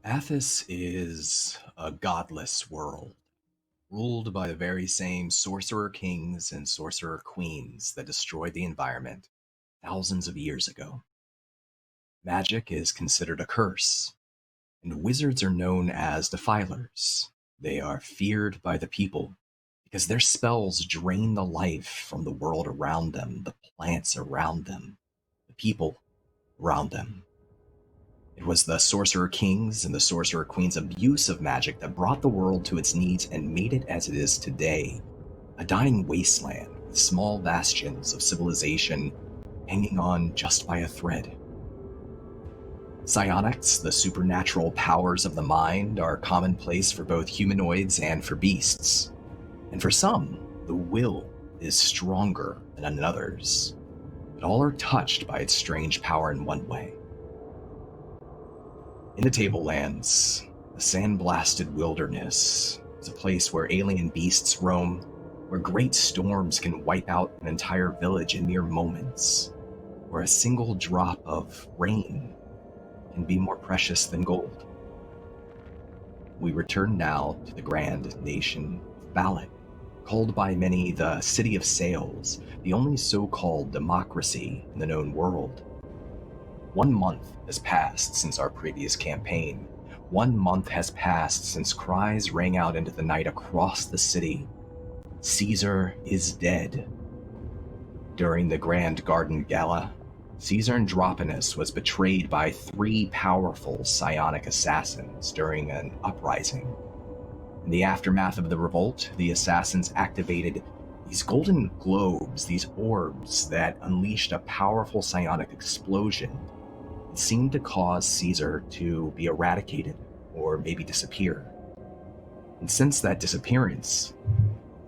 Athos is a godless world, ruled by the very same sorcerer-kings and sorcerer-queens that destroyed the environment thousands of years ago. Magic is considered a curse, and wizards are known as defilers. They are feared by the people because their spells drain the life from the world around them, the plants around them, the people around them. It was the Sorcerer Kings and the Sorcerer Queens' abuse of magic that brought the world to its knees and made it as it is today, a dying wasteland with small bastions of civilization hanging on just by a thread. Psionics, the supernatural powers of the mind, are commonplace for both humanoids and for beasts. And for some, the will is stronger than others, but all are touched by its strange power in one way. In the Tablelands, the sandblasted wilderness is a place where alien beasts roam, where great storms can wipe out an entire village in mere moments, where a single drop of rain can be more precious than gold. We return now to the grand nation of Balic, called by many the City of Sails, the only so-called democracy in the known world. 1 month has passed since our previous campaign. 1 month has passed since cries rang out into the night across the city. Caesar is dead. During the Grand Garden Gala, Caesar Androponus was betrayed by 3 powerful psionic assassins during an uprising. In the aftermath of the revolt, the assassins activated these golden globes, these orbs that unleashed a powerful psionic explosion. It seemed to cause Caesar to be eradicated or maybe disappear. And since that disappearance,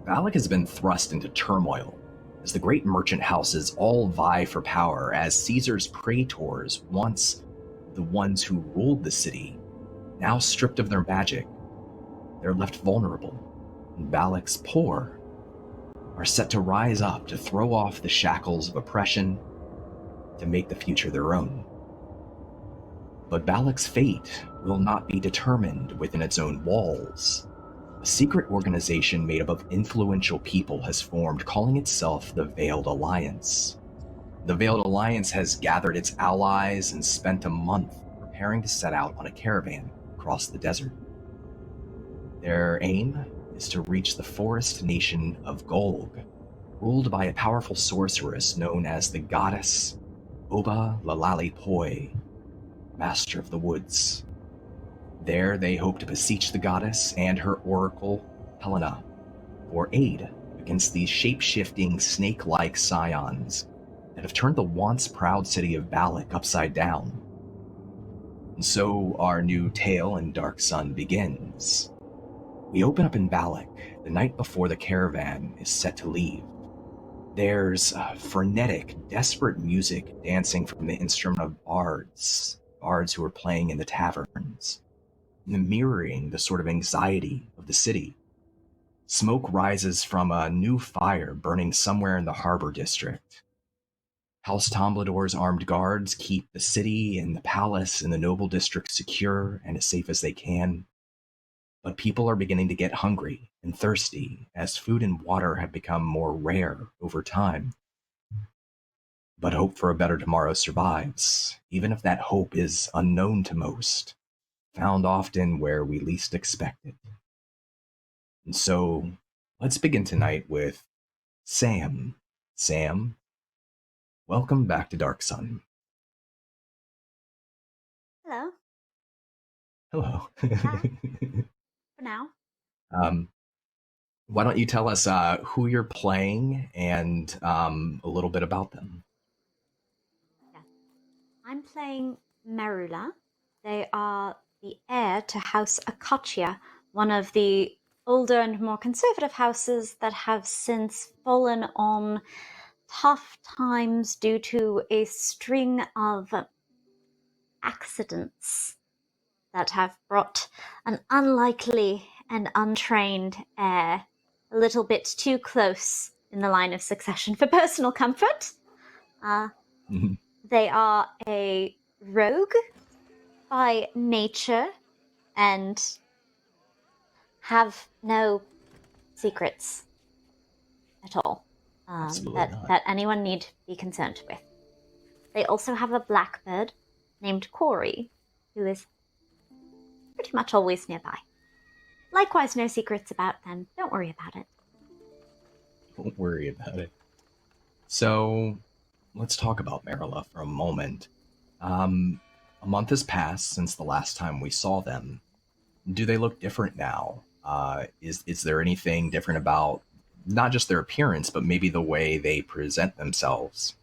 Balic has been thrust into turmoil as the great merchant houses all vie for power, as Caesar's praetors, once the ones who ruled the city, now stripped of their magic, they're left vulnerable, and Balic's poor are set to rise up to throw off the shackles of oppression to make the future their own. But Balic's fate will not be determined within its own walls. A secret organization made up of influential people has formed, calling itself the Veiled Alliance. The Veiled Alliance has gathered its allies and spent a month preparing to set out on a caravan across the desert. Their aim is to reach the forest nation of Golg, ruled by a powerful sorceress known as the goddess Oba Lalalipoi, Master of the Woods. There they hope to beseech the goddess and her oracle, Helena, for aid against these shape-shifting, snake-like scions that have turned the once proud city of Balic upside down. And so our new tale in Dark Sun begins. We open up in Balic the night before the caravan is set to leave. There's frenetic, desperate music dancing from the instrument of bards who are playing in the taverns, mirroring the sort of anxiety of the city. Smoke rises from a new fire burning somewhere in the harbor district. House Tomblador's armed guards keep the city and the palace and the noble district secure and as safe as they can. But people are beginning to get hungry and thirsty as food and water have become more rare over time. But hope for a better tomorrow survives, even if that hope is unknown to most, found often where we least expect it. And so, let's begin tonight with Sam. Sam, welcome back to Dark Sun. Hello. Hello. For now. Why don't you tell us who you're playing and a little bit about them? Yes. I'm playing Merula. They are the heir to House Akasha, one of the older and more conservative houses that have since fallen on tough times due to a string of accidents that have brought an unlikely and untrained heir a little bit too close in the line of succession for personal comfort. They are a rogue by nature, and have no secrets at all Absolutely not. that anyone need be concerned with. They also have a blackbird named Corey, who is pretty much always nearby. Likewise, no secrets about them. Don't worry about it. Don't worry about it. So, let's talk about Merula for a moment. A month has passed since the last time we saw them. Do they look different now? Is there anything different about not just their appearance, but maybe the way they present themselves?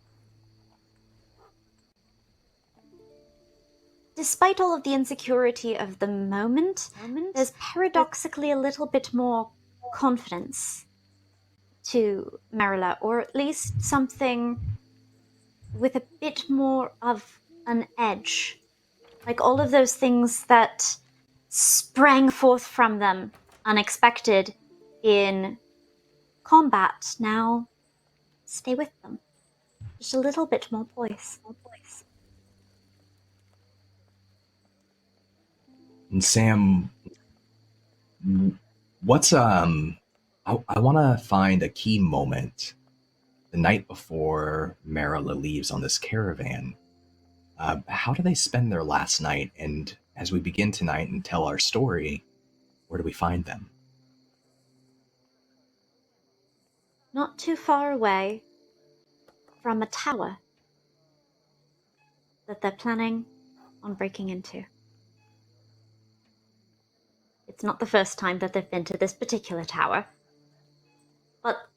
Despite all of the insecurity of the moment, there's paradoxically a little bit more confidence to Merula, or at least something with a bit more of an edge. Like all of those things that sprang forth from them unexpected in combat now stay with them. Just a little bit more poise. And Sam, what's I want to find a key moment the night before Merula leaves on this caravan. How do they spend their last night? And as we begin tonight and tell our story, where do we find them? Not too far away from a tower that they're planning on breaking into. It's not the first time that they've been to this particular tower, but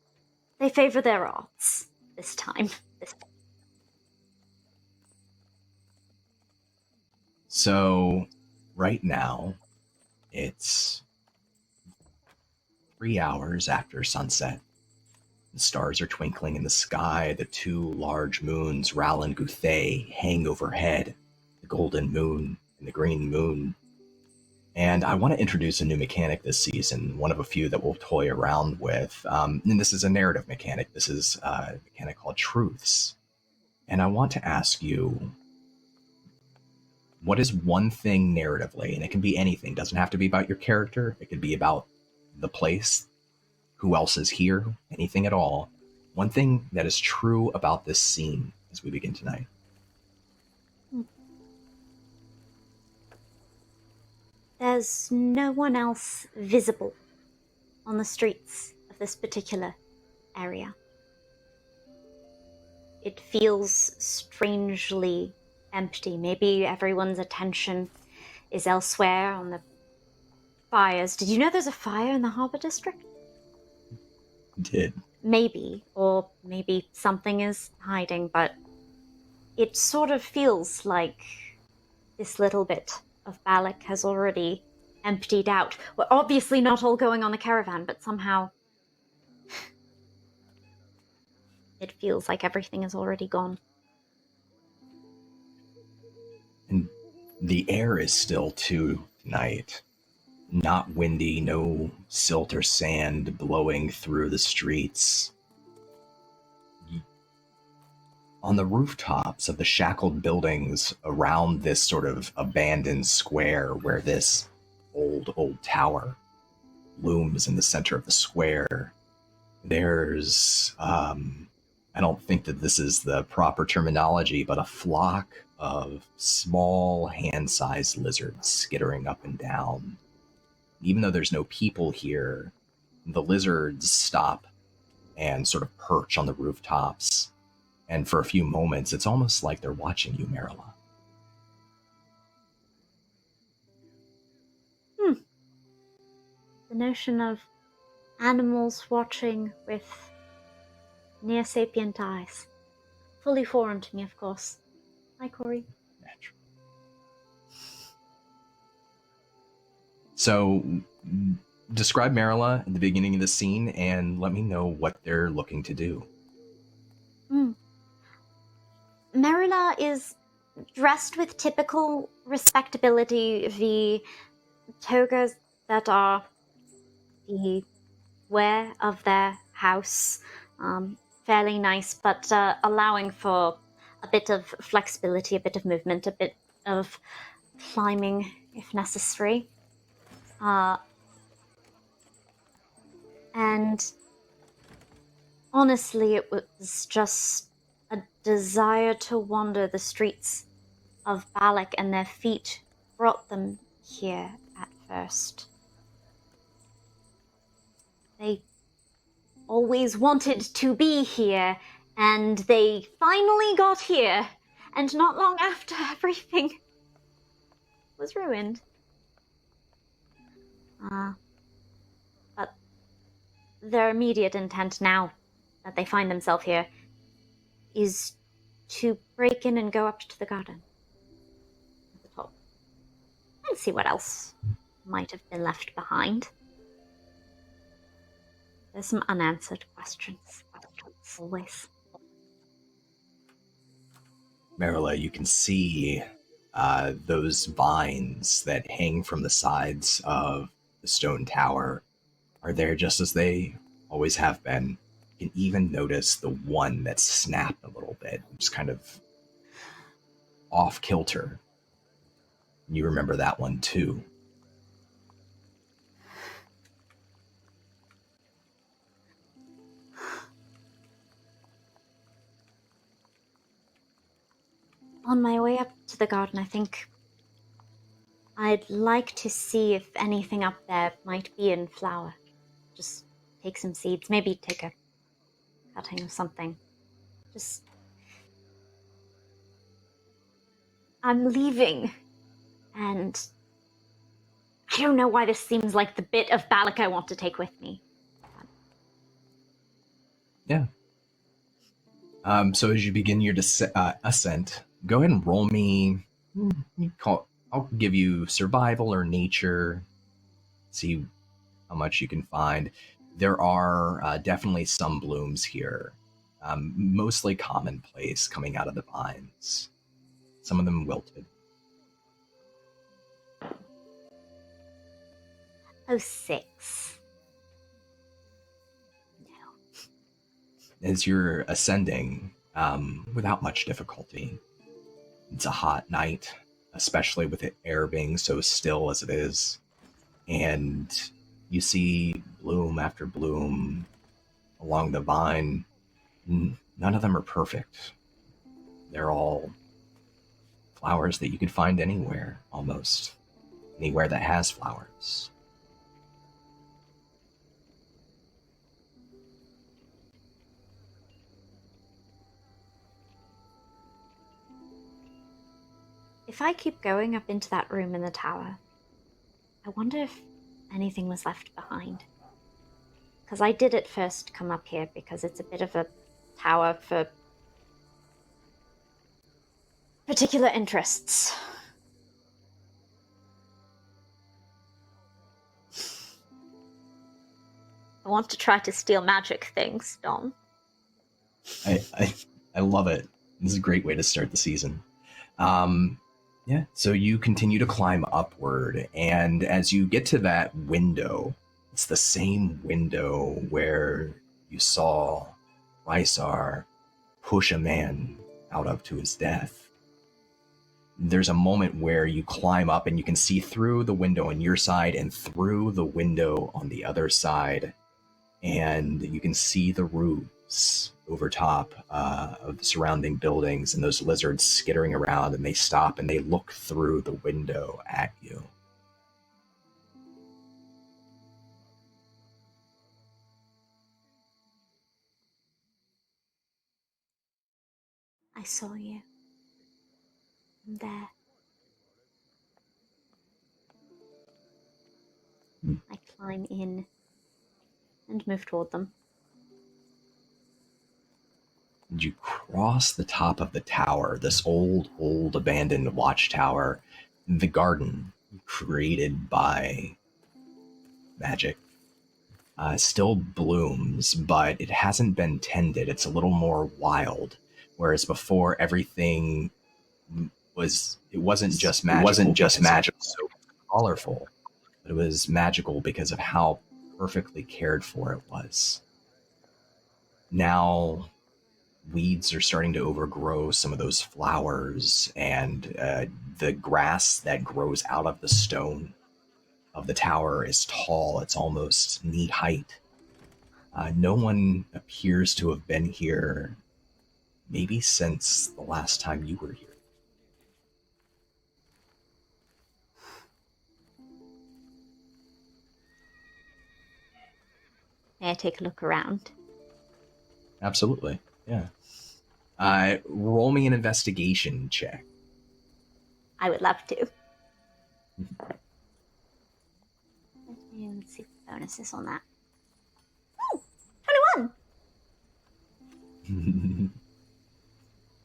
they favor their odds this time. So, right now, it's 3 hours after sunset. The stars are twinkling in the sky. The two large moons, Ral and Guthay, hang overhead. The golden moon and the green moon. And I want to introduce a new mechanic this season, one of a few that we'll toy around with. And this is a narrative mechanic. This is a mechanic called Truths. And I want to ask you, what is one thing narratively, and it can be anything, it doesn't have to be about your character, it could be about the place, who else is here, anything at all. One thing that is true about this scene as we begin tonight. There's no one else visible on the streets of this particular area. It feels strangely empty. Maybe everyone's attention is elsewhere on the fires. Did you know there's a fire in the Harbor District? Did. Maybe, or maybe something is hiding, but it sort of feels like this little bit of Balic has already emptied out. We're obviously not all going on the caravan, but somehow it feels like everything is already gone. And the air is still too tonight. Not windy, no silt or sand blowing through the streets. On the rooftops of the shackled buildings around this sort of abandoned square where this old tower looms in the center of the square, there's, I don't think that this is the proper terminology, but a flock of small hand-sized lizards skittering up and down. Even though there's no people here, the lizards stop and sort of perch on the rooftops. And for a few moments, it's almost like they're watching you, Merula. The notion of animals watching with near sapient eyes. Fully foreign to me, of course. Hi, Corey. Natural. So, describe Merula at the beginning of the scene and let me know what they're looking to do. Merula is dressed with typical respectability, the togas that are the wear of their house. Fairly nice, but allowing for a bit of flexibility, a bit of movement, a bit of climbing if necessary. And honestly, it was just a desire to wander the streets of Balic, and their feet brought them here at first. They always wanted to be here, and they finally got here, and not long after, everything was ruined. But their immediate intent now that they find themselves here is to break in and go up to the garden at the top and see what else might have been left behind. There's some unanswered questions, always. Merula, you can see those vines that hang from the sides of the stone tower are there just as they always have been. You can even notice the one that snapped a little bit, just kind of off kilter. You remember that one too. On my way up to the garden, I think I'd like to see if anything up there might be in flower. Just take some seeds, maybe take a cutting or something. I'm leaving, and I don't know why this seems like the bit of Balic I want to take with me. Yeah. So as you begin your ascent, go ahead and roll me. I'll give you survival or nature. See how much you can find. There are definitely some blooms here, mostly commonplace coming out of the vines. Some of them wilted. Oh, 6. No. As you're ascending, without much difficulty, it's a hot night, especially with the air being so still as it is, and you see bloom after bloom along the vine. None of them are perfect. They're all flowers that you could find anywhere, almost. Anywhere that has flowers. If I keep going up into that room in the tower, I wonder if anything was left behind. Because I did at first come up here because it's a bit of a tower for particular interests. I want to try to steal magic things, Dom. I love it. This is a great way to start the season. Yeah, so you continue to climb upward, and as you get to that window, it's the same window where you saw Rysar push a man out up to his death. There's a moment where you climb up and you can see through the window on your side and through the window on the other side, and you can see the roofs over top of the surrounding buildings, and those lizards skittering around, and they stop and they look through the window at you. I saw you. I'm there. I climb in and move toward them. And you cross the top of the tower, this old abandoned watchtower, the garden created by magic. Still blooms, but it hasn't been tended. It's a little more wild, whereas before everything wasn't just magical, so colorful, but it was magical because of how perfectly cared for it was. Now weeds are starting to overgrow some of those flowers, and the grass that grows out of the stone of the tower is tall. It's almost knee height. No one appears to have been here maybe since the last time you were here. May I take a look around? Absolutely, yeah. Roll me an investigation check. I would love to. Let's see the bonuses on that. Oh,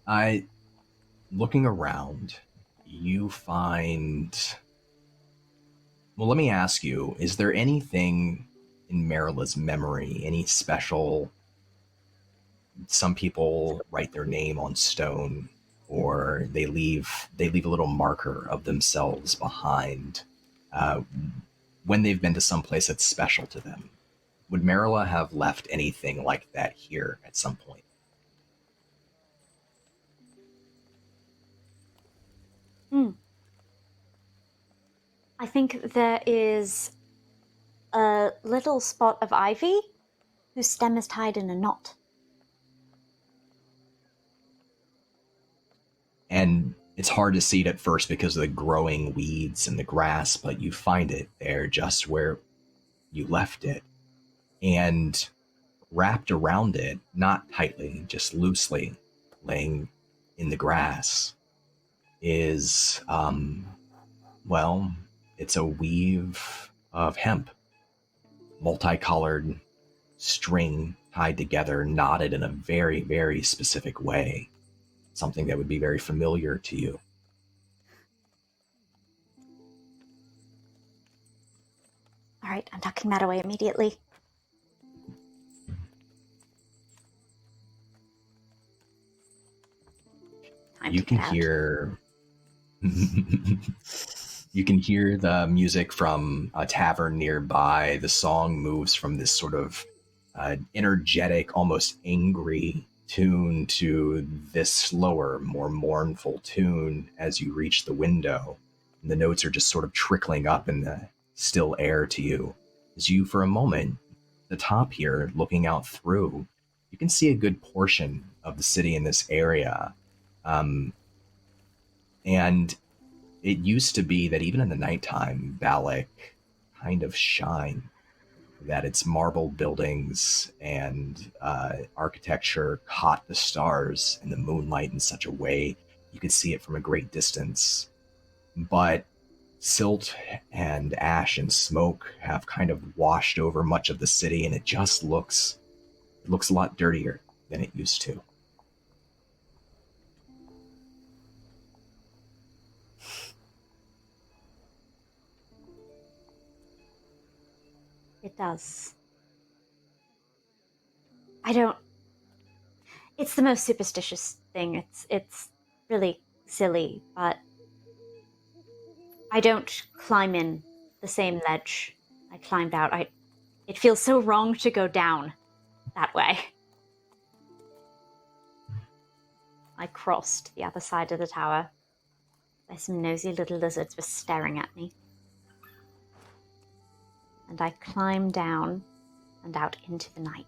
21! Looking around, you find... Well, let me ask you, is there anything in Merula's memory, any special... Some people write their name on stone, or they leave a little marker of themselves behind when they've been to some place that's special to them. Would Merula have left anything like that here at some point? I think there is a little spot of ivy whose stem is tied in a knot. And it's hard to see it at first because of the growing weeds and the grass, but you find it there just where you left it. And wrapped around it, not tightly, just loosely, laying in the grass, is, it's a weave of hemp. Multicolored string tied together, knotted in a very, very specific way. Something that would be very familiar to you. All right, I'm tucking that away immediately. You can hear you can hear the music from a tavern nearby. The song moves from this sort of energetic, almost angry tune to this slower, more mournful tune as you reach the window. And the notes are just sort of trickling up in the still air to you. As you, for a moment, the top here, looking out through, you can see a good portion of the city in this area. And it used to be that even in the nighttime, Balic kind of shine, that its marble buildings and architecture caught the stars and the moonlight in such a way you could see it from a great distance. But silt and ash and smoke have kind of washed over much of the city, and it just looks a lot dirtier than it used to. It does. It's the most superstitious thing. It's really silly, but I don't climb in the same ledge I climbed out. It feels so wrong to go down that way. I crossed the other side of the tower where some nosy little lizards were staring at me. And I climbed down and out into the night.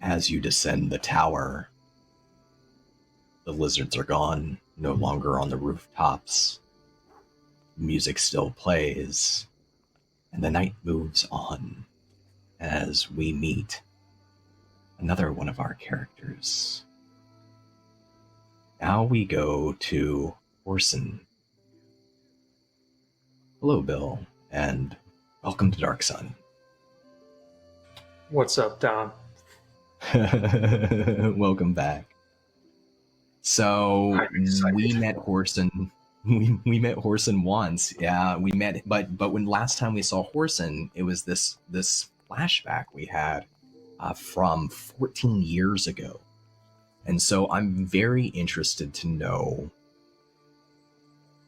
As you descend the tower, the lizards are gone, no longer on the rooftops. Music still plays, and the night moves on as we meet another one of our characters. Now we go to Orson. Hello, Bill, and welcome to Dark Sun. What's up, Don? Welcome back. So we met Horsun. We met Horsun once. Yeah, we met, but when last time we saw Horsun, it was this flashback we had from 14 years ago. And so I'm very interested to know,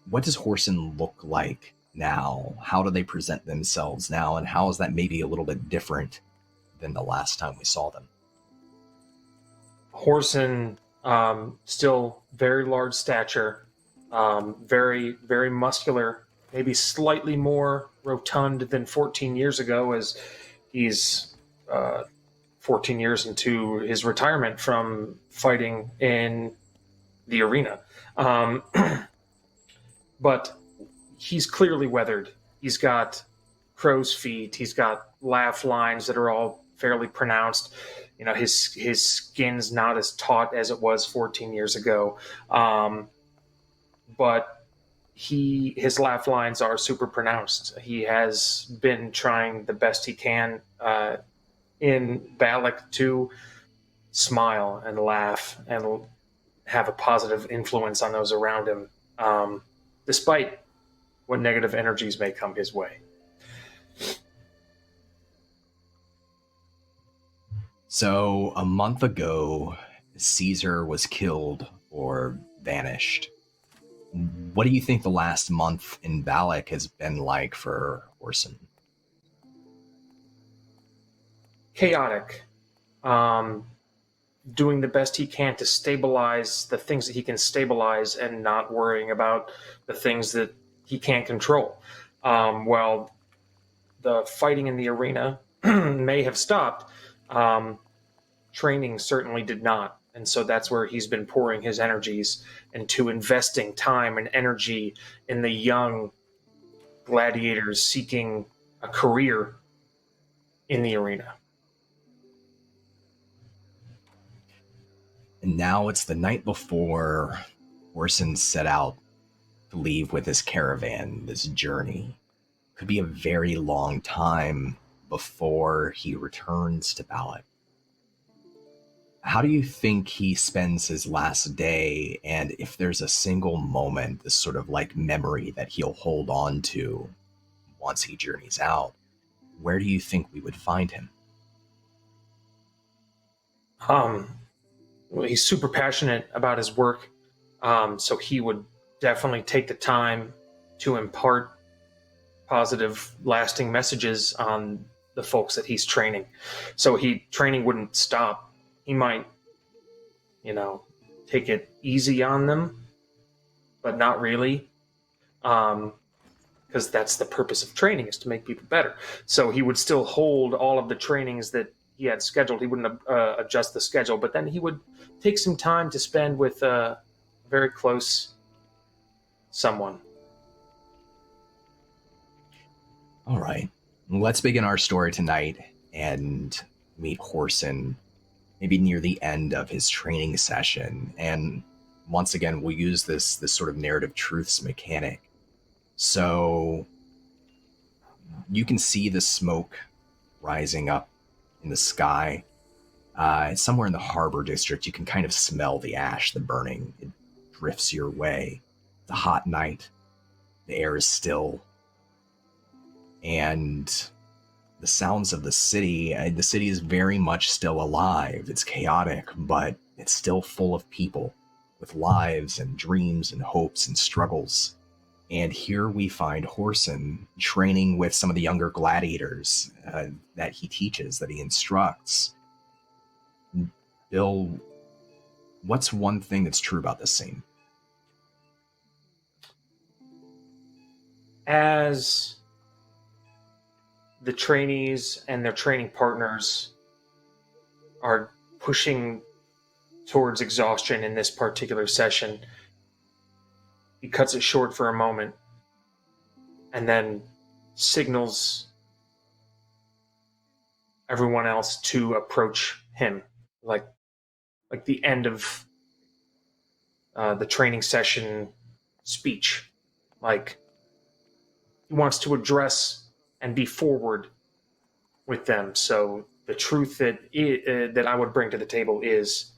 what does Horsun look like now? How do they present themselves now? And how is that maybe a little bit different than the last time we saw them? Horsun, still very large stature, Very, very muscular, maybe slightly more rotund than 14 years ago, as he's 14 years into his retirement from fighting in the arena. Um, but he's clearly weathered. He's got crow's feet. He's got laugh lines that are all fairly pronounced. You know, his skin's not as taut as it was 14 years ago, but his laugh lines are super pronounced. He has been trying the best he can in Balic to smile and laugh and have a positive influence on those around him, despite what negative energies may come his way. So, a month ago, Caesar was killed or vanished. What do you think the last month in Balic has been like for Orson? Chaotic. Doing the best he can to stabilize the things that he can stabilize and not worrying about the things that he can't control. Well, the fighting in the arena may have stopped. Training certainly did not. And so that's where he's been pouring his energies into investing time and energy in the young gladiators seeking a career in the arena. And now it's the night before Orson set out to leave with his caravan, this journey. Could be a very long time before he returns to Balic. How do you think he spends his last day, and if there's a single moment, this sort of like memory that he'll hold on to once he journeys out, where do you think we would find him? Well, he's super passionate about his work, so he would definitely take the time to impart positive, lasting messages on the folks that he's training. So training wouldn't stop. He might, take it easy on them, but not really, because that's the purpose of training, is to make people better. So he would still hold all of the trainings that he had scheduled. He wouldn't adjust the schedule, but then he would take some time to spend with a very close someone. All right, let's begin our story tonight and meet Horsun maybe near the end of his training session. And once again, we'll use this sort of narrative truths mechanic. So you can see the smoke rising up in the sky. Somewhere in the harbor district, you can kind of smell the ash, the burning. It drifts your way. It's a hot night. The air is still. And the sounds of the city is very much still alive. It's chaotic, but it's still full of people with lives and dreams and hopes and struggles. And here we find Horsun training with some of the younger gladiators that he teaches, that he instructs. Bill, what's one thing that's true about this scene? As the trainees and their training partners are pushing towards exhaustion in this particular session, he cuts it short for a moment and then signals everyone else to approach him, like the end of the training session speech. Like, he wants to address and be forward with them. So the truth that I would bring to the table is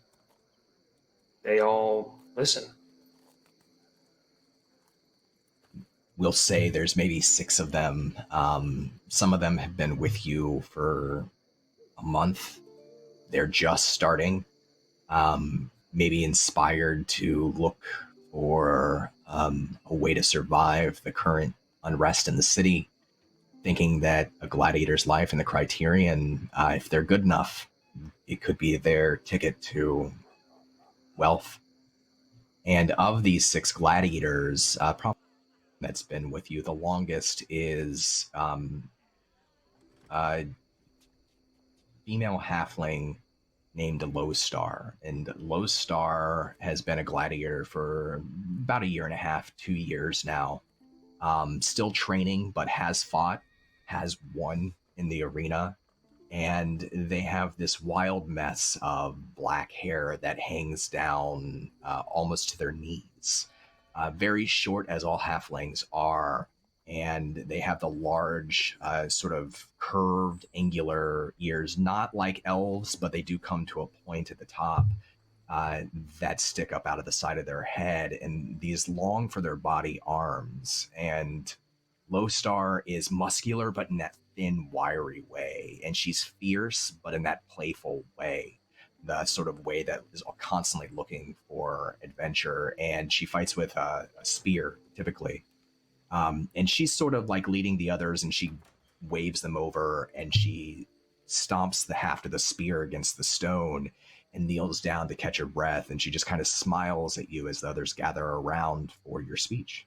they all listen. We'll say there's maybe 6 of them. Some of them have been with you for a month. They're just starting, maybe inspired to look for a way to survive the current unrest in the city, thinking that a gladiator's life and the criterion, if they're good enough, it could be their ticket to wealth. And of these 6 gladiators, probably that's been with you the longest is a female halfling named Lowstar. And Lowstar has been a gladiator for about a year and a half, 2 years now. Still training, but has fought, has won in the arena. And they have this wild mess of black hair that hangs down almost to their knees. Very short, as all halflings are, and they have the large, sort of curved, angular ears, not like elves, but they do come to a point at the top that stick up out of the side of their head, and these long for their body arms. And Lowstar is muscular, but in that thin, wiry way, and she's fierce, but in that playful way, the sort of way that is constantly looking for adventure. And she fights with a spear, typically. And she's sort of like leading the others, and she waves them over, and she stomps the haft of the spear against the stone and kneels down to catch her breath, and she just kind of smiles at you as the others gather around for your speech.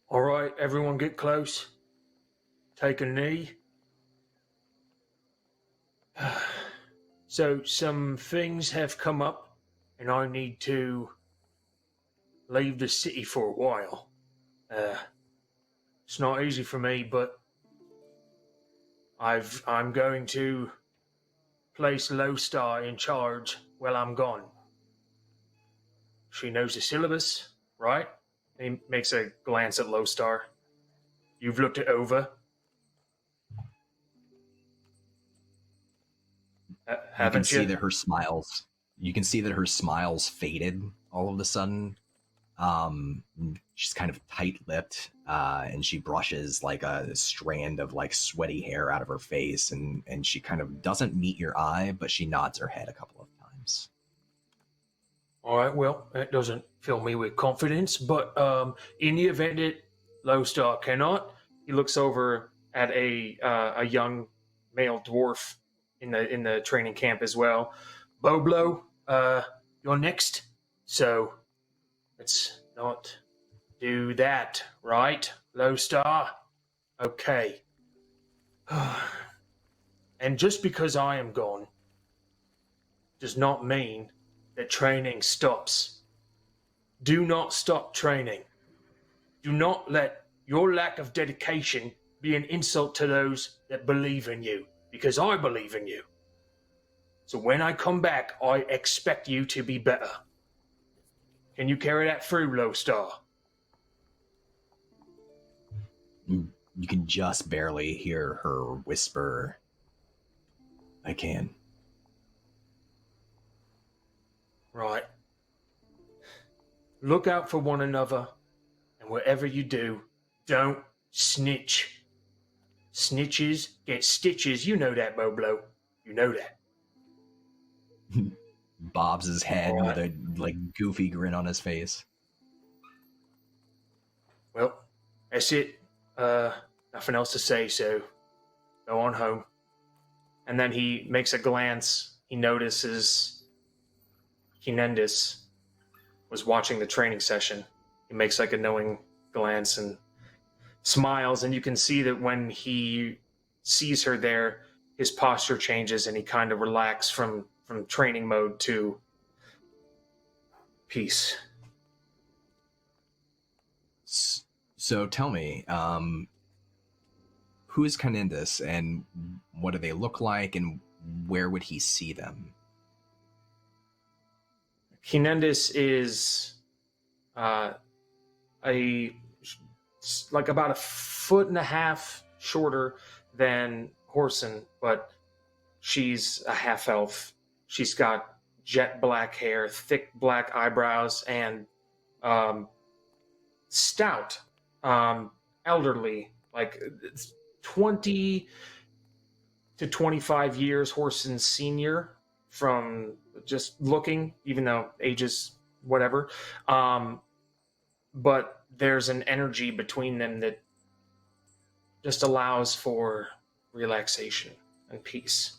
All right, everyone get close. Take a knee. So some things have come up, and I need to leave the city for a while. It's not easy for me, but I'm going to place Lowstar in charge while I'm gone. She knows the syllabus, right? He makes a glance at Lowstar. You've looked it over. Haven't you? See that her smiles. You can see that her smiles faded all of a sudden. She's kind of tight-lipped, and she brushes like a strand of like sweaty hair out of her face, and she kind of doesn't meet your eye, but she nods her head a couple of times. All right, well, that doesn't fill me with confidence, but in the event that Lowstar cannot, he looks over at a young male dwarf in the training camp as well. Boblo, you're next, so let's not do that, right, Lowstar? Okay. And just because I am gone does not mean that training stops. Do not stop training. Do not let your lack of dedication be an insult to those that believe in you, because I believe in you. So when I come back, I expect you to be better. Can you carry that through, Lowstar? You can just barely hear her whisper, "I can." Right. Look out for one another, and whatever you do, don't snitch. Snitches get stitches. You know that, Boblo. You know that. Bobs his head All right. with a like goofy grin on his face. Well, that's it. Nothing else to say, so go on home. And then he makes a glance. He notices Kanendis was watching the training session. He makes like a knowing glance and smiles, and you can see that when he sees her there, his posture changes and he kind of relaxes from training mode to peace. So tell me, who is Kanendis, and what do they look like, and where would he see them? Kanendis is about a foot and a half shorter than Horsun, but she's a half elf. She's got jet black hair, thick black eyebrows, and stout, elderly, like 20 to 25 years Horsun's senior from just looking, even though age is whatever. But there's an energy between them that just allows for relaxation and peace.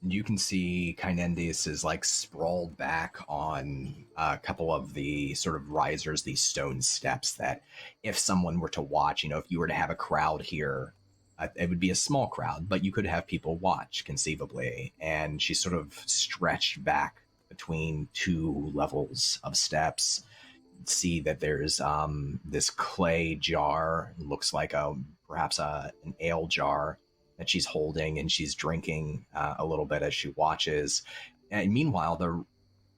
You can see Kanendis is like sprawled back on a couple of the sort of risers, these stone steps that if someone were to watch, if you were to have a crowd here, it would be a small crowd, but you could have people watch conceivably. And she's sort of stretched back between two levels of steps. See that there's this clay jar, looks like perhaps an ale jar that she's holding, and she's drinking a little bit as she watches. And meanwhile, the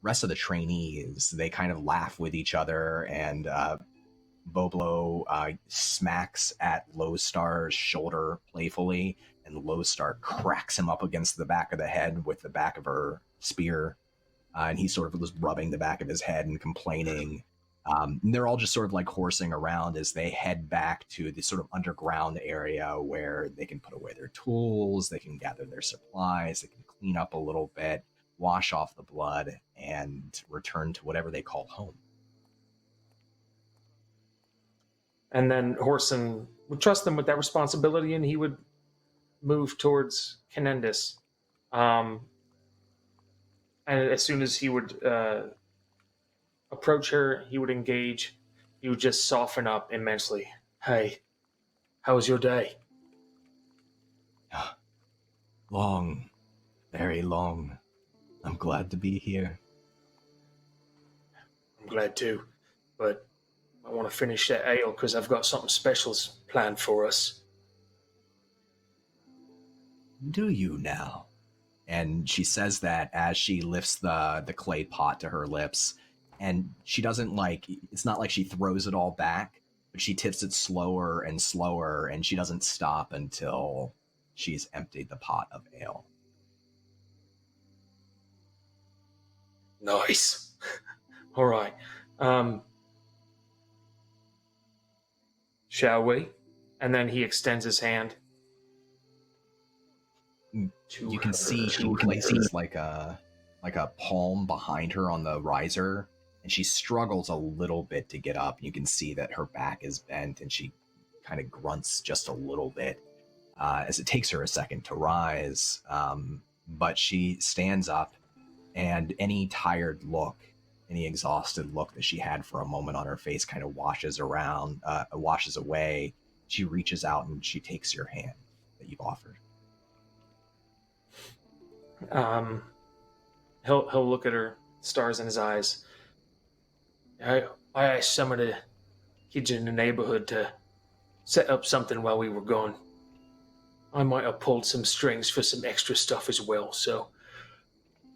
rest of the trainees, they kind of laugh with each other, and Boblo smacks at Low Star's shoulder playfully, and Low Star cracks him up against the back of the head with the back of her spear, and he sort of was rubbing the back of his head and complaining. They're all just sort of like horsing around as they head back to the sort of underground area where they can put away their tools, they can gather their supplies, they can clean up a little bit, wash off the blood, and return to whatever they call home. And then Horsun would trust them with that responsibility, and he would move towards Kanendis. And as soon as he would approach her, he would engage. He would just soften up immensely. Hey, how was your day? Long, very long. I'm glad to be here. I'm glad too, but I want to finish that ale because I've got something special planned for us. Do you now? And she says that as she lifts the clay pot to her lips, and she doesn't it's not like she throws it all back, but she tips it slower and slower, and she doesn't stop until she's emptied the pot of ale. Nice. All right. Shall we? And then he extends his hand. You can see she places like a palm behind her on the riser, and she struggles a little bit to get up. You can see that her back is bent, and she kind of grunts just a little bit as it takes her a second to rise. But she stands up, and any tired look, any exhausted look that she had for a moment on her face kind of washes away. She reaches out and she takes your hand that you've offered. He'll look at her, stars in his eyes. I asked some of the kids in the neighborhood to set up something while we were gone. I might have pulled some strings for some extra stuff as well, so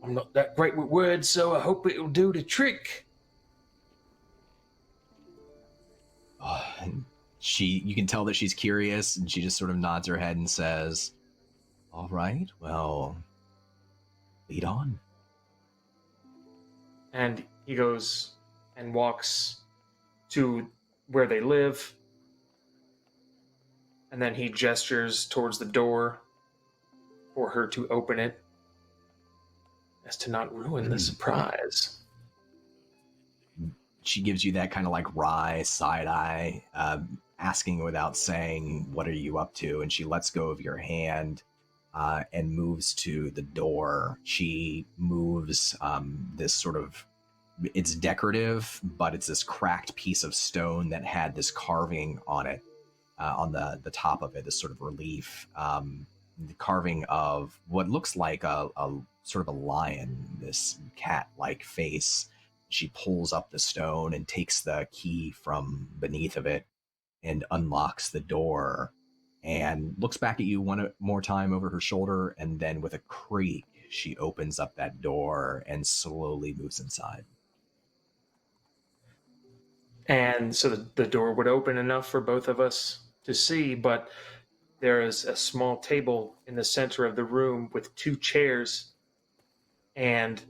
I'm not that great with words, so I hope it'll do the trick. And you can tell that she's curious, and she just sort of nods her head and says, all right, well, lead on. And he goes and walks to where they live, and then he gestures towards the door for her to open it, as to not ruin the surprise. She gives you that kind of like wry side eye, asking without saying, what are you up to? And she lets go of your hand and moves to the door. She moves this sort of, it's decorative, but it's this cracked piece of stone that had this carving on it, on the top of it, this sort of relief. The carving of what looks like a sort of a lion, this cat-like face. She pulls up the stone and takes the key from beneath of it and unlocks the door and looks back at you one more time over her shoulder, and then with a creak, she opens up that door and slowly moves inside. And so the door would open enough for both of us to see, but there is a small table in the center of the room with two chairs and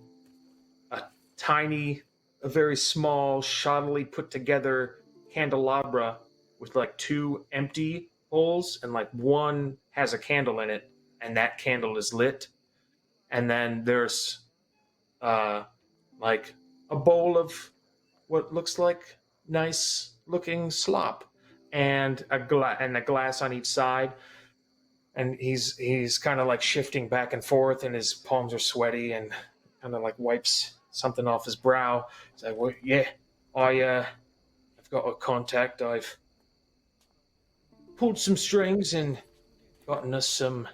a very small, shoddily put together candelabra with like two empty holes, and like one has a candle in it, and that candle is lit. And then there's like a bowl of what looks like nice looking slop, and a glass on each side. and he's kind of like shifting back and forth, and his palms are sweaty, and kind of like wipes something off his brow. He's like, well, yeah, I've got a contact. I've pulled some strings and gotten us some,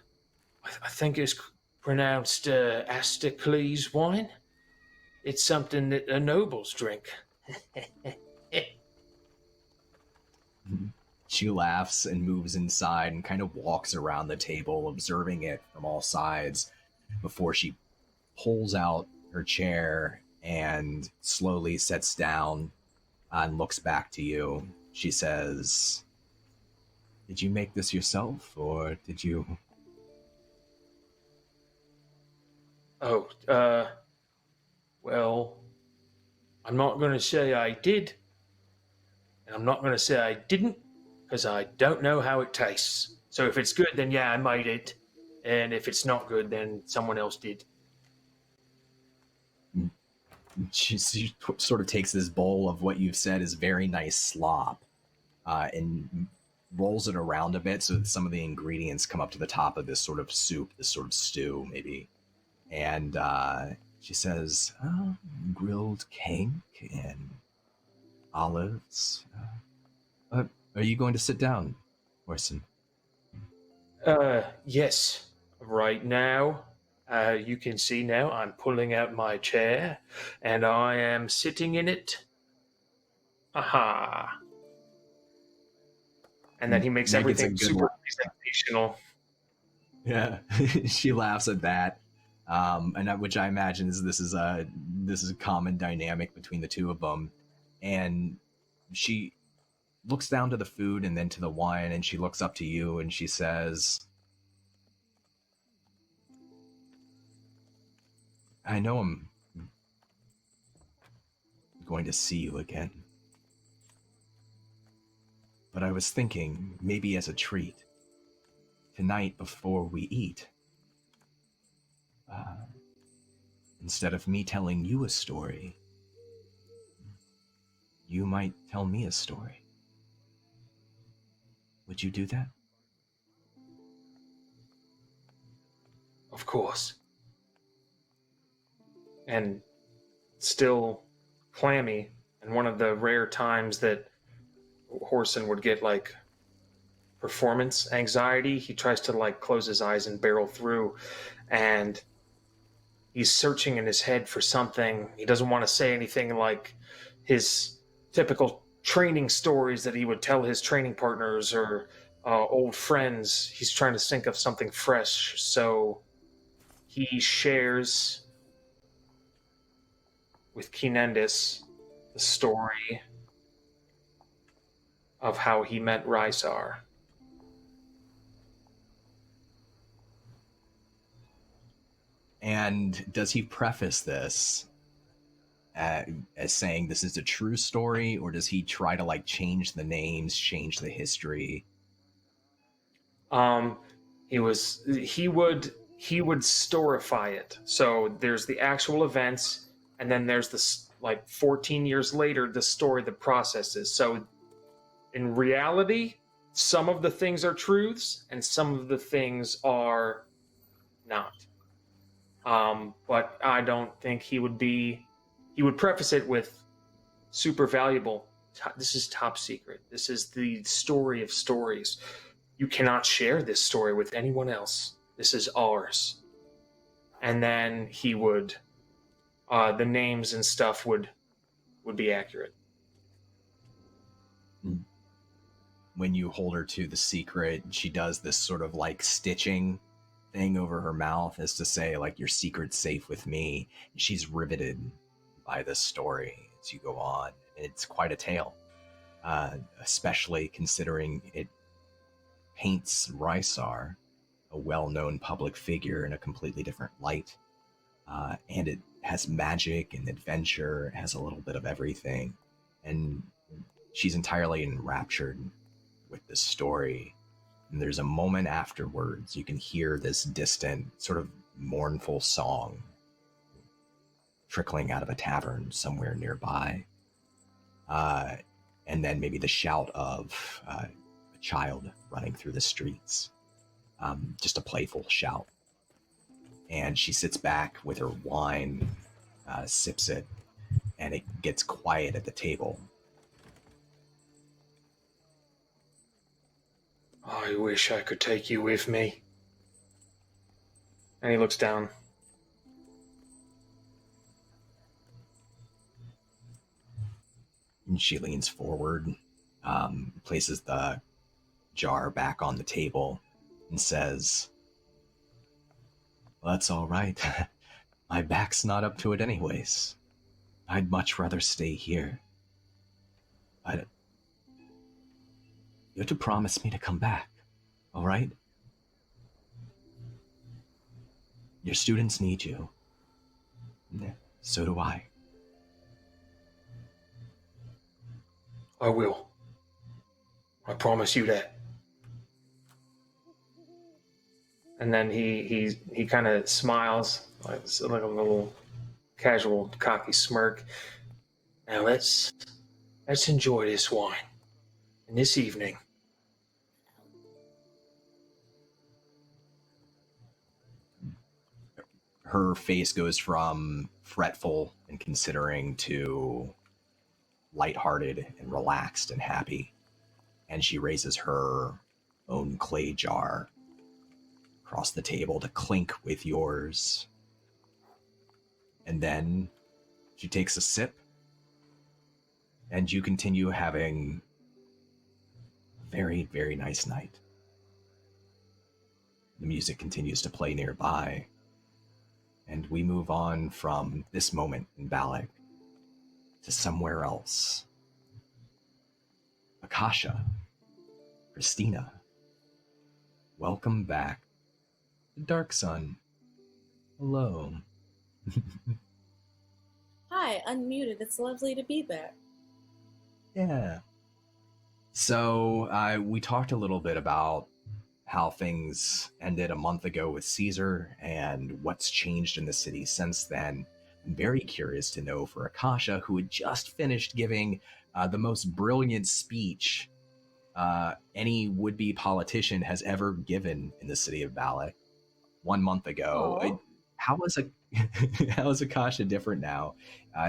I think it's pronounced Astacles wine. It's something that the nobles drink. She laughs and moves inside and kind of walks around the table, observing it from all sides before she pulls out her chair and slowly sits down and looks back to you. She says, "Did you make this yourself, or did you..." Oh, well, I'm not going to say I did, and I'm not going to say I didn't, because I don't know how it tastes. So if it's good, then yeah, I made it, and if it's not good, then someone else did. She sort of takes this bowl of what you've said is very nice slop and rolls it around a bit so that some of the ingredients come up to the top of this sort of soup, this sort of stew, maybe. And she says, grilled cake and olives. Are you going to sit down, Orson? Yes. Right now, you can see now I'm pulling out my chair, and I am sitting in it. Aha. And then he makes everything super presentational. Yeah, she laughs at that, which I imagine this is a common dynamic between the two of them. And she looks down to the food and then to the wine, and she looks up to you and she says, "I know I'm going to see you again, but I was thinking maybe as a treat, tonight before we eat, instead of me telling you a story, you might tell me a story. Would you do that?" Of course. And still clammy, and one of the rare times that Horsun would get like performance anxiety, he tries to like close his eyes and barrel through, and he's searching in his head for something. He doesn't want to say anything like his typical training stories that he would tell his training partners or old friends. He's trying to think of something fresh, so he shares with Kanendis the story of how he met Rysar. And does he preface this as saying this is a true story, or does he try to like change the names, change the history? He would storify it. So there's the actual events, and then there's this like 14 years later the story that processes. So in reality, some of the things are truths and some of the things are not. But I don't think he would preface it with super valuable. This is top secret. This is the story of stories. You cannot share this story with anyone else. This is ours. And then he would, the names and stuff would be accurate. When you hold her to the secret, she does this sort of like stitching thing over her mouth as to say, like, your secret's safe with me. She's riveted by this story as you go on. It's quite a tale, especially considering it paints Rysar, a well-known public figure, in a completely different light. And it has magic and adventure, it has a little bit of everything. And she's entirely enraptured with this story. And there's a moment afterwards, you can hear this distant, sort of mournful song trickling out of a tavern somewhere nearby. And then maybe the shout of a child running through the streets. just a playful shout. And she sits back with her wine, sips it, and it gets quiet at the table. I wish I could take you with me. And he looks down. And she leans forward, places the jar back on the table, and says, well, that's all right. My back's not up to it anyways. I'd much rather stay here. You have to promise me to come back, all right? Your students need you. So do I. I will. I promise you that. And then he kind of smiles, like a little casual, cocky smirk. Now let's enjoy this wine and this evening. Her face goes from fretful and considering to lighthearted and relaxed and happy. And she raises her own clay jar across the table to clink with yours. And then she takes a sip, and you continue having a very, very nice night. The music continues to play nearby, and we move on from this moment in Balic to somewhere else. Akasha, Christina, welcome back to Dark Sun. Hello. Hi, unmuted. It's lovely to be back. Yeah. So we talked a little bit about how things ended a month ago with Caesar and what's changed in the city since then. I'm very curious to know for Akasha, who had just finished giving the most brilliant speech any would-be politician has ever given in the city of Balic 1 month ago. How is Akasha different now?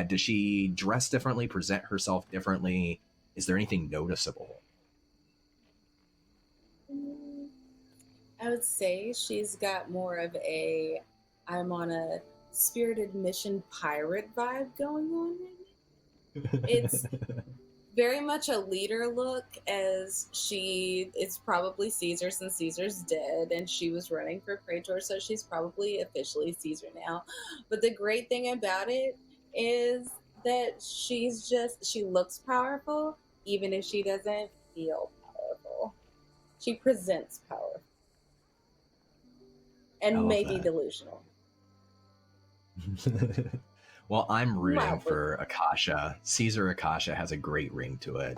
Does she dress differently, present herself differently? Is there anything noticeable? I would say she's got more of a I'm on a spirited mission pirate vibe going on right now. It's very much a leader look, as it's probably Caesar since Caesar's dead and she was running for praetor, so she's probably officially Caesar now. But the great thing about it is that she looks powerful even if she doesn't feel powerful. She presents powerful and maybe delusional. Well, I'm rooting for Akasha. Caesar Akasha has a great ring to it.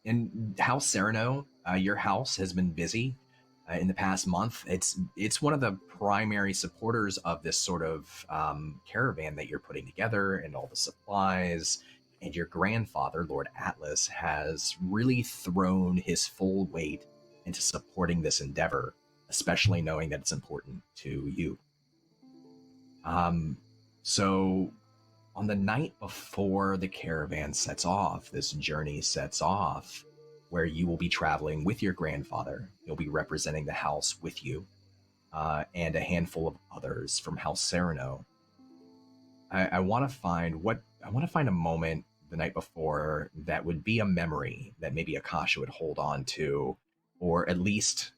In House Sereno, your house has been busy in the past month. It's one of the primary supporters of this sort of caravan that you're putting together and all the supplies. And your grandfather, Lord Atlas, has really thrown his full weight into supporting this endeavor, especially knowing that it's important to you. So on the night before the caravan sets off, this journey sets off, where you will be traveling with your grandfather. You'll be representing the house with you, and a handful of others from House Sereno. I want to find a moment the night before that would be a memory that maybe Akasha would hold on to, or at least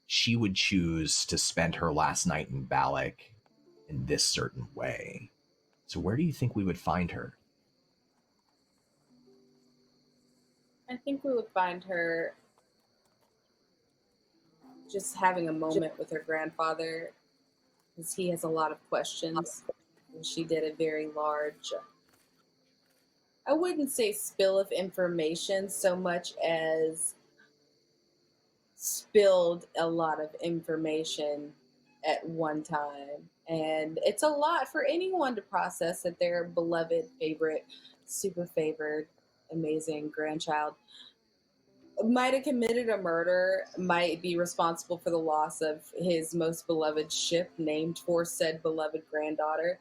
she would choose to spend her last night in Balic in this certain way. So where do you think we would find her? I think we would find her just having a moment with her grandfather, because he has a lot of questions. And she did a very large, I wouldn't say spill of information so much as spilled a lot of information at one time. And it's a lot for anyone to process that their beloved, favorite, super favored, amazing grandchild might have committed a murder, might be responsible for the loss of his most beloved ship named for said beloved granddaughter.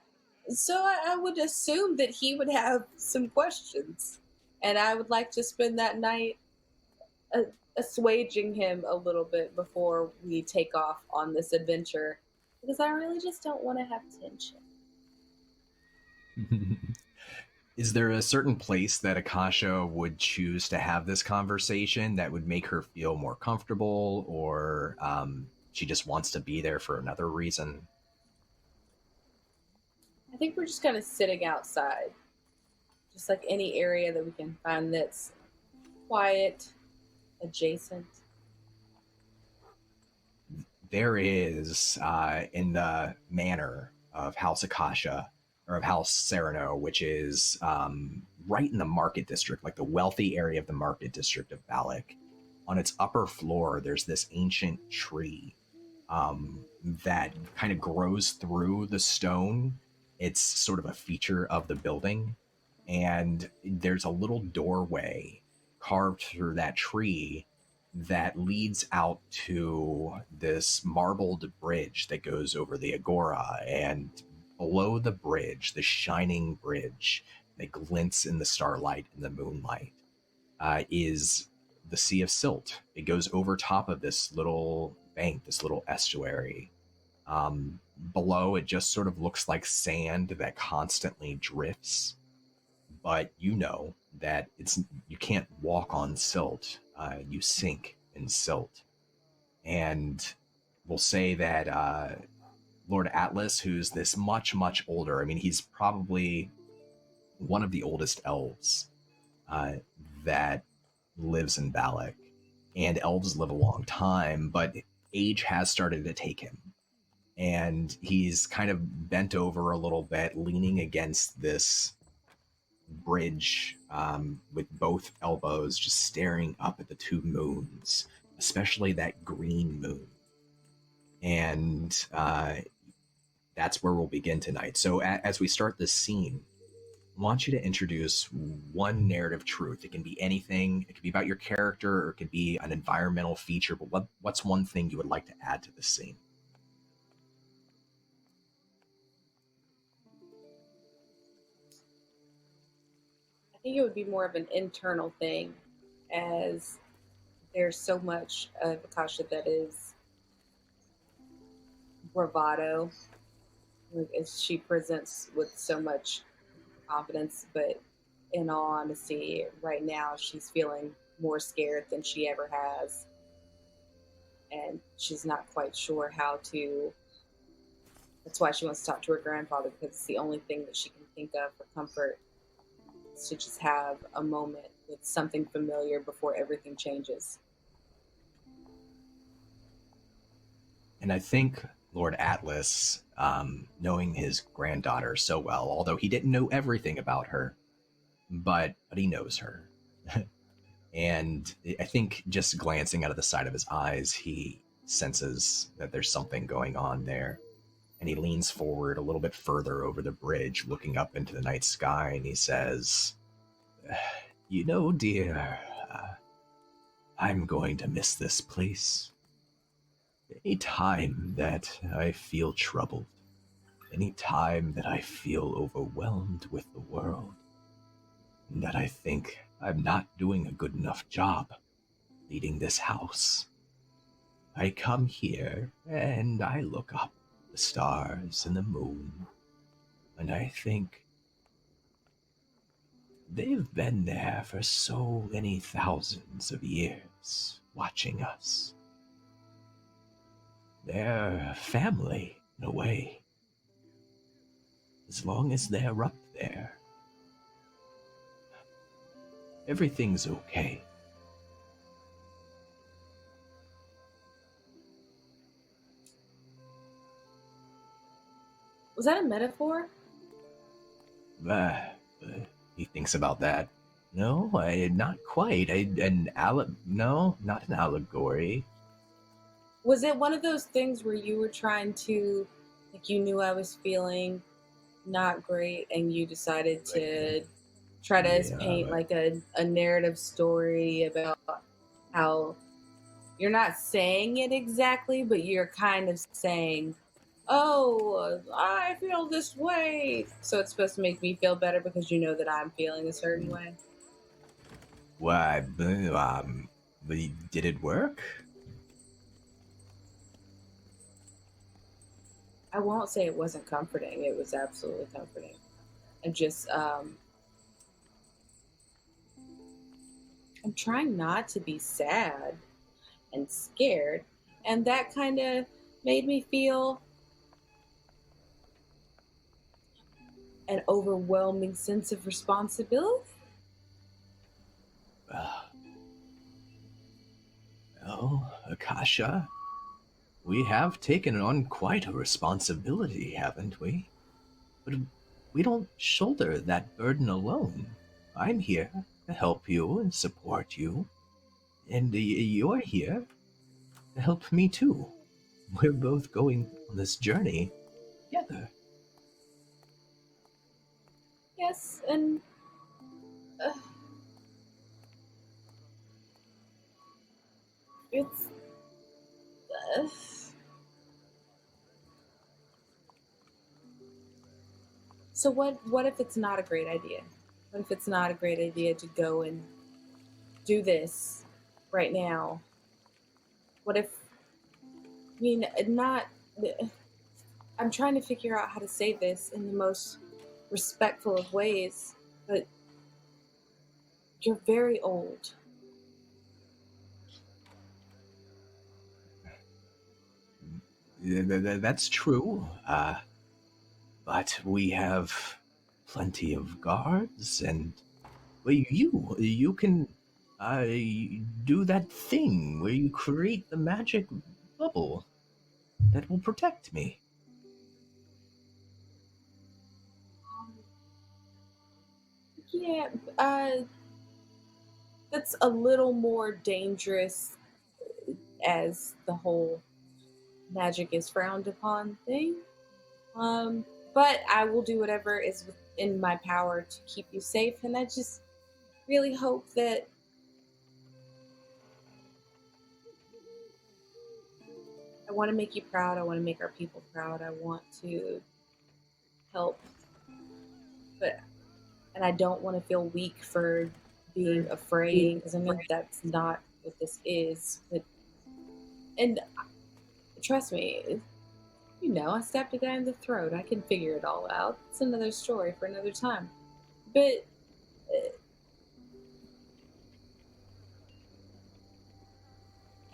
So I would assume that he would have some questions. And I would like to spend that night assuaging him a little bit before we take off on this adventure. Because I really just don't want to have tension. Is there a certain place that Akasha would choose to have this conversation that would make her feel more comfortable, or she just wants to be there for another reason? I think we're just kind of sitting outside. Just like any area that we can find that's quiet, adjacent. There is, in the manor of House Akasha, or of House Sereno, which is right in the market district, like the wealthy area of the market district of Balic. On its upper floor, there's this ancient tree that kind of grows through the stone. It's sort of a feature of the building. And there's a little doorway carved through that tree that leads out to this marbled bridge that goes over the agora. And below the bridge, the shining bridge that glints in the starlight and the moonlight, is the Sea of Silt. It goes over top of this little bank, this little estuary. Below, it just sort of looks like sand that constantly drifts. But you know that you can't walk on silt. You sink in silt. And we'll say that Lord Atlas, who's this much, much older, I mean, he's probably one of the oldest elves that lives in Balic. And elves live a long time, but age has started to take him. And he's kind of bent over a little bit, leaning against this bridge with both elbows, just staring up at the two moons, especially that green moon. And that's where we'll begin tonight. So as we start this scene, I want you to introduce one narrative truth. It can be anything. It could be about your character, or it could be an environmental feature. But what's one thing you would like to add to the scene? I think it would be more of an internal thing, as there's so much of Akasha that is bravado, as she presents with so much confidence, but in all honesty, right now she's feeling more scared than she ever has, and she's not quite sure how to. That's why she wants to talk to her grandfather, because it's the only thing that she can think of for comfort, is to just have a moment with something familiar before everything changes. And I think Lord Atlas, knowing his granddaughter so well, although he didn't know everything about her, but he knows her. And I think just glancing out of the side of his eyes, he senses that there's something going on there. And he leans forward a little bit further over the bridge, looking up into the night sky, and he says, "You know, dear, I'm going to miss this place. Any time that I feel troubled, any time that I feel overwhelmed with the world, and that I think I'm not doing a good enough job leading this house, I come here and I look up the stars and the moon, and I think they've been there for so many thousands of years, watching us. They're family, in a way. As long as they're up there, everything's okay." Was that a metaphor? He thinks about that. No, not quite. No, not an allegory. Was it one of those things where you were trying to, like, you knew I was feeling not great and you decided to try to paint like a narrative story about how you're not saying it exactly, but you're kind of saying, oh, I feel this way. So it's supposed to make me feel better because you know that I'm feeling a certain way. Why, did it work? I won't say it wasn't comforting. It was absolutely comforting. And just, I'm trying not to be sad and scared. And that kind of made me feel an overwhelming sense of responsibility. Well, Akasha, we have taken on quite a responsibility, haven't we? But we don't shoulder that burden alone. I'm here to help you and support you. And you're here to help me too. We're both going on this journey together. Yes, and uh, it's. Uh, so what if it's not a great idea? What if it's not a great idea to go and do this right now? What if, I mean, not. I'm trying to figure out how to say this in the most respectful of ways, but you're very old. That's true. But we have plenty of guards, and well, you can uh, do that thing where you create the magic bubble that will protect me. Yeah, that's a little more dangerous as the whole magic is frowned upon thing. Um, but I will do whatever is within my power to keep you safe, and I just really hope that I want to make you proud. I want to make our people proud. I want to help, but and I don't want to feel weak for being afraid because I know that's not what this is. But and trust me, I stabbed a guy in the throat. I can figure it all out. It's another story for another time. But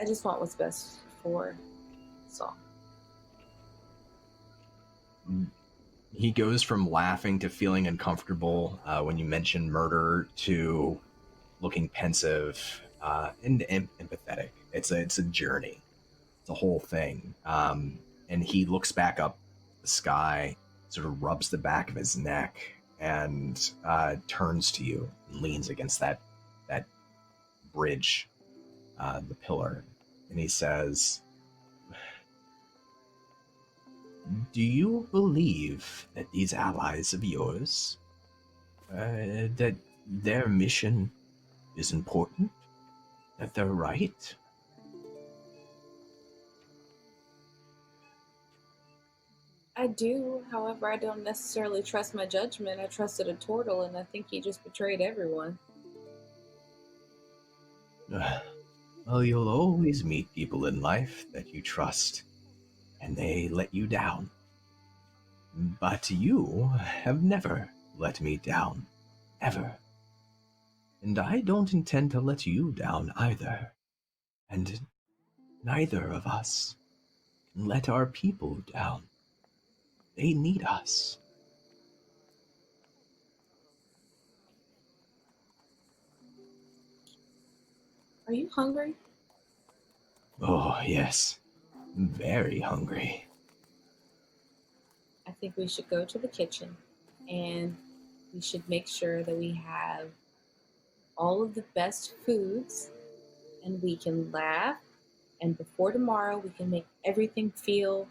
I just want what's best for Saul. He goes from laughing to feeling uncomfortable when you mention murder to looking pensive and empathetic. It's a journey. It's a whole thing. And he looks back up the sky, sort of rubs the back of his neck, and turns to you and leans against that bridge, the pillar, and he says, "Do you believe that these allies of yours, that their mission is important? That they're right?" I do, however, I don't necessarily trust my judgment. I trusted a turtle, and I think he just betrayed everyone. Well, you'll always meet people in life that you trust, and they let you down. But you have never let me down, ever. And I don't intend to let you down either. And neither of us can let our people down. They need us. Are you hungry? Oh, yes. Very hungry. I think we should go to the kitchen and we should make sure that we have all of the best foods and we can laugh. And before tomorrow, we can make everything feel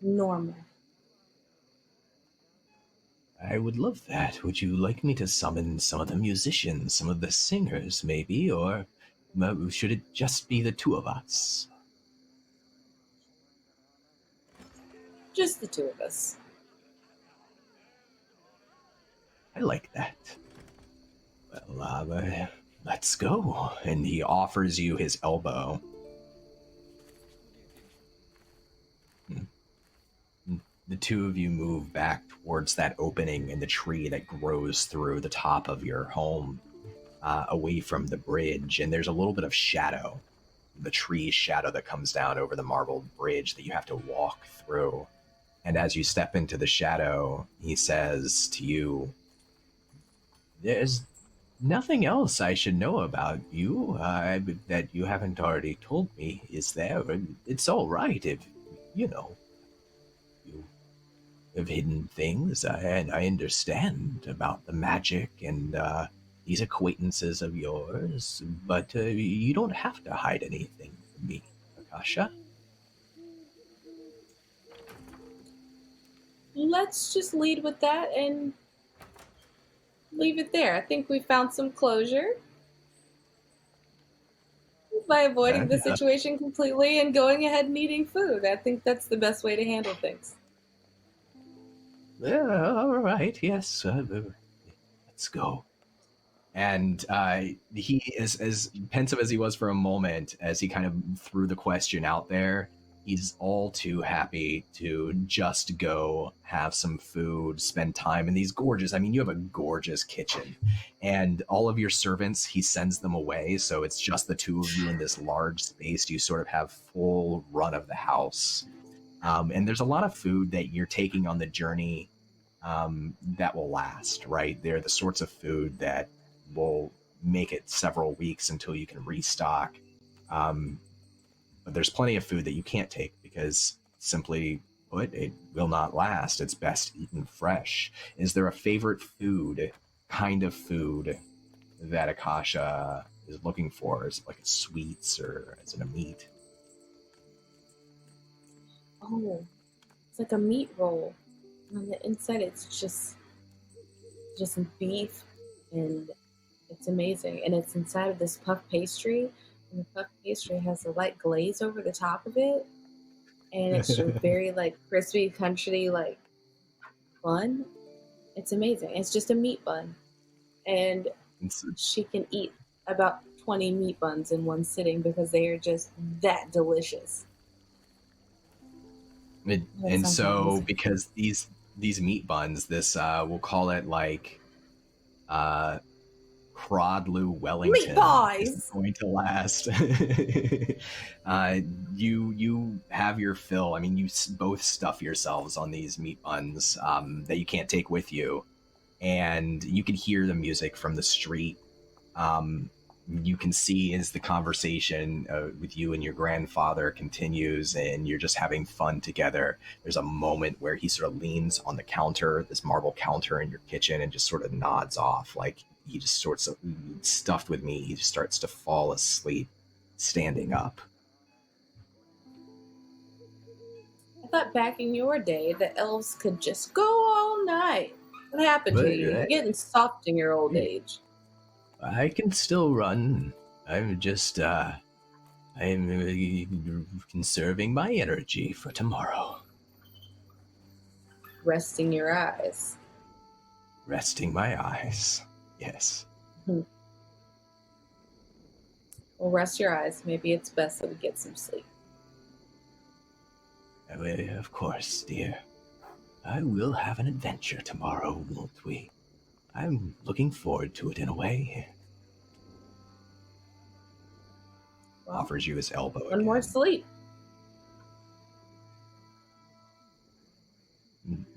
normal. I would love that. Would you like me to summon some of the musicians, some of the singers, maybe? Or Should it just be the two of us? Just the two of us. I like that. Well, let's go. And he offers you his elbow. The two of you move back towards that opening in the tree that grows through the top of your home, away from the bridge. And there's a little bit of shadow, the tree's shadow that comes down over the marbled bridge that you have to walk through. And as you step into the shadow, he says to you, "There's nothing else I should know about you that you haven't already told me, is there? It's all right if, you have hidden things, and I understand about the magic and these acquaintances of yours, but you don't have to hide anything from me, Akasha." Let's just lead with that and leave it there. I think we found some closure by avoiding the situation completely and going ahead and eating food. I think that's the best way to handle things. Yeah, all right, yes, let's go. And he is as pensive as he was for a moment as he kind of threw the question out there. He's all too happy to just go have some food, spend time in these gorgeous, I mean, you have a gorgeous kitchen, and all of your servants, he sends them away, so it's just the two of you in this large space. You sort of have full run of the house. And there's a lot of food that you're taking on the journey that will last, right? They're the sorts of food that will make it several weeks until you can restock. But there's plenty of food that you can't take because, simply put, it will not last. It's best eaten fresh. Is there a favorite kind of food that Akasha is looking for? Is it like a sweets or is it a meat? Oh, it's like a meat roll. And on the inside, it's just beef, and it's amazing. And it's inside of this puff pastry, and the puff pastry has a light glaze over the top of it, and it's just very like crispy, country like bun. It's amazing. It's just a meat bun, and she can eat about 20 meat buns in one sitting because they are just that delicious. And so, amazing. Because these meat buns, this we'll call it like Crodloo Wellington, meat pies, is going to last. You have your fill. I mean, you both stuff yourselves on these meat buns that you can't take with you, and you can hear the music from the street. You can see as the conversation with you and your grandfather continues and you're just having fun together. There's a moment where he sort of leans on the counter, this marble counter in your kitchen, and just sort of nods off like he just sorts of stuffed with me. He just starts to fall asleep standing up. I thought back in your day the elves could just go all night. What happened to you? You're getting soft in your old age. I can still run. I'm just, I'm conserving my energy for tomorrow. Resting your eyes. Resting my eyes, yes. Well, rest your eyes. Maybe it's best that we get some sleep. Of course, dear. I will have an adventure tomorrow, won't we? I'm looking forward to it in a way. Well, offers you his elbow one again. More sleep.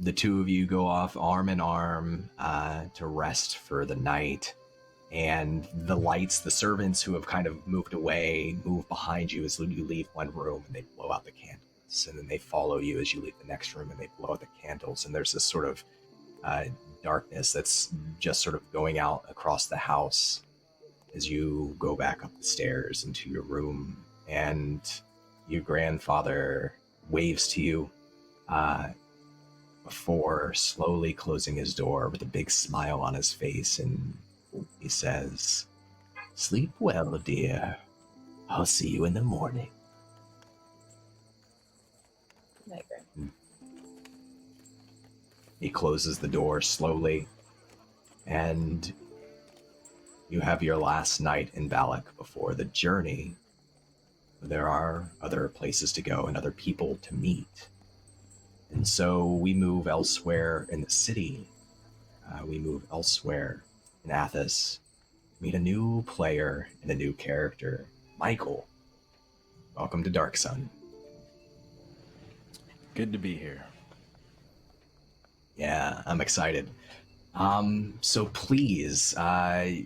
The two of you go off arm in arm to rest for the night. And the lights, the servants who have kind of moved away, move behind you as you leave one room and they blow out the candles. And then they follow you as you leave the next room and they blow out the candles. And there's this sort of darkness that's just sort of going out across the house as you go back up the stairs into your room, and your grandfather waves to you before slowly closing his door with a big smile on his face, and he says, Sleep well, dear. I'll see you in the morning. Good night, Grant. He closes the door slowly, and you have your last night in Balic before the journey. There are other places to go and other people to meet. And so we move elsewhere in the city. We move elsewhere in Athos. Meet a new player and a new character, Michael. Welcome to Dark Sun. Good to be here. Yeah, I'm excited. So please, tell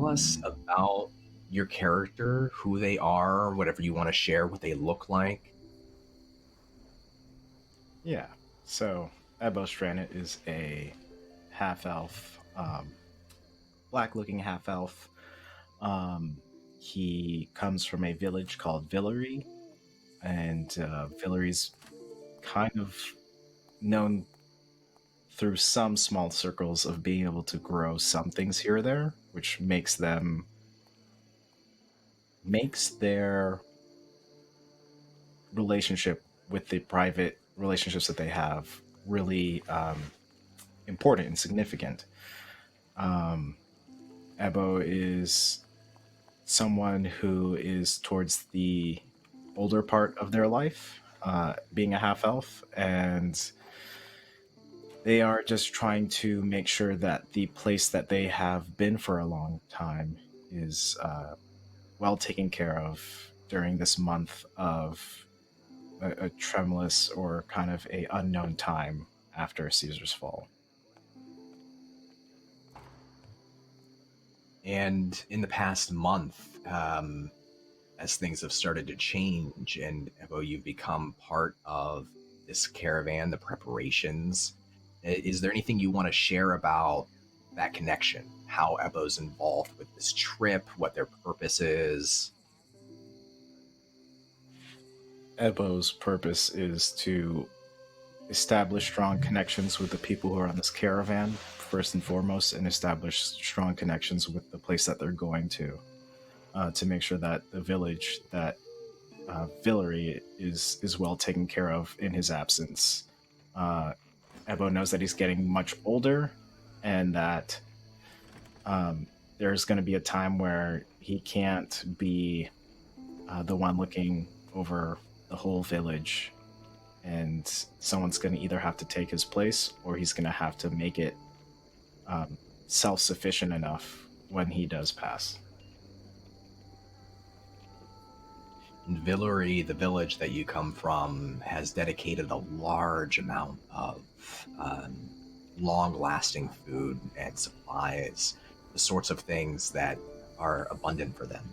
us about your character, who they are, whatever you want to share, what they look like. Yeah, so Ebbo Stranet is a half-elf, black-looking half-elf. He comes from a village called Villery, and Villery's kind of known through some small circles of being able to grow some things here or there, which makes their relationship with the private relationships that they have really important and significant. Ebbo is someone who is towards the older part of their life, being a half-elf, and they are just trying to make sure that the place that they have been for a long time is well taken care of during this month of a tremulous or kind of a unknown time after Caesar's fall. And in the past month, as things have started to change, and Ebbo, you've become part of this caravan, the preparations, is there anything you want to share about that connection? How Ebbo's involved with this trip, what their purpose is? Ebbo's purpose is to establish strong connections with the people who are on this caravan, first and foremost, and establish strong connections with the place that they're going to make sure that the village, that Villery, is well taken care of in his absence. Ebbo knows that he's getting much older, and that there's going to be a time where he can't be the one looking over the whole village, and someone's going to either have to take his place, or he's going to have to make it self-sufficient enough when he does pass. And Villery, the village that you come from, has dedicated a large amount of long-lasting food and supplies, the sorts of things that are abundant for them.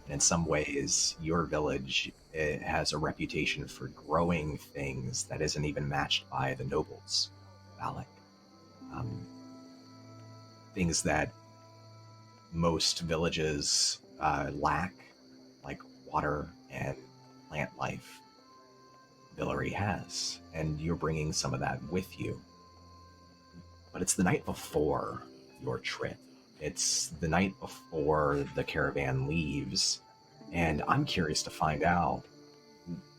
And in some ways, your village, it has a reputation for growing things that isn't even matched by the nobles, Balic. Things that most villages lack, like water and plant life. Villery has, and you're bringing some of that with you. But it's the night before your trip. It's the night before the caravan leaves, and I'm curious to find out,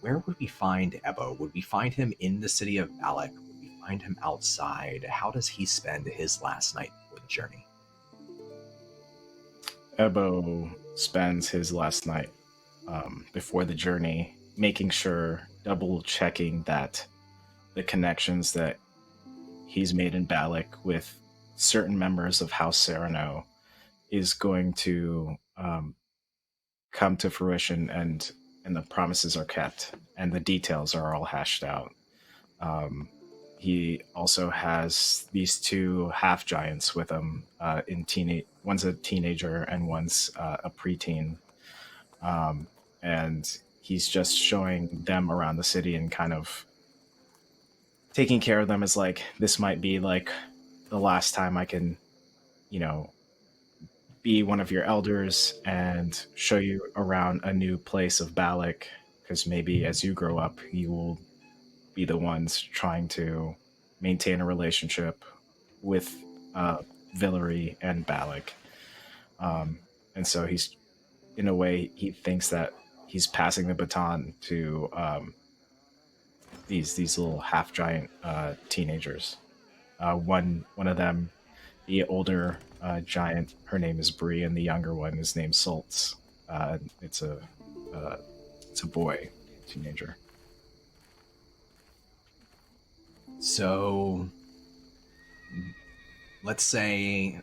where would we find Ebbo? Would we find him in the city of Balic? Would we find him outside? How does he spend his last night before the journey? Ebbo spends his last night before the journey making sure, double checking that the connections that he's made in Balic with certain members of House Sereno is going to come to fruition, and the promises are kept and the details are all hashed out. He also has these two half giants with him. One's a teenager and one's a preteen, and he's just showing them around the city and kind of taking care of them as like, this might be like the last time I can, be one of your elders and show you around a new place of Balic, because maybe as you grow up, you will be the ones trying to maintain a relationship with Villery and Balic. And so he's, in a way, he thinks that he's passing the baton to these little half giant teenagers. One of them, the older giant, her name is Bree, and the younger one is named Sultz. It's a boy, teenager. So let's see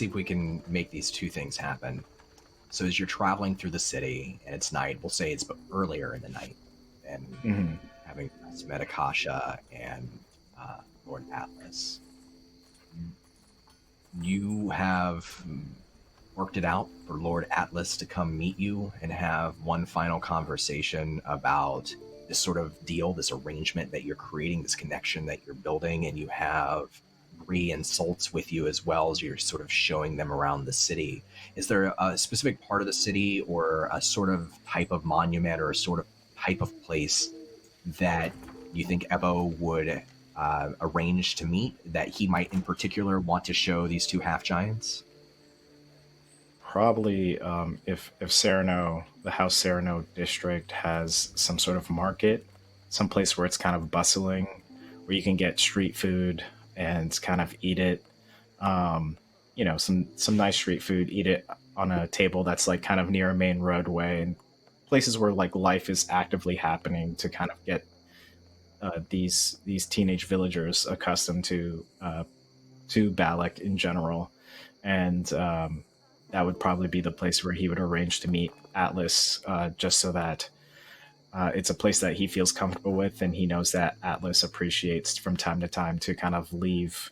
if we can make these two things happen. So as you're traveling through the city and it's night, we'll say it's earlier in the night, and having met Akasha and Lord Atlas, you have worked it out for Lord Atlas to come meet you and have one final conversation about this sort of deal, this arrangement that you're creating, this connection that you're building, and you have Bree and Sultz with you as well as you're sort of showing them around the city. Is there a specific part of the city or a sort of type of monument or a sort of type of place that you think Ebbo would arrange to meet, that he might in particular want to show these two half-giants? Probably if Sereno, the House Sereno district, has some sort of market, some place where it's kind of bustling, where you can get street food and kind of eat it. Some nice street food, eat it on a table that's like kind of near a main roadway, and places where like life is actively happening to kind of get these teenage villagers accustomed to Balic in general. And that would probably be the place where he would arrange to meet Atlas, just so that it's a place that he feels comfortable with, and he knows that Atlas appreciates from time to time to kind of leave,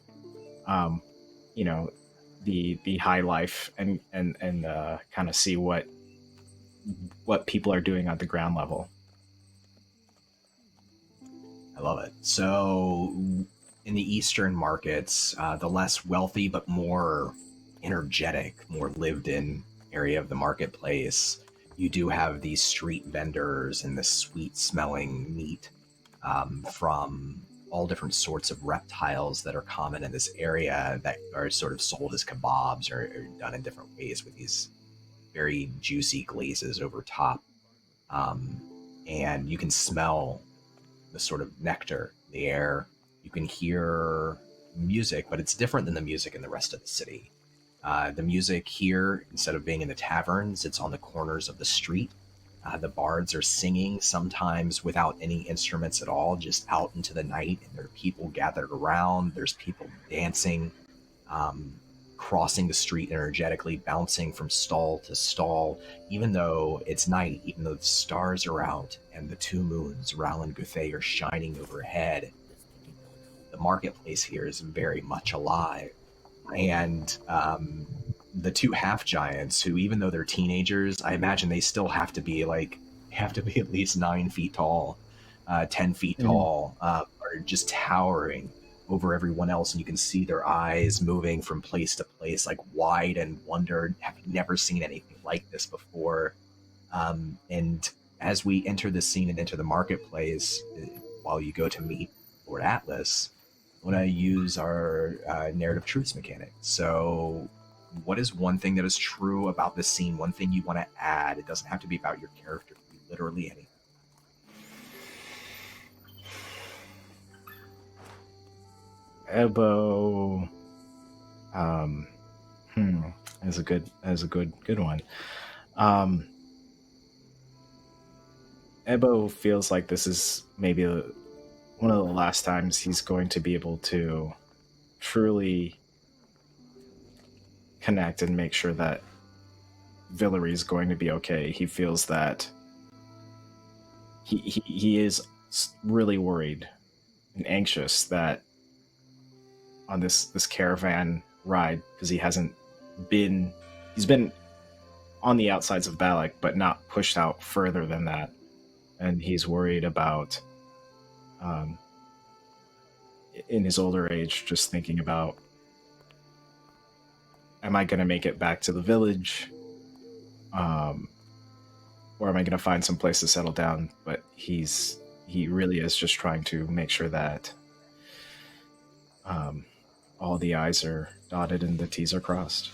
the high life and kind of see what people are doing at the ground level. I love it. So in the Eastern markets, the less wealthy but more energetic, more lived in area of the marketplace, you do have these street vendors and this sweet smelling meat from all different sorts of reptiles that are common in this area that are sort of sold as kebabs or done in different ways with these very juicy glazes over top. And you can smell the sort of nectar in the air. You can hear music, but it's different than the music in the rest of the city. The music here, instead of being in the taverns, it's on the corners of the street. The bards are singing, sometimes without any instruments at all, just out into the night, and there are people gathered around. There's people dancing, crossing the street energetically, bouncing from stall to stall, even though it's night, even though the stars are out and the two moons, Ral and Guthay, are shining overhead. The marketplace here is very much alive. And the two half giants, who, even though they're teenagers, I imagine they still have to be at least 9 feet tall, 10 feet tall, are just towering over everyone else, and you can see their eyes moving from place to place, like wide and wondered, having never seen anything like this before. And as we enter the scene and enter the marketplace, while you go to meet Lord Atlas, I want to use our narrative truths mechanic. So what is one thing that is true about this scene? One thing you want to add? It doesn't have to be about your character. It can be literally anything. Ebbo, is a good one. Ebbo feels like this is maybe one of the last times he's going to be able to truly connect and make sure that Villery is going to be okay. He feels that he is really worried and anxious that on this caravan ride, because he's been on the outsides of Balic, but not pushed out further than that. And he's worried about, in his older age, just thinking about, am I going to make it back to the village? Or am I going to find some place to settle down? But he really is just trying to make sure that all the I's are dotted and the T's are crossed.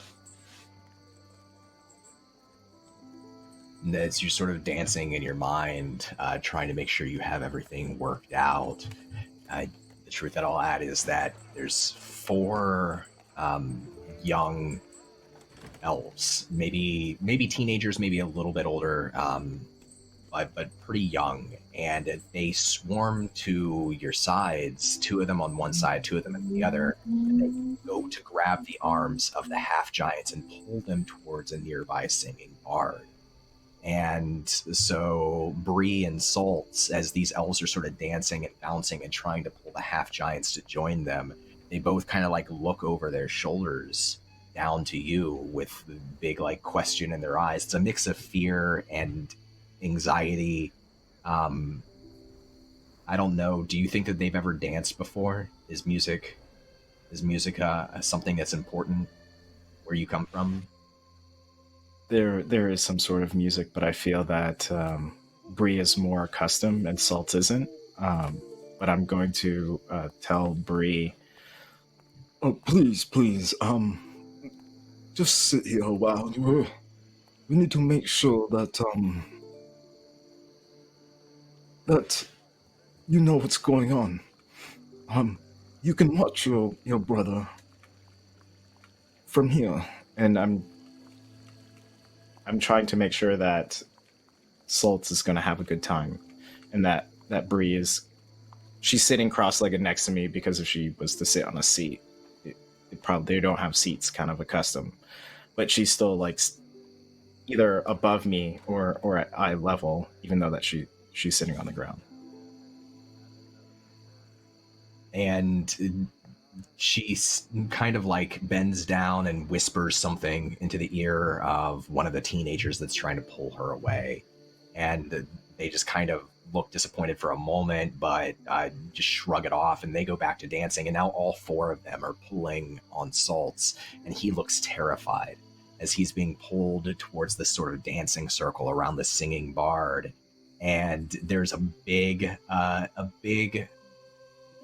as you're sort of dancing in your mind, trying to make sure you have everything worked out, the truth that I'll add is that there's 4 young elves, maybe teenagers, maybe a little bit older, but pretty young, and they swarm to your sides, 2 of them on one side, 2 of them on the other, and they go to grab the arms of the half-giants and pull them towards a nearby singing bard. And so Bree and Salts, as these elves are sort of dancing and bouncing and trying to pull the half-giants to join them, they both kind of like look over their shoulders down to you with the big like question in their eyes. It's a mix of fear and anxiety. I don't know. Do you think that they've ever danced before? Is music something that's important where you come from? There is some sort of music, but I feel that Bree is more accustomed and Salt isn't. But I'm going to tell Bree, oh, please, just sit here a while. We need to make sure that that you know what's going on. You can watch your brother from here. and I'm trying to make sure that Salt is going to have a good time, and that Bree she's sitting cross-legged next to me, because if she was to sit on a seat, it probably, they don't have seats kind of accustomed, but she's still like either above me or at eye level, even though that she's sitting on the ground. And she kind of like bends down and whispers something into the ear of one of the teenagers that's trying to pull her away. And they just kind of look disappointed for a moment, but just shrug it off, and they go back to dancing. And now all 4 of them are pulling on Salts, and he looks terrified as he's being pulled towards this sort of dancing circle around the singing bard. And there's a big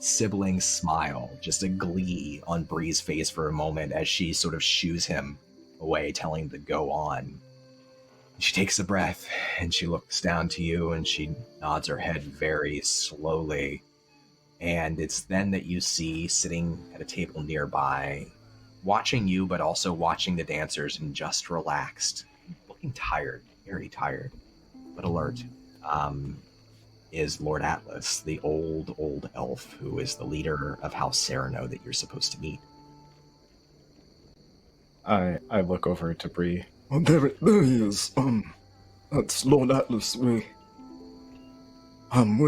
sibling smile, just a glee on Bree's face for a moment as she sort of shoos him away, telling him to go on. She takes a breath and she looks down to you and she nods her head very slowly. And it's then that you see, sitting at a table nearby, watching you but also watching the dancers and just relaxed, looking tired, very tired, but alert, is Lord Atlas, the old elf who is the leader of House Sereno that you're supposed to meet. I look over to Bree. Oh, there he is. That's Lord Atlas. We're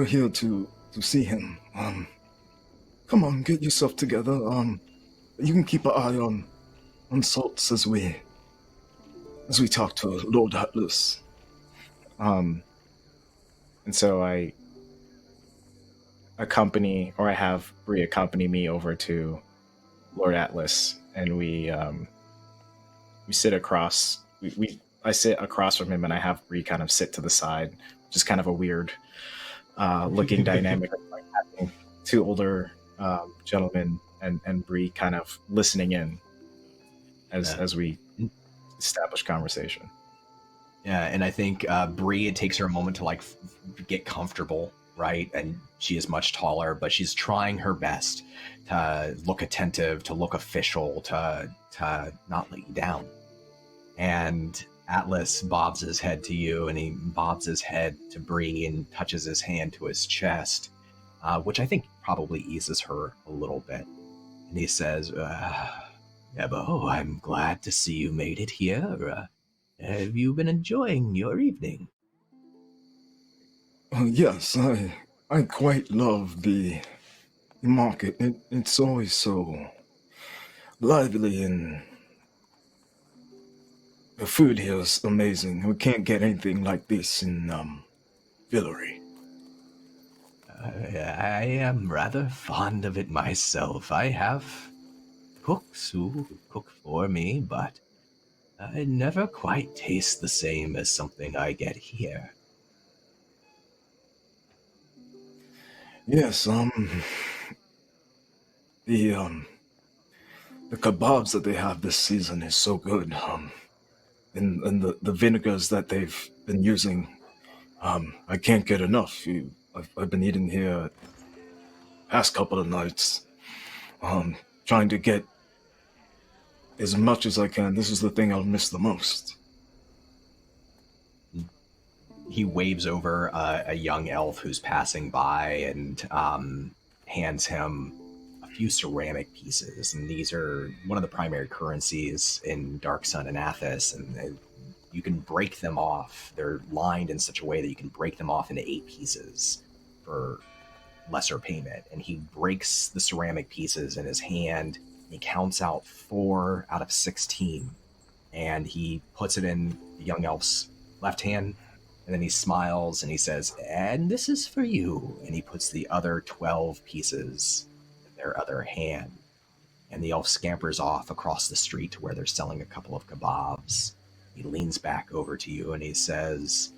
here to see him. Come on, get yourself together. You can keep an eye on Salts as we talk to Lord Atlas. And so I have Bree accompany me over to Lord Atlas, and we sit across. I sit across from him, and I have Bree kind of sit to the side, which is kind of a weird looking dynamic, like having 2 older gentlemen and Bree kind of listening in as we establish conversation. Yeah, and I think Bree, it takes her a moment to like get comfortable, right? And she is much taller, but she's trying her best to look attentive, to look official, to not let you down. And Atlas bobs his head to you, and he bobs his head to Bree and touches his hand to his chest, which I think probably eases her a little bit. And he says, Ebbo, I'm glad to see you made it here. Have you been enjoying your evening? Yes, I quite love the market. It's always so lively, and the food here is amazing. We can't get anything like this in Villery. I am rather fond of it myself. I have cooks who cook for me, but it never quite tastes the same as something I get here. Yes, the kebabs that they have this season is so good. And the vinegars that they've been using. I can't get enough. I've been eating here past couple of nights, trying to get as much as I can. This is the thing I'll miss the most. He waves over a young elf who's passing by and hands him a few ceramic pieces. And these are one of the primary currencies in Dark Sun and Athos, and you can break them off. They're lined in such a way that you can break them off into 8 pieces for lesser payment. And he breaks the ceramic pieces in his hand. He counts out 4 out of 16, and he puts it in the young elf's left hand. And then he smiles and he says, "And this is for you." And he puts the other 12 pieces in their other hand. And the elf scampers off across the street to where they're selling a couple of kebabs. He leans back over to you and he says,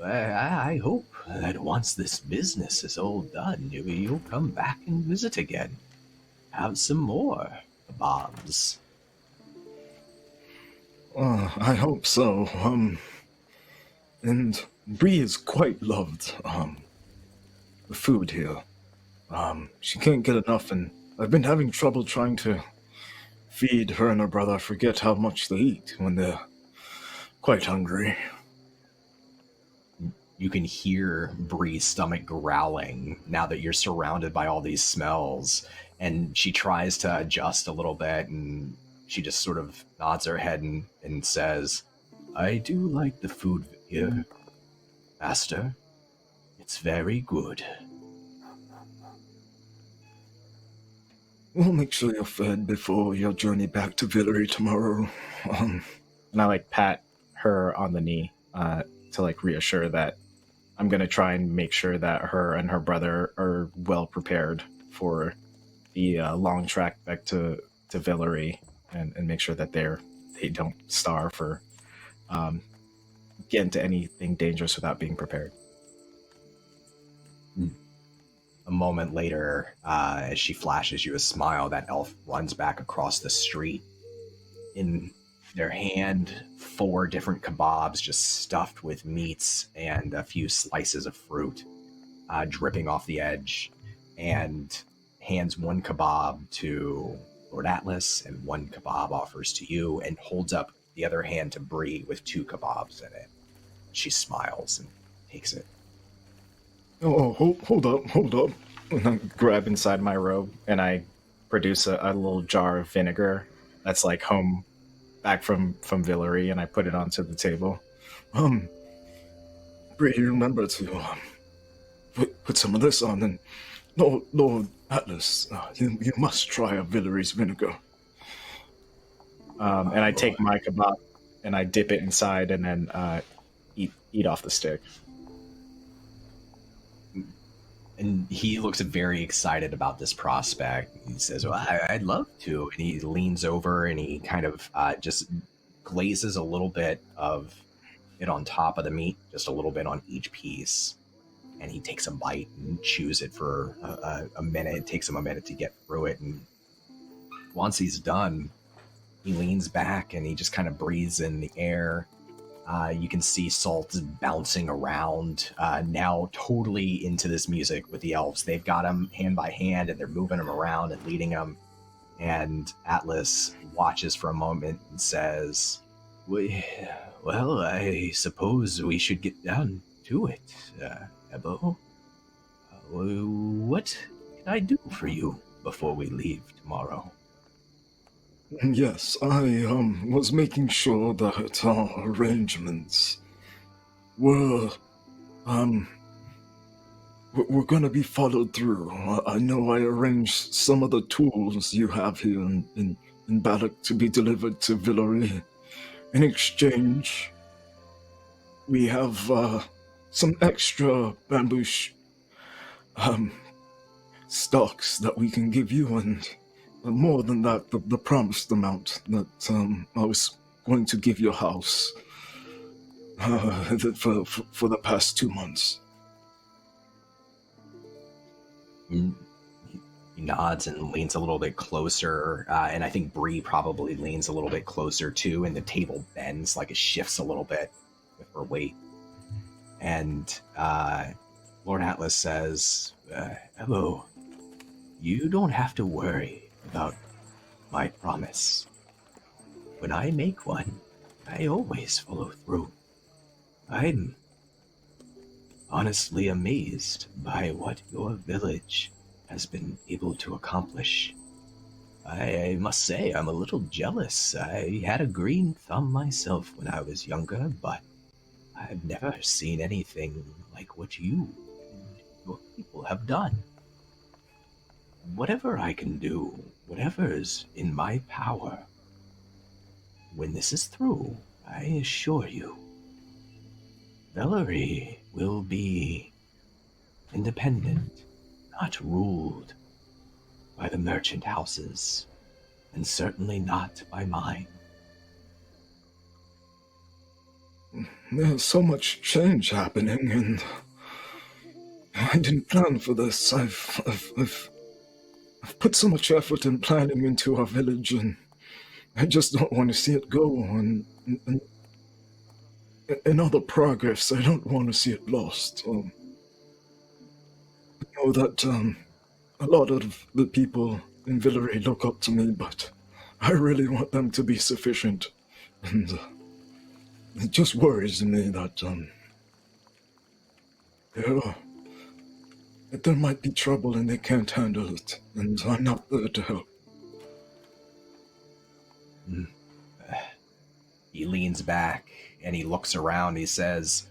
I hope that once this business is all done, you'll come back and visit again. Have some more kebabs. I hope so. And Bree is quite loved. The food here. She can't get enough, and I've been having trouble trying to feed her and her brother. I forget how much they eat when they're quite hungry. You can hear Bree's stomach growling now that you're surrounded by all these smells, and she tries to adjust a little bit, and she just sort of nods her head and says, "I do like the food here, Master. It's very good." We'll make sure you're fed before your journey back to Villery tomorrow. And I pat her on the knee to reassure that I'm going to try and make sure that her and her brother are well prepared for the long track back to Villery, and make sure that they don't starve or get into anything dangerous without being prepared. A moment later, as she flashes you a smile, that elf runs back across the street. In their hand, 4 different kebabs just stuffed with meats and a few slices of fruit dripping off the edge, and hands 1 kebab to Lord Atlas and 1 kebab offers to you, and holds up the other hand to Bree with 2 kebabs in it. She smiles and takes it. Oh, hold up. And I grab inside my robe and I produce a little jar of vinegar that's home back from Villery, and I put it onto the table. Bree, remember to put some of this on, and Lord Atlas, you must try a Villery's vinegar. And I take my kebab and I dip it inside and then eat off the stick. And he looks very excited about this prospect. He says, "Well, I'd love to." And he leans over and he kind of just glazes a little bit of it on top of the meat, just a little bit on each piece. And he takes a bite and chews it for a minute. It takes him a minute to get through it. And once he's done, he leans back and he just kind of breathes in the air. You can see Salt bouncing around, now totally into this music with the elves. They've got him hand by hand, and they're moving him around and leading him. And Atlas watches for a moment and says, "Well, I suppose we should get down to it, Ebbo. What can I do for you before we leave tomorrow?" Yes, I was making sure that our arrangements were gonna be followed through. I know I arranged some of the tools you have here in Balic to be delivered to Villery. In exchange, we have some extra bamboo stalks that we can give you, and more than that, the promised amount that I was going to give your house for the past 2 months. He nods and leans a little bit closer, and I think Bree probably leans a little bit closer too, and the table bends, it shifts a little bit with her weight. And Lord Atlas says, Ebbo, you don't have to worry about my promise. When I make one, I always follow through. I'm honestly amazed by what your village has been able to accomplish. I must say, I'm a little jealous. I had a green thumb myself when I was younger, but I've never seen anything like what you and your people have done. Whatever I can do, whatever's in my power, when this is through, I assure you, Valerie will be independent, not ruled by the merchant houses, and certainly not by mine. There's so much change happening, and I didn't plan for this. I've put so much effort and planning into our village, and I just don't want to see it go on. And all the progress, I don't want to see it lost. I know that a lot of the people in Villeray look up to me, but I really want them to be sufficient. And it just worries me that there might be trouble and they can't handle it, and I'm not there to help. He leans back and he looks around. He says,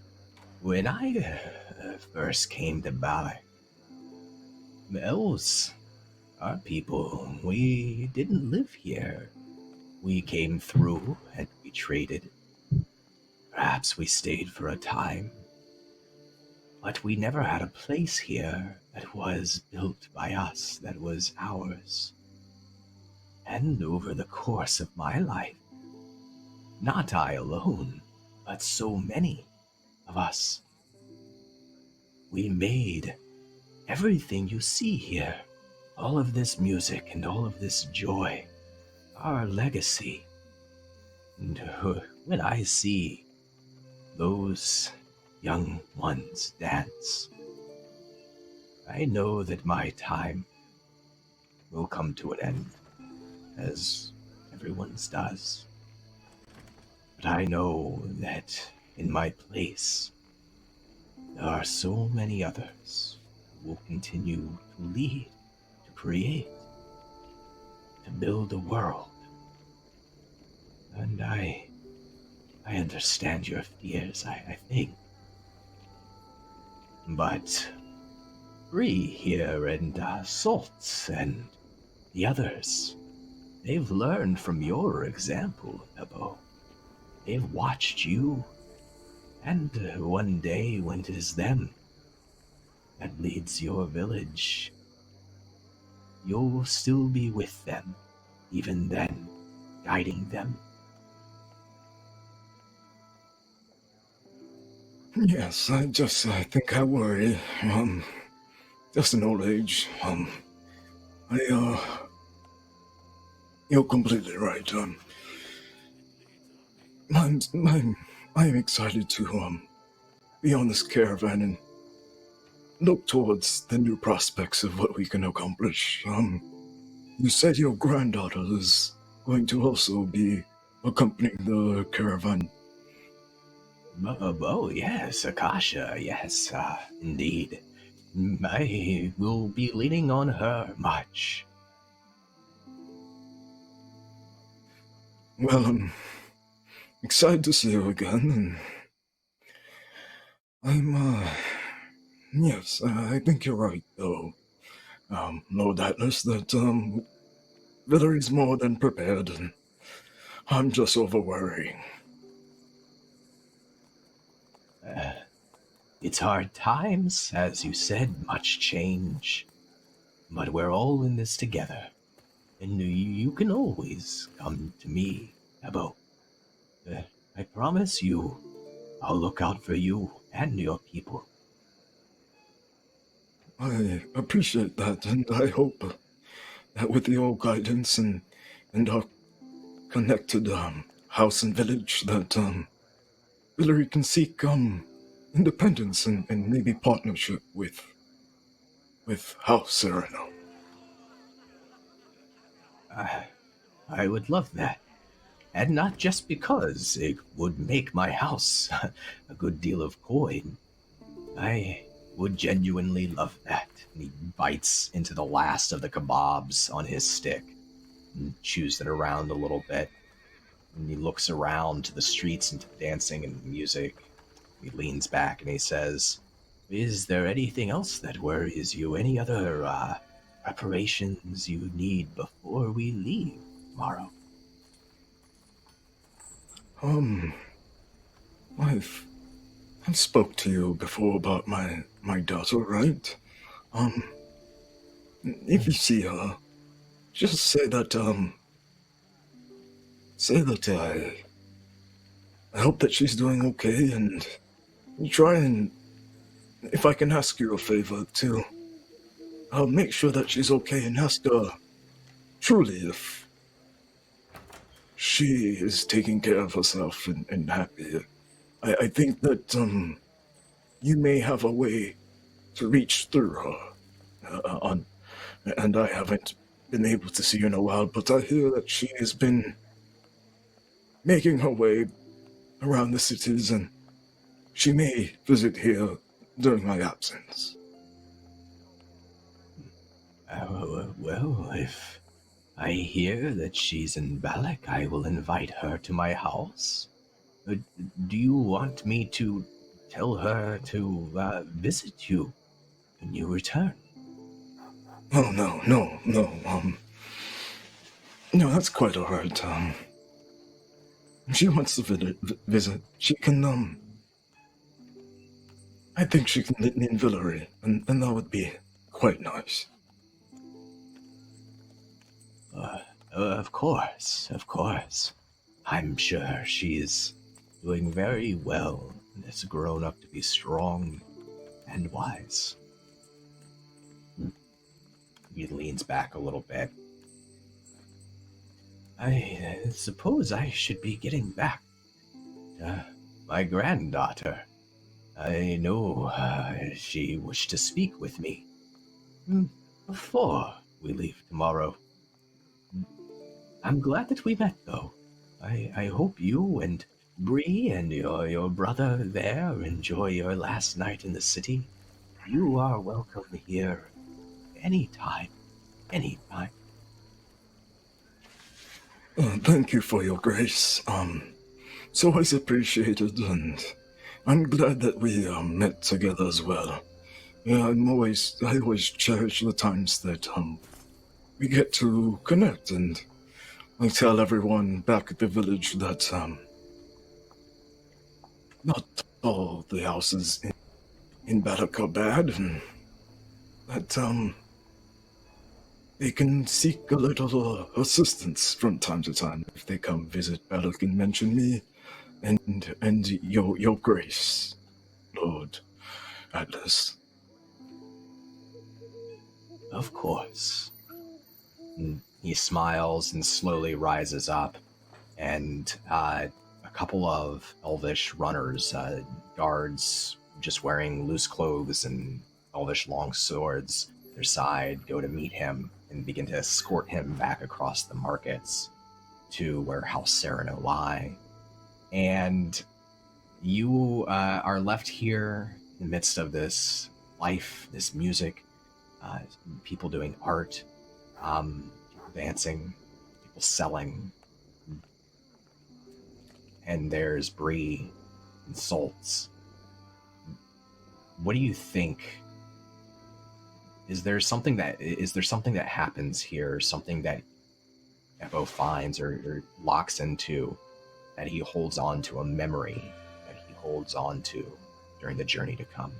when I first came to Balic, elves, our people, we didn't live here. We came through and we traded. Perhaps we stayed for a time. But we never had a place here that was built by us, that was ours. And over the course of my life, not I alone, but so many of us, we made everything you see here, all of this music and all of this joy, our legacy. And when I see those young ones dance, I know that my time will come to an end, as everyone's does. But I know that in my place, there are so many others who will continue to lead, to create, to build a world. And I understand your fears, I think. But Bree here and Salt and the others, they've learned from your example, Ebbo. They've watched you, and one day when it is them that leads your village, you'll still be with them, even then, guiding them. Yes, I think I worry. Just an old age. You're completely right. I'm excited to be on this caravan and look towards the new prospects of what we can accomplish. You said your granddaughter is going to also be accompanying the caravan. Oh, yes, Akasha, yes, indeed. I will be leaning on her much. Well, I'm excited to see you again, and yes, I think you're right, though. Lord Atlas, that, Villary's more than prepared, and I'm just over-worrying. It's hard times, as you said, much change. But we're all in this together. And you can always come to me, Ebbo. I promise you, I'll look out for you and your people. I appreciate that, and I hope that with your guidance and our connected house and village, that Villary can seek independence and maybe partnership with House Sereno. I would love that. And not just because it would make my house a good deal of coin. I would genuinely love that. And he bites into the last of the kebabs on his stick and chews it around a little bit. And he looks around to the streets and to the dancing and the music. He leans back and he says, "Is there anything else that worries you? Any other preparations you need before we leave tomorrow?" I've spoke to you before about my daughter, right? If you see her, just say that I hope that she's doing okay, and try and, if I can ask you a favor too, make sure that she's okay and ask her truly if she is taking care of herself and happy. I think that you may have a way to reach through her, and I haven't been able to see her in a while, but I hear that she has been making her way around the cities, and she may visit here during my absence. Well, if I hear that she's in Balic, I will invite her to my house. Do you want me to tell her to visit you when you return? Oh, no, that's quite alright. If she wants to visit, she can, I think she can meet me in Villeray, and that would be quite nice. Of course. I'm sure she's doing very well and has grown up to be strong and wise. He leans back a little bit. I suppose I should be getting back to my granddaughter. I know she wished to speak with me before we leave tomorrow. I'm glad that we met, though. I hope you and Bree and your brother there enjoy your last night in the city. You are welcome here anytime. Thank you for your grace. It's always appreciated, and I'm glad that we met together as well. Yeah, I always cherish the times that we get to connect, and I tell everyone back at the village that not all the houses in Balic are bad, and that they can seek a little assistance from time to time if they come visit Balic and mention me and your grace, Lord Atlas. Of course. And he smiles and slowly rises up, and a couple of elvish runners, guards just wearing loose clothes and elvish long swords at their side, go to meet him and begin to escort him back across the markets to where House Sereno lie. And you are left here in the midst of this life, this music, people doing art, people dancing, people selling. And there's Bree and Salts. What do you think? Is there something that happens here, something that Ebbo finds or locks into, that he holds on to, a memory that he holds on to during the journey to come?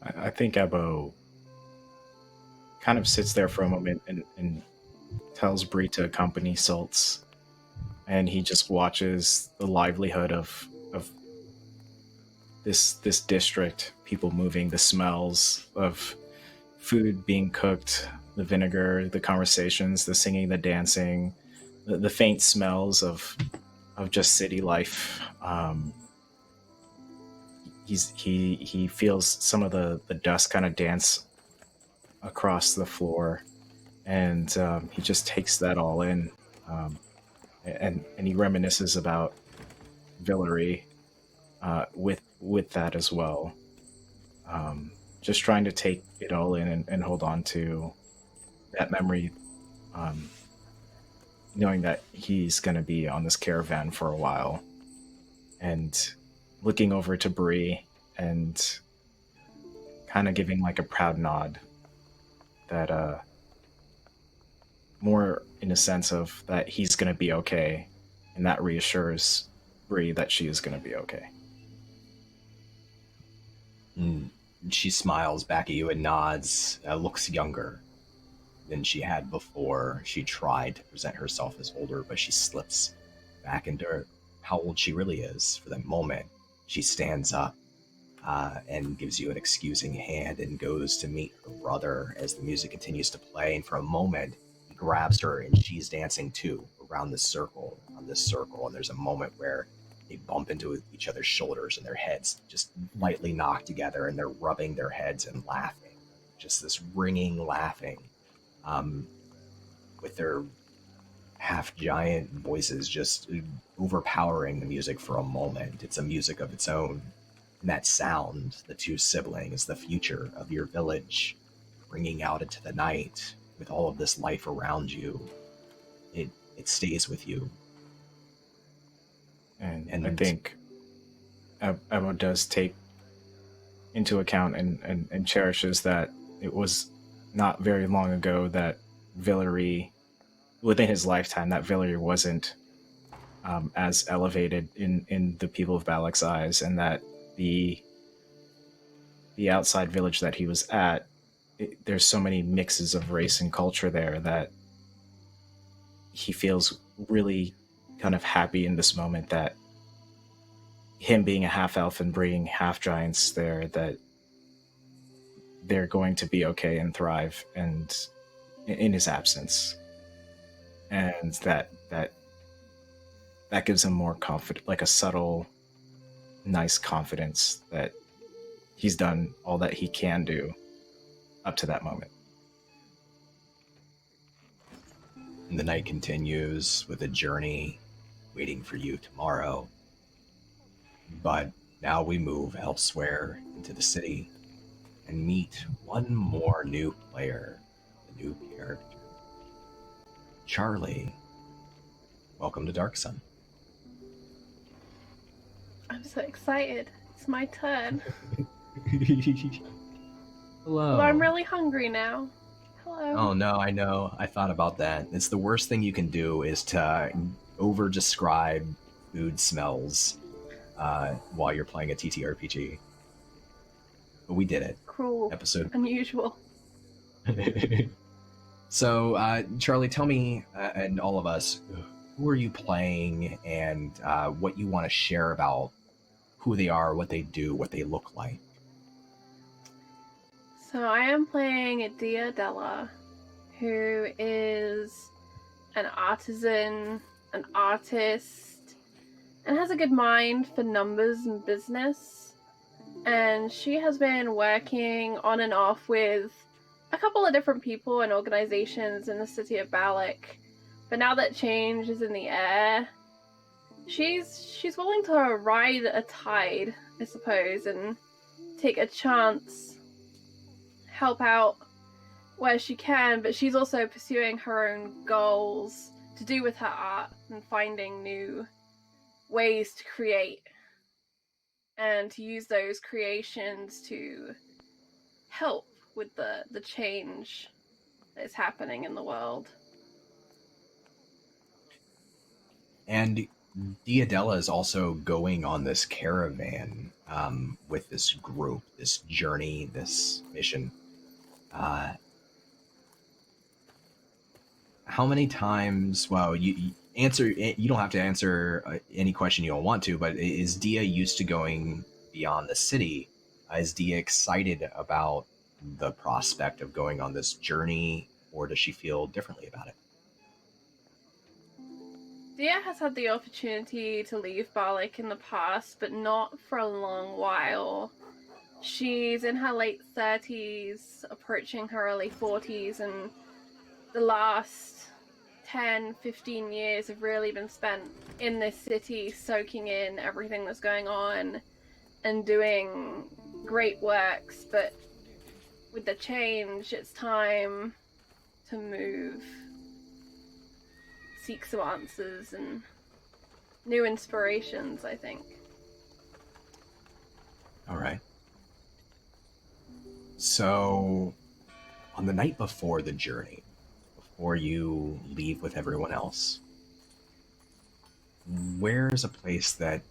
I think Ebbo kind of sits there for a moment and tells Bree to accompany Salts, and he just watches the livelihood of this district, people moving, the smells of food being cooked, the vinegar, the conversations, the singing, the dancing, the faint smells of just city life. he feels some of the dust kind of dance across the floor, and he just takes that all in, and he reminisces about Villery with that as well. Just trying to take it all in and hold on to that memory, knowing that he's going to be on this caravan for a while, and looking over to Bree and kind of giving like a proud nod that more in a sense of that he's going to be okay, and that reassures Bree that she is going to be okay. She smiles back at you and nods, looks younger than she had before. She tried to present herself as older, but she slips back into how old she really is for the moment. She stands up and gives you an excusing hand and goes to meet her brother as the music continues to play. And for a moment, he grabs her and she's dancing too around this circle, on this circle. And there's a moment where they bump into each other's shoulders and their heads just lightly knock together, and they're rubbing their heads and laughing. Just this ringing laughing, with their half-giant voices just overpowering the music for a moment. It's a music of its own. And that sound, the two siblings, the future of your village, ringing out into the night with all of this life around you, it stays with you. And I think Ebbo does take into account and cherishes that it was not very long ago that Villery, within his lifetime, that Villery wasn't as elevated in the people of Balic's eyes, and that the outside village that he was at, there's so many mixes of race and culture there that he feels really kind of happy in this moment that him being a half-elf and bringing half-giants there, that they're going to be okay and thrive and in his absence. And that gives him more confidence, like a subtle, nice confidence that he's done all that he can do up to that moment. And the night continues with a journey waiting for you tomorrow. But now we move elsewhere into the city and meet one more new player, a new character. Charlie, welcome to Dark Sun. I'm so excited. It's my turn. Hello. Well, I'm really hungry now. Hello. Oh no, I know. I thought about that. It's the worst thing you can do is to over-describe food smells while you're playing a TTRPG. But we did it. Cruel. Episode. Unusual. So, Charlie, tell me, and all of us, who are you playing, and what you want to share about who they are, what they do, what they look like. So I am playing a Diadella, who is an artisan, an artist, and has a good mind for numbers and business. And she has been working on and off with a couple of different people and organizations in the city of Balic. But now that change is in the air, she's willing to ride a tide, I suppose, and take a chance, help out where she can, but she's also pursuing her own goals to do with her art and finding new ways to create and to use those creations to help with the change that is happening in the world. And Diadella is also going on this caravan with this group, this journey, this mission. How many times? Well, you answer. You don't have to answer any question you don't want to. But is Dia used to going beyond the city? Is Dia excited about the prospect of going on this journey, or does she feel differently about it? Dia has had the opportunity to leave Balic in the past, but not for a long while. She's in her late 30s, approaching her early 40s, and the last 10, 15 years have really been spent in this city, soaking in everything that's going on and doing great works. But with the change, it's time to move, seek some answers and new inspirations, I think. All right. So, on the night before the journey, before you leave with everyone else, where's a place that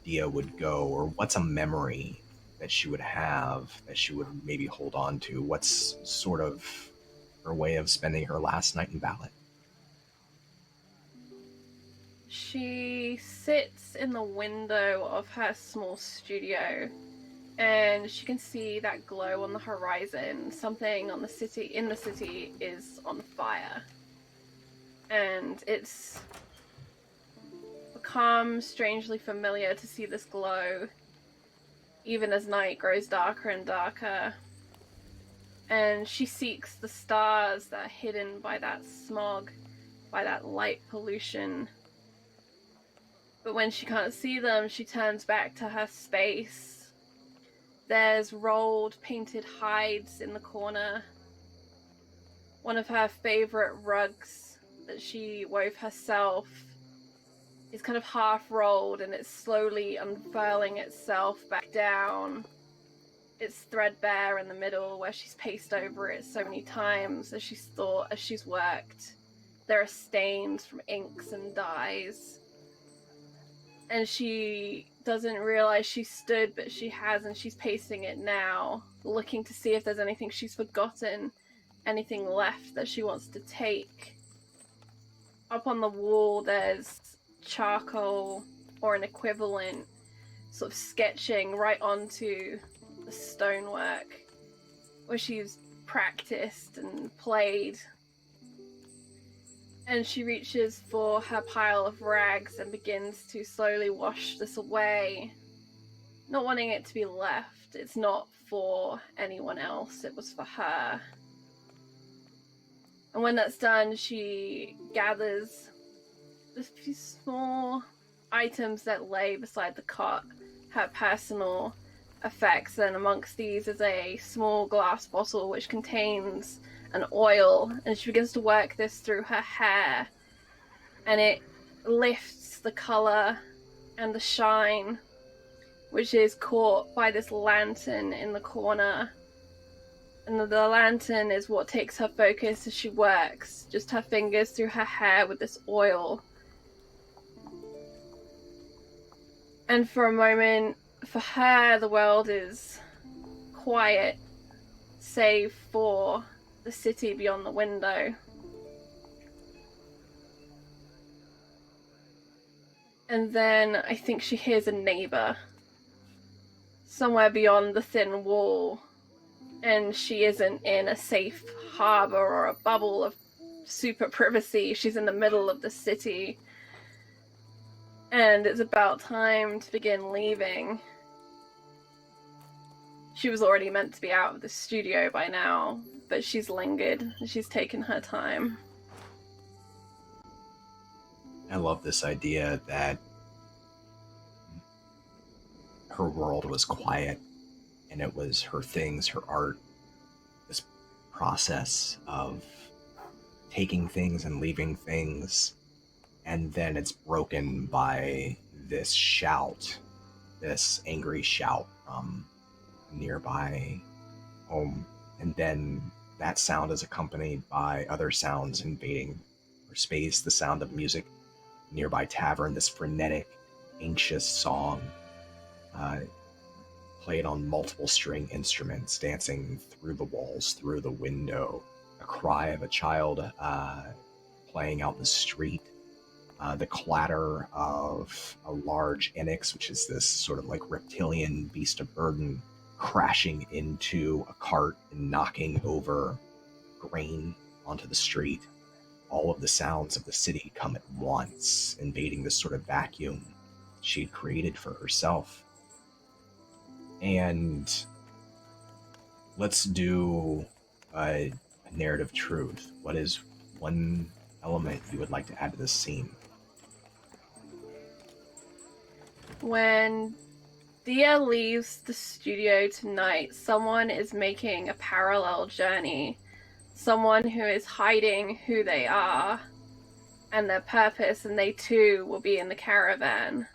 Dia would go, or what's a memory that she would have that she would maybe hold on to? What's sort of her way of spending her last night in Balic? She sits in the window of her small studio, and she can see that glow on the horizon. Something in the city is on fire, and it's become strangely familiar to see this glow, even as night grows darker and darker. And she seeks the stars that are hidden by that smog, by that light pollution. But when she can't see them, she turns back to her space. There's rolled, painted hides in the corner. One of her favorite rugs that she wove herself is kind of half rolled, and it's slowly unfurling itself back down. It's threadbare in the middle where she's paced over it so many times as she's worked. There are stains from inks and dyes. And she doesn't realize she stood, but she has, and she's pacing it now, looking to see if there's anything she's forgotten, anything left that she wants to take. Up on the wall, there's charcoal or an equivalent sort of sketching right onto the stonework where she's practiced and played. And she reaches for her pile of rags and begins to slowly wash this away, not wanting it to be left. It's not for anyone else, it was for her. And when that's done, she gathers a few small items that lay beside the cot, her personal effects, and amongst these is a small glass bottle which contains an oil, and she begins to work this through her hair, and it lifts the color and the shine, which is caught by this lantern in the corner. And the lantern is what takes her focus as she works, just her fingers through her hair with this oil. And for a moment, for her, the world is quiet, save for the city beyond the window. And then I think she hears a neighbor somewhere beyond the thin wall, and she isn't in a safe harbor or a bubble of super privacy. She's in the middle of the city, and it's about time to begin leaving. She was already meant to be out of the studio by now, but she's lingered and she's taken her time. I love this idea that her world was quiet, and it was her things, her art, this process of taking things and leaving things, and then it's broken by this shout, this angry shout from nearby home, and then that sound is accompanied by other sounds invading her space, the sound of music, nearby tavern, this frenetic, anxious song played on multiple string instruments, dancing through the walls, through the window, a cry of a child playing out the street, the clatter of a large Enix, which is this sort of like reptilian beast of burden, crashing into a cart and knocking over grain onto the street. all of the sounds of the city come at once, invading this sort of vacuum she'd created for herself. And let's do a narrative truth. What is one element you would like to add to this scene? When Dia leaves the studio tonight, someone is making a parallel journey. Someone who is hiding who they are and their purpose, and they too will be in the caravan.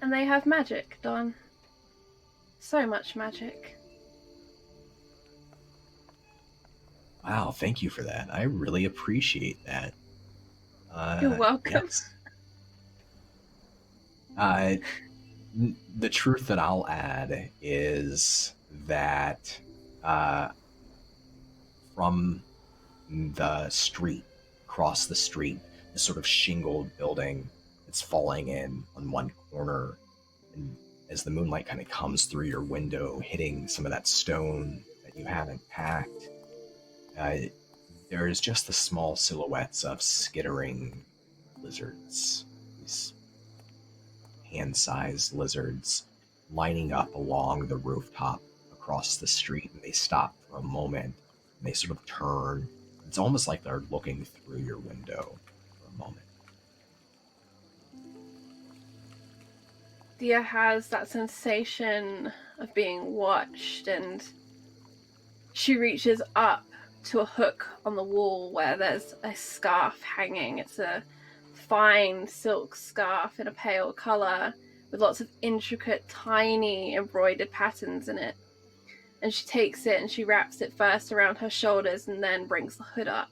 And they have magic, Don. So much magic. Wow, thank you for that. I really appreciate that. You're welcome. Yes. The truth that I'll add is that from the street, across the street, this sort of shingled building that's falling in on one corner, and as the moonlight kind of comes through your window, hitting some of that stone that you haven't packed, there is just the small silhouettes of skittering lizards, these hand-sized lizards lining up along the rooftop across the street, and they stop for a moment, and they sort of turn. It's almost like they're looking through your window for a moment. Dia has that sensation of being watched, and she reaches up to a hook on the wall where there's a scarf hanging. It's a fine silk scarf in a pale color with lots of intricate, tiny embroidered patterns in it. And she takes it and she wraps it first around her shoulders and then brings the hood up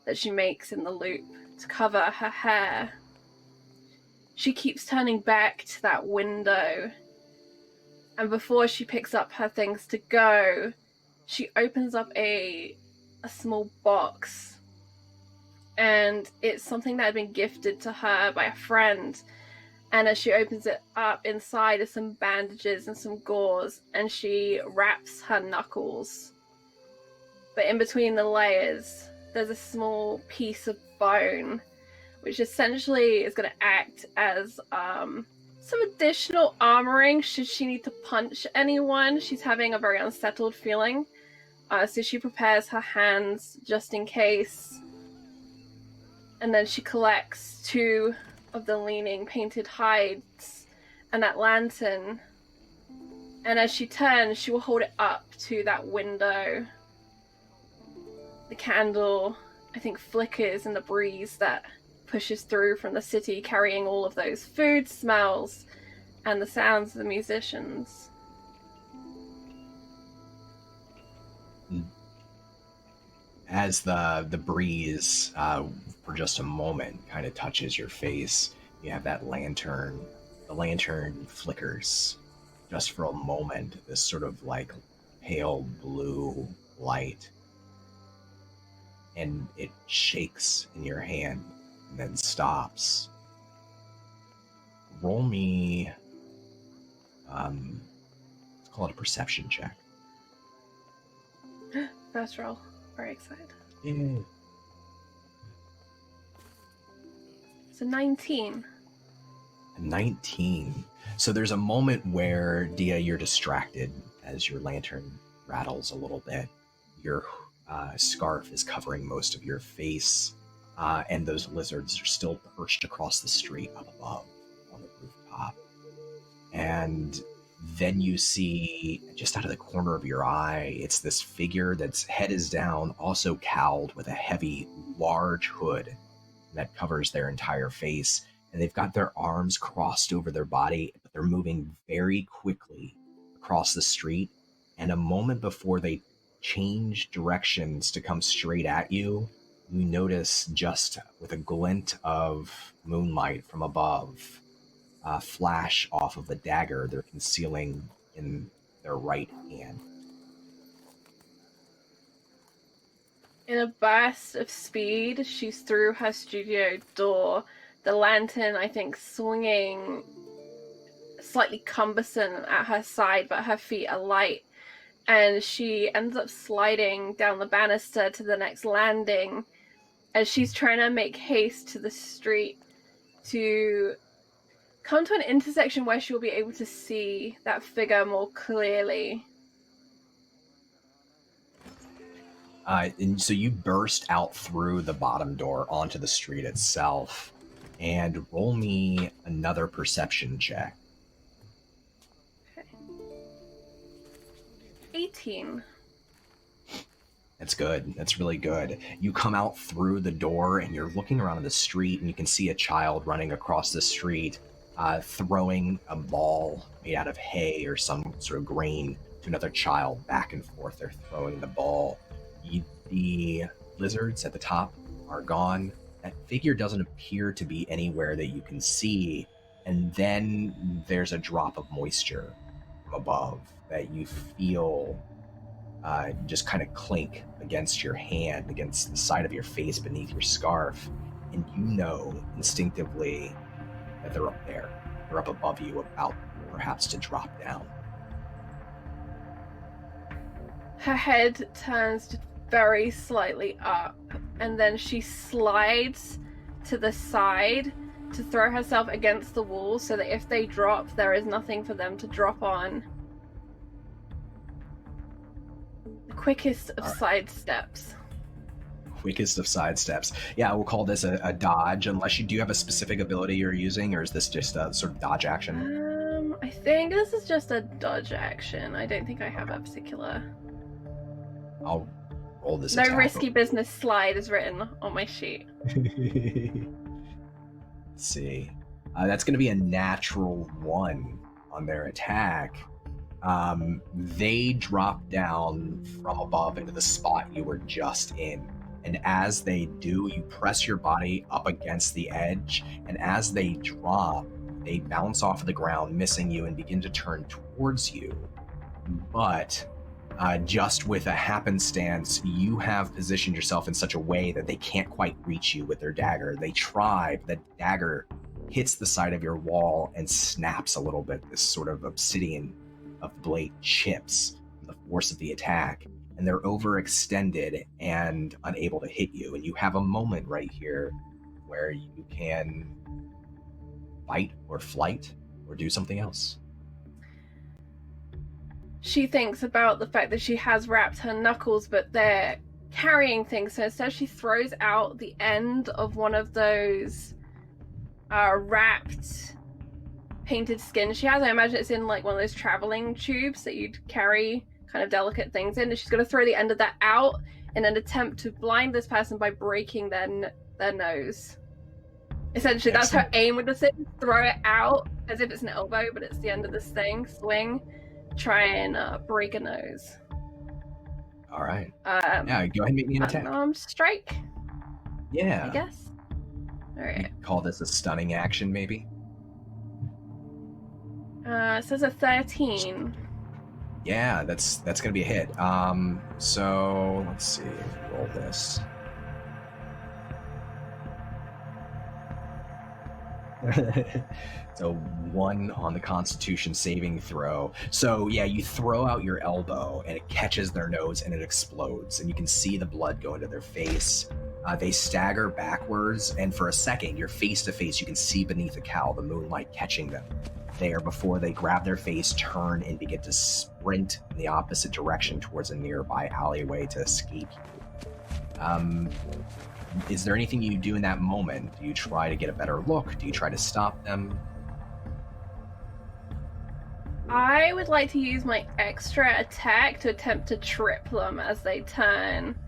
that she makes in the loop to cover her hair. She keeps turning back to that window, and before she picks up her things to go, she opens up a small box, and it's something that had been gifted to her by a friend. And as she opens it up, inside are some bandages and some gauze, and she wraps her knuckles. But in between the layers, there's a small piece of bone, which essentially is going to act as some additional armoring should she need to punch anyone. She's having a very unsettled feeling. So she prepares her hands just in case. And then she collects 2 of the leaning painted hides and that lantern. And as she turns, she will hold it up to that window. The candle, I think, flickers in the breeze that pushes through from the city, carrying all of those food smells and the sounds of the musicians. As the breeze, for just a moment, kind of touches your face, you have that lantern. The lantern flickers just for a moment, this sort of like pale blue light. And it shakes in your hand and then stops. Roll me, let's call it a perception check. First roll. Very excited. Yeah. It's a 19. A 19. So there's a moment where, Dia, you're distracted as your lantern rattles a little bit. Your scarf is covering most of your face, and those lizards are still perched across the street up above on the rooftop. And then you see, just out of the corner of your eye, it's this figure that's head is down, also cowled with a heavy, large hood that covers their entire face. And they've got their arms crossed over their body, but they're moving very quickly across the street. And a moment before they change directions to come straight at you, you notice, just with a glint of moonlight from above, flash off of a dagger they're concealing in their right hand. In a burst of speed, she's through her studio door, the lantern, I think, swinging slightly cumbersome at her side, but her feet are light. and she ends up sliding down the banister to the next landing as she's trying to make haste to the street to come to an intersection where she'll be able to see that figure more clearly. And so you burst out through the bottom door onto the street itself, and roll me another perception check. Okay. 18. That's good. That's really good. You come out through the door and you're looking around the street, and you can see a child running across the street, throwing a ball made out of hay or some sort of grain to another child. Back and forth, they're throwing the ball. The lizards at the top are gone. That figure doesn't appear to be anywhere that you can see. And then there's a drop of moisture from above that you feel just kind of clink against your hand, against the side of your face beneath your scarf. And you know instinctively that they're up there. They're up above you, about perhaps to drop down. Her head turns very slightly up, and then she slides to the side to throw herself against the wall so that if they drop, there is nothing for them to drop on. The quickest of side steps. Quickest of side steps. Yeah, we'll call this a dodge, unless you do have a specific ability you're using, or is this just a sort of dodge action? I think this is just a dodge action. I don't think I have a particular... I'll roll this No attack. risky business slide is written on my sheet. Let's see. That's going to be a natural 1 on their attack. They drop down from above into the spot you were just in. And as they do, you press your body up against the edge. And as they drop, they bounce off of the ground, missing you, and begin to turn towards you. But just with a happenstance, you have positioned yourself in such a way that they can't quite reach you with their dagger. They try, but the dagger hits the side of your wall and snaps a little bit. This sort of obsidian of blade chips from the force of the attack, and they're overextended and unable to hit you. And you have a moment right here where you can fight or flight or do something else. She thinks about the fact that she has wrapped her knuckles, but they're carrying things. So instead she throws out the end of one of those wrapped painted skins she has. I imagine it's in like one of those traveling tubes that you'd carry kind of delicate things in. And she's going to throw the end of that out in an attempt to blind this person by breaking their nose. Essentially, that's her aim with the thing. Throw it out as if it's an elbow, but it's the end of this thing. Swing. Try and break a nose. All right. Yeah, go ahead and make me an attack. Unarmed strike. Yeah. I guess. All right. Call this a stunning action, maybe. It says a 13. Yeah, that's gonna be a hit. So let's see. Roll this. So 1 on the Constitution saving throw. So yeah, you throw out your elbow and it catches their nose and it explodes, and you can see the blood go into their face. They stagger backwards, and for a second, you're face to face. You can see beneath the cowl the moonlight catching them there before they grab their face, turn, and begin to sprint in the opposite direction towards a nearby alleyway to escape you. Is there anything you do in that moment? Do you try to get a better look? Do you try to stop them? I would like to use my extra attack to attempt to trip them as they turn.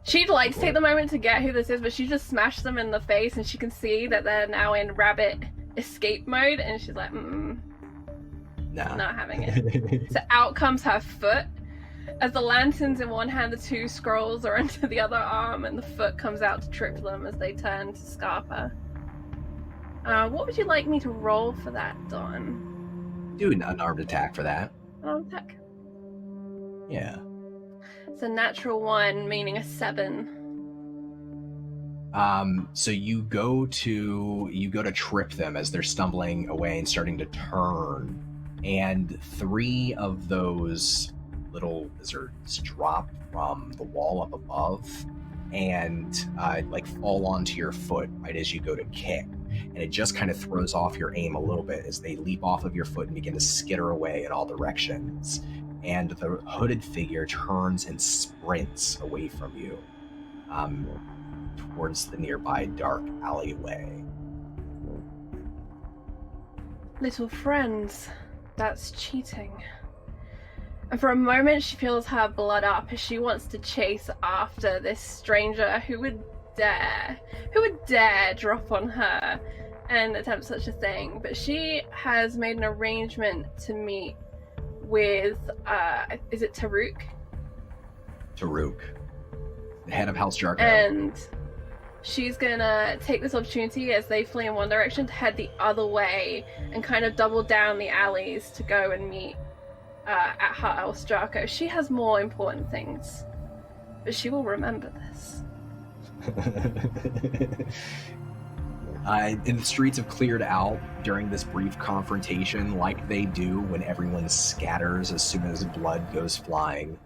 She'd like to take the moment to get who this is, but she just smashed them in the face, and she can see that they're now in rabbit escape mode, and she's like, Nah. not having it. So out comes her foot. As the lantern's in one hand, the 2 scrolls are under the other arm, and the foot comes out to trip them as they turn to scarf her. What would you like me to roll for that, Dawn? Do an unarmed attack for that. Unarmed attack? Yeah. It's a natural 1, meaning a 7. So you go to trip them as they're stumbling away and starting to turn, and 3 of those little lizards drop from the wall up above and like fall onto your foot right as you go to kick. And it just kind of throws off your aim a little bit as they leap off of your foot and begin to skitter away in all directions. And the hooded figure turns and sprints away from you towards the nearby dark alleyway. Little friends, that's cheating. And for a moment she feels her blood up as she wants to chase after this stranger who would dare drop on her and attempt such a thing. But she has made an arrangement to meet with, is it Taruk? Taruk, the head of House Jarko. And she's gonna take this opportunity as they flee in one direction to head the other way and kind of double down the alleys to go and meet at House Jarko. She has more important things, but she will remember this. And the streets have cleared out during this brief confrontation, like they do when everyone scatters as soon as blood goes flying.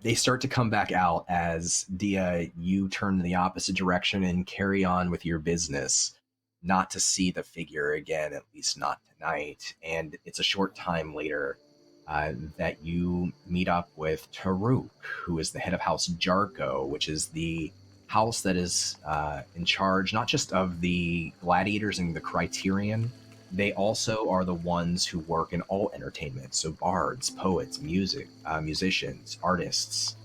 They start to come back out as, Dia, you turn in the opposite direction and carry on with your business, not to see the figure again, at least not tonight. And it's a short time later that you meet up with Taruk, who is the head of House Jarko, which is the house that is in charge not just of the gladiators and the Criterion. They also are the ones who work in all entertainment, so bards, poets, musicians, artists.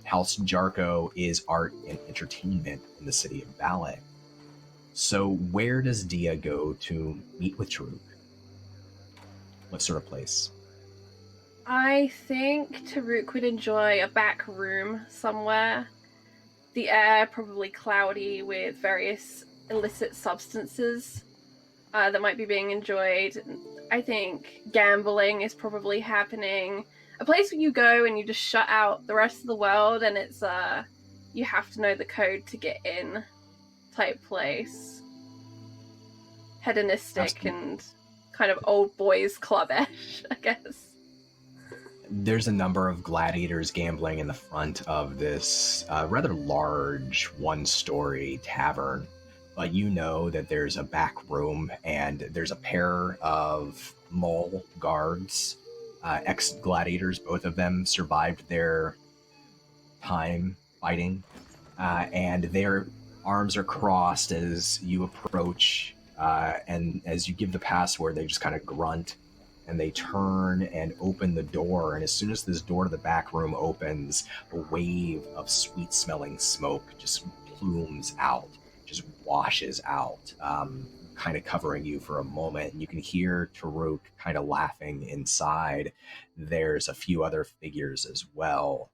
House Jarko is art and entertainment in the city of Balic. So where does Dia go to meet with Taruk? What sort of place? I think Taruk would enjoy a back room somewhere. The air probably cloudy with various illicit substances that might be being enjoyed. I think gambling is probably happening. A place where you go and you just shut out the rest of the world, and it's you have to know the code to get in type place. Hedonistic Absolutely. And kind of old boys club-ish, I guess. There's a number of gladiators gambling in the front of this rather large one-story tavern. But you know that there's a back room and there's a pair of mole guards, ex-gladiators. Both of them survived their time fighting, and their arms are crossed as you approach, and as you give the password, they just kind of grunt, and they turn and open the door, and as soon as this door to the back room opens, a wave of sweet-smelling smoke just plumes out, just washes out, kind of covering you for a moment. You can hear Taruk kind of laughing inside. There's a few other figures as well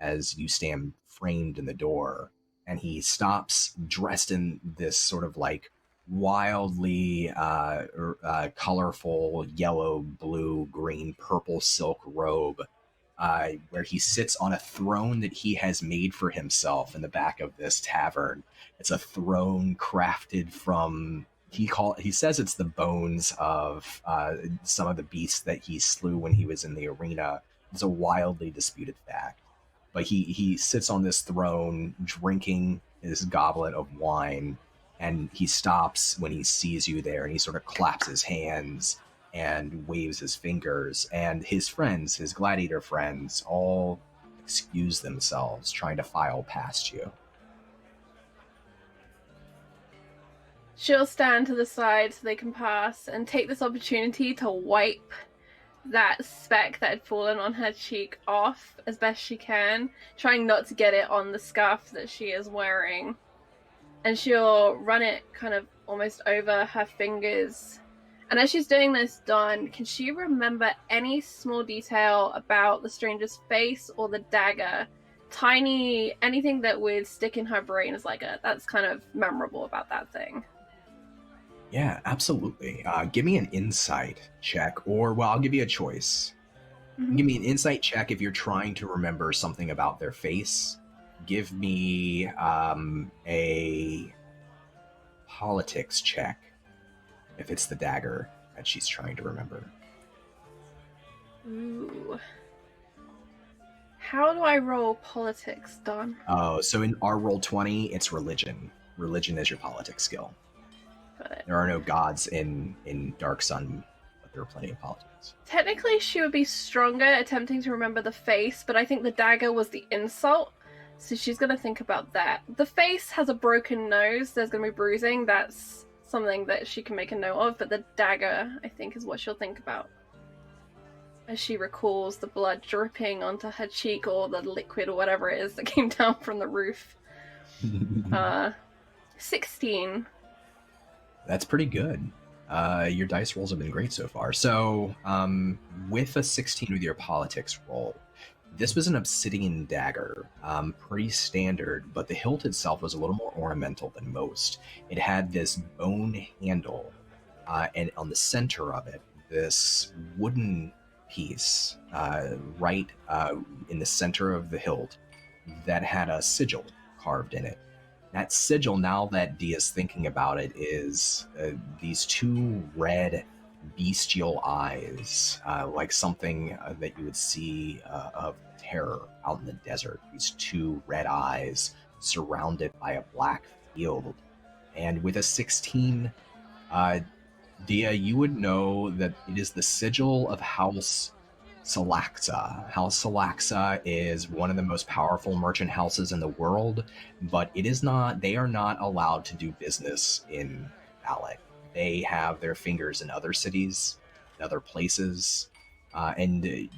as you stand framed in the door, and he stops dressed in this sort of like wildly colorful yellow, blue, green, purple silk robe, where he sits on a throne that he has made for himself in the back of this tavern. It's a throne crafted from, he says it's the bones of some of the beasts that he slew when he was in the arena. It's a wildly disputed fact. But he sits on this throne drinking his goblet of wine, and he stops when he sees you there, and he sort of claps his hands and waves his fingers, and his friends, his gladiator friends, all excuse themselves, trying to file past you. She'll stand to the side so they can pass and take this opportunity to wipe that speck that had fallen on her cheek off as best she can, trying not to get it on the scarf that she is wearing. And she'll run it kind of almost over her fingers. And as she's doing this, Dawn, can she remember any small detail about the stranger's face or the dagger? Tiny, anything that would stick in her brain as like that's kind of memorable about that thing. Yeah, absolutely. Give me an insight check, or, well, I'll give you a choice. Mm-hmm. Give me an insight check if you're trying to remember something about their face. Give me a politics check if it's the dagger that she's trying to remember. Ooh. How do I roll politics, Don? Oh, so in our roll 20, it's religion. Religion is your politics skill. Got it. There are no gods in Dark Sun, but there are plenty of politics. Technically, she would be stronger attempting to remember the face, but I think the dagger was the insult, so she's going to think about that. The face has a broken nose, there's going to be bruising, that's something that she can make a note of, but the dagger, I think, is what she'll think about. As she recalls the blood dripping onto her cheek, or the liquid or whatever it is that came down from the roof. 16. That's pretty good. Your dice rolls have been great so far. So, with a 16 with your politics roll, this was an obsidian dagger, pretty standard, but the hilt itself was a little more ornamental than most. It had this bone handle, and on the center of it, this wooden piece, right in the center of the hilt, that had a sigil carved in it. That sigil, now that Dia's thinking about it, is these two red bestial eyes, like something that you would see of terror out in the desert. These two red eyes surrounded by a black field. And with a 16, Dia, you would know that it is the sigil of House Salaxa. House Salaxa is one of the most powerful merchant houses in the world, but they are not allowed to do business in Balic. They have their fingers in other cities, other places, and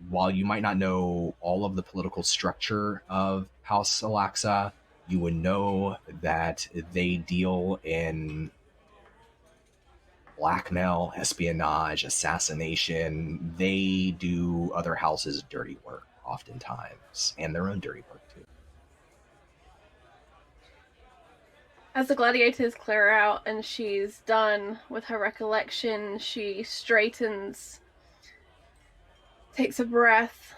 while you might not know all of the political structure of House Salaxa, you would know that they deal in blackmail, espionage, assassination. They do other houses' dirty work oftentimes, and their own dirty work too. As the gladiators clear out and she's done with her recollection, she straightens, takes a breath,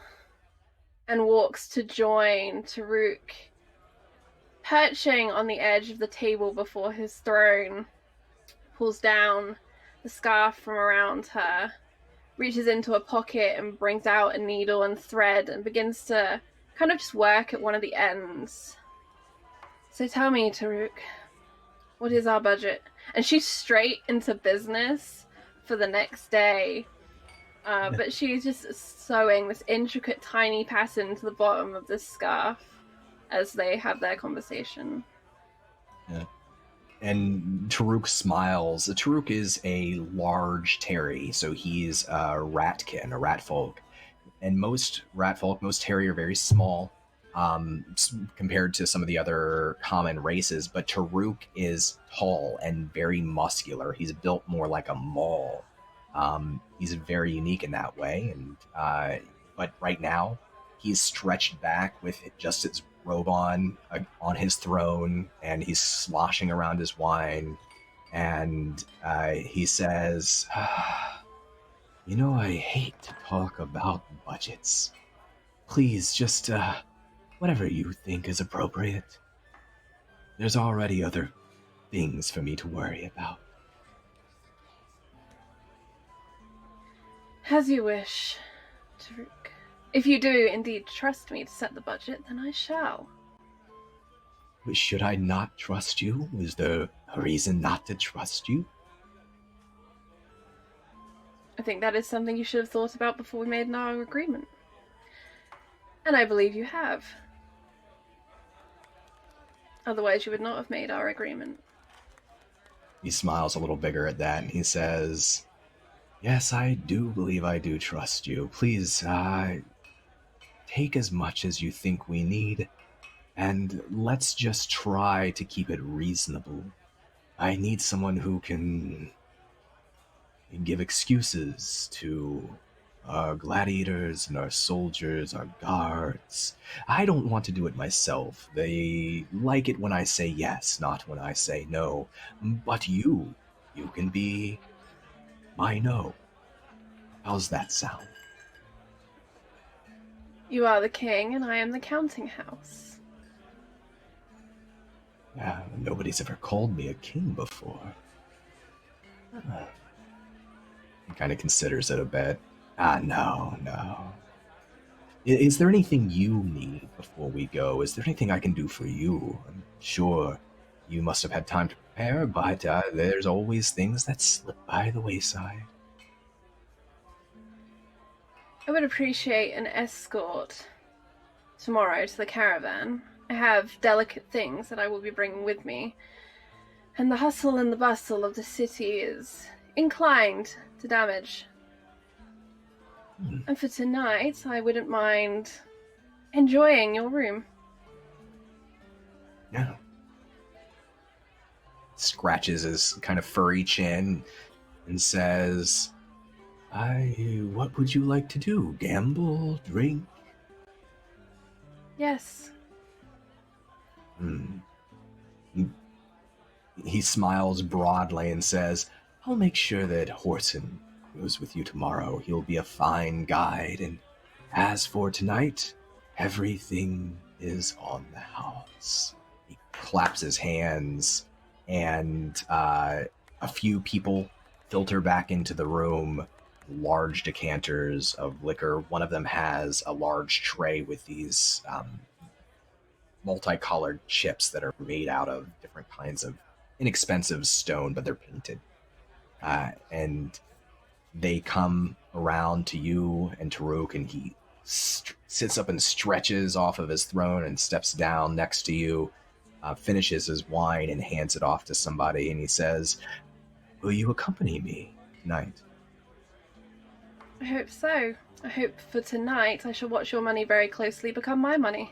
and walks to join Taruk, perching on the edge of the table before his throne, pulls down the scarf from around her, reaches into a pocket and brings out a needle and thread and begins to kind of just work at one of the ends. So tell me, Taruk, what is our budget? And she's straight into business for the next day. But she's just sewing this intricate tiny pattern to the bottom of this scarf as they have their conversation. Yeah. And Taruk smiles. Taruk is a large Terry, so he's a ratkin, a rat folk. And most rat folk, most Terry are very small compared to some of the other common races, but Taruk is tall and very muscular. He's built more like a maul. He's very unique in that way, and but right now he's stretched back with just his robe on his throne, and he's sloshing around his wine, and he says, I hate to talk about budgets. Please, just whatever you think is appropriate. There's already other things for me to worry about. As you wish, Taruk. If you do indeed trust me to set the budget, then I shall. Should I not trust you? Is there a reason not to trust you? I think that is something you should have thought about before we made our agreement. And I believe you have. Otherwise you would not have made our agreement. He smiles a little bigger at that, and he says, yes, I do believe I do trust you. Please, take as much as you think we need, and let's just try to keep it reasonable. I need someone who can give excuses to our gladiators and our soldiers, our guards. I don't want to do it myself. They like it when I say yes, not when I say no. But you can be my no. How's that sound? You are the king, and I am the counting house. Nobody's ever called me a king before. He kind of considers it a bit. No. Is there anything you need before we go? Is there anything I can do for you? I'm sure you must have had time to prepare, but there's always things that slip by the wayside. I would appreciate an escort tomorrow to the caravan. I have delicate things that I will be bringing with me, and the hustle and the bustle of the city is inclined to damage. And for tonight, I wouldn't mind enjoying your room. Yeah. Scratches his kind of furry chin and says, what would you like to do? Gamble? Drink? Yes. He smiles broadly and says, I'll make sure that Horsun goes with you tomorrow. He'll be a fine guide. And as for tonight, everything is on the house. He claps his hands, and a few people filter back into the room, large decanters of liquor. One of them has a large tray with these multicolored chips that are made out of different kinds of inexpensive stone, but they're painted. And they come around to you and Taruk, and he sits up and stretches off of his throne and steps down next to you, finishes his wine and hands it off to somebody, and he says, will you accompany me tonight? I hope so. I hope for tonight I shall watch your money very closely become my money.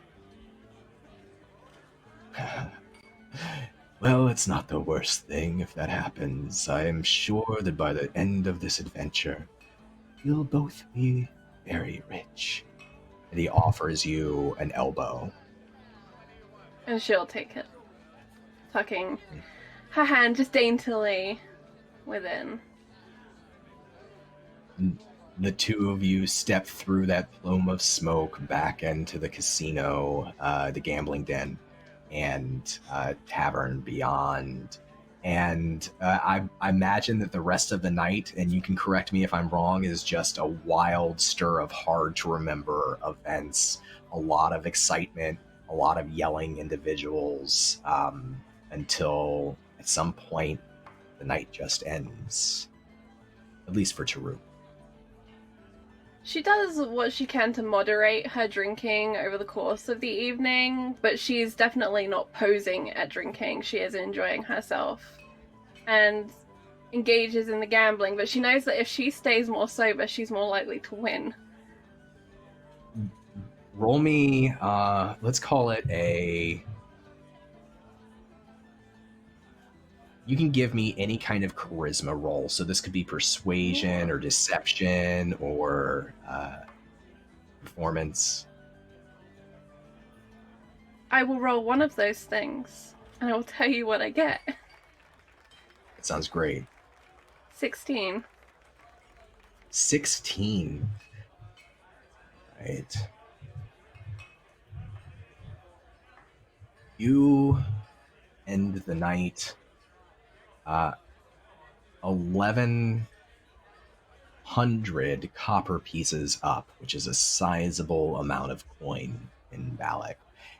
Well, it's not the worst thing if that happens. I am sure that by the end of this adventure, you'll both be very rich. And he offers you an elbow. And she'll take it, tucking her hand just daintily within. The two of you step through that plume of smoke back into the casino, the gambling den, and tavern beyond. And I imagine that the rest of the night, and you can correct me if I'm wrong, is just a wild stir of hard-to-remember events, a lot of excitement, a lot of yelling individuals, until at some point the night just ends. At least for Taruk. She does what she can to moderate her drinking over the course of the evening, but she's definitely not posing at drinking. She is enjoying herself and engages in the gambling, but she knows that if she stays more sober, she's more likely to win. Roll me, let's call it you can give me any kind of charisma roll. So this could be persuasion or deception or performance. I will roll one of those things, and I will tell you what I get. That sounds great. 16. 16. Right. You end the night 1,100 copper pieces up, which is a sizable amount of coin in Balic.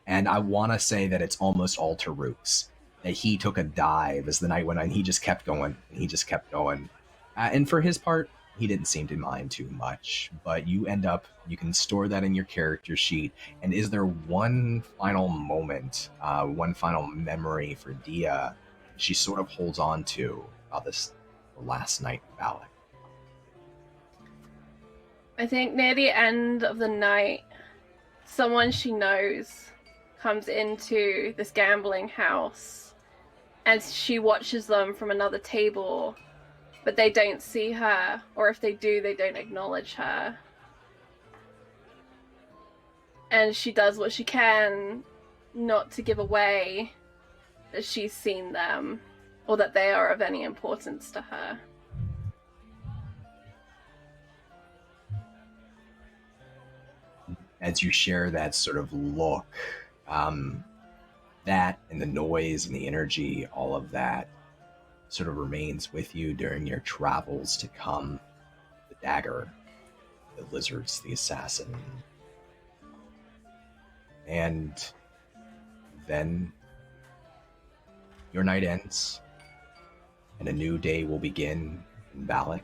And I want to say that it's almost all Taruk's. That he took a dive as the night went on. He just kept going. And he just kept going. And for his part, he didn't seem to mind too much. But you end up, you can store that in your character sheet. And is there one final moment, one final memory for Dia she sort of holds on to about this last night in Balic? I think near the end of the night, someone she knows comes into this gambling house, and she watches them from another table, but they don't see her, or if they do, they don't acknowledge her. And she does what she can not to give away that she's seen them, or that they are of any importance to her. As you share that sort of look, that and the noise and the energy, all of that sort of remains with you during your travels to come. The dagger, the lizards, the assassin, And then your night ends, and a new day will begin in Balic.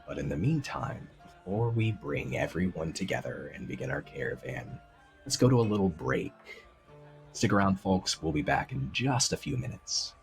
But in the meantime, before we bring everyone together and begin our caravan, let's go to a little break. Stick around, folks. We'll be back in just a few minutes.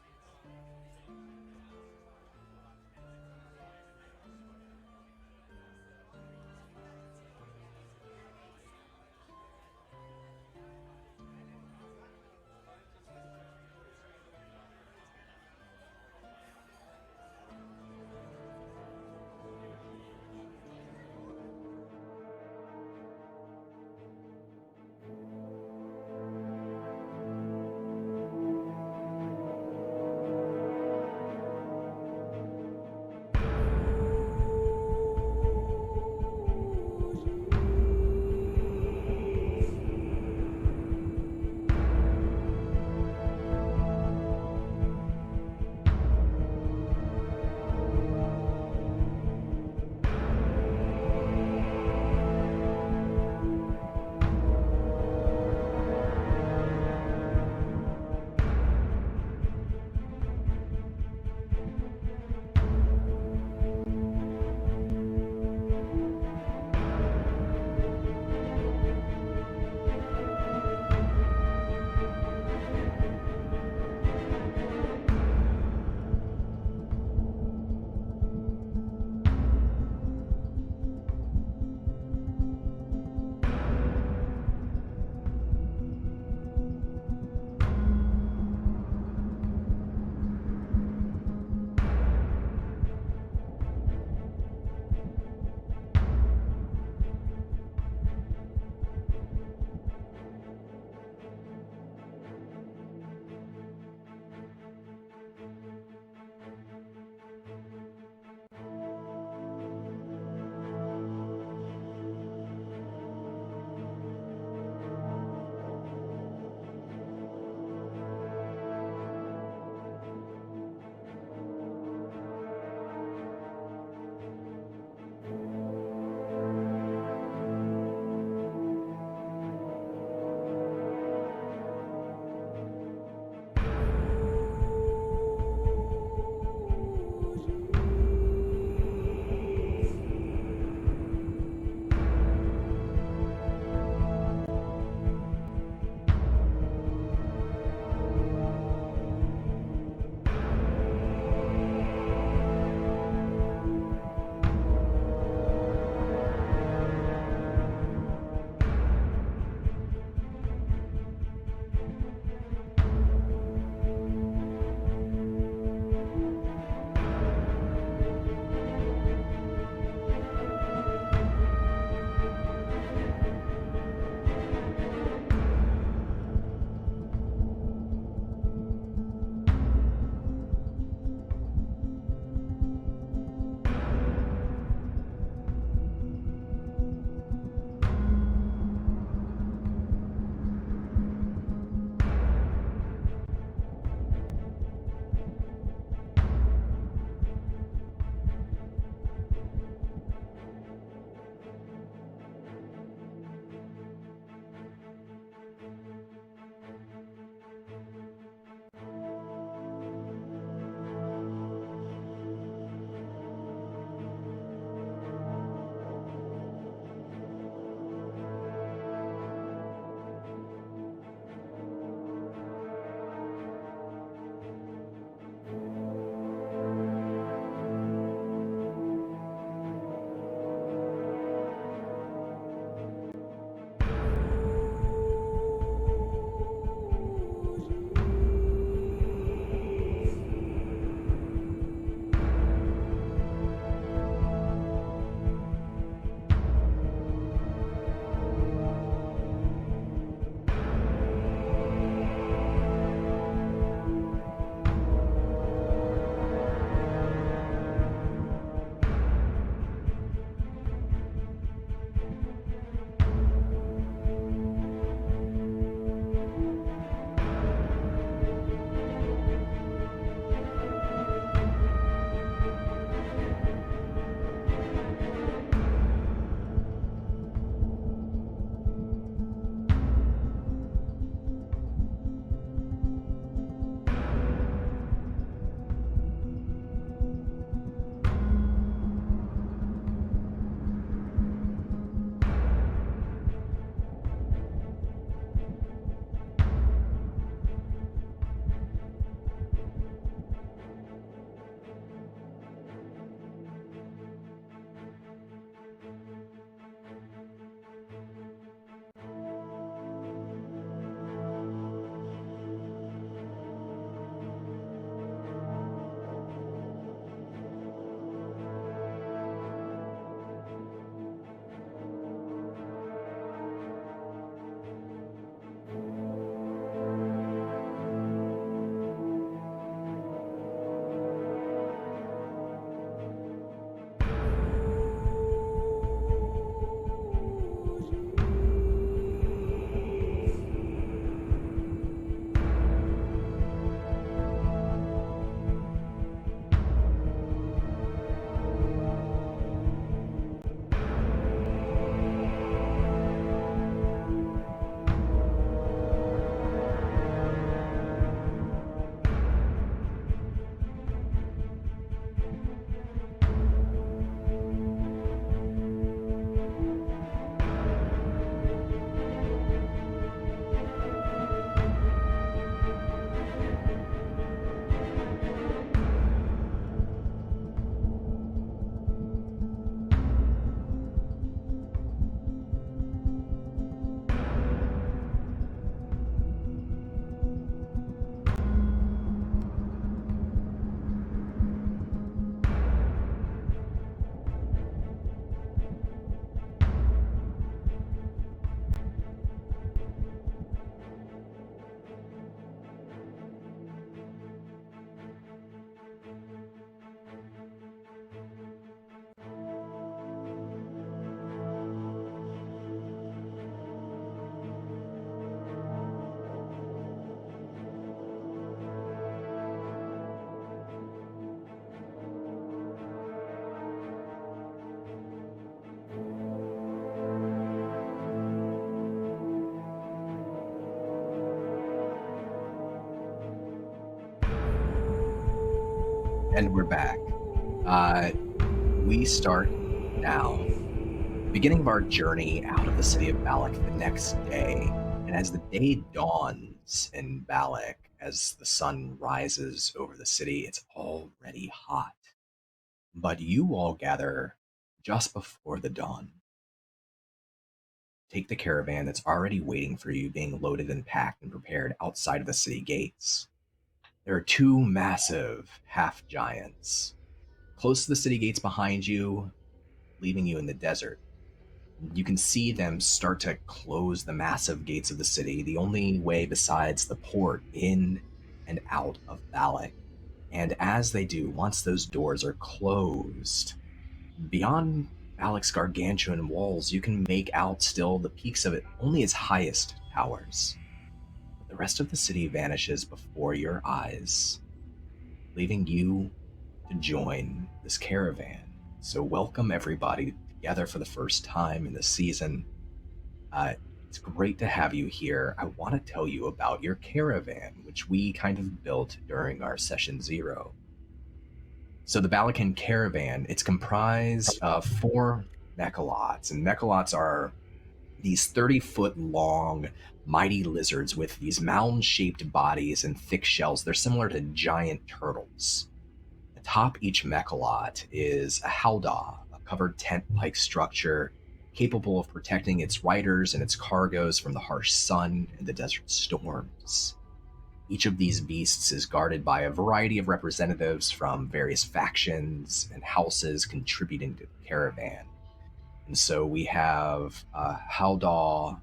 And we're back. We start now. Beginning of our journey out of the city of Balic the next day. And as the day dawns in Balic, as the sun rises over the city, it's already hot. But you all gather just before the dawn. Take the caravan that's already waiting for you, being loaded and packed and prepared outside of the city gates. There are two massive half-giants close to the city gates behind you, leaving you in the desert. You can see them start to close the massive gates of the city, the only way besides the port in and out of Balic. And as they do, once those doors are closed, beyond Balic's gargantuan walls, you can make out still the peaks of it, only its highest towers. But the rest of the city vanishes before your eyes, leaving you to join this caravan. So welcome everybody together for the first time in the season. It's great to have you here. I want to tell you about your caravan, which we kind of built during our session 0. So the Balican caravan, it's comprised of 4 mechalots, and mechalots are these 30-foot long mighty lizards with these mound-shaped bodies and thick shells. They're similar to giant turtles. Atop each mechalot is a howdah, a covered tent-like structure capable of protecting its riders and its cargoes from the harsh sun and the desert storms. Each of these beasts is guarded by a variety of representatives from various factions and houses contributing to the caravan. And so we have howdah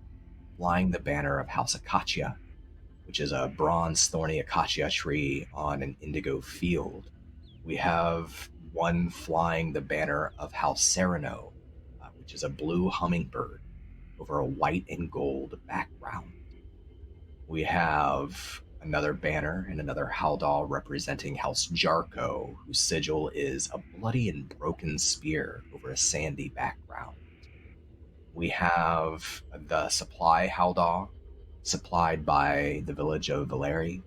flying the banner of House Akasha, which is a bronze thorny acacia tree on an indigo field. We have one flying the banner of House Sereno, which is a blue hummingbird over a white and gold background. We have another banner and another howdah representing House Jarko, whose sigil is a bloody and broken spear over a sandy background. We have the supply howdah, supplied by the village of Valeri,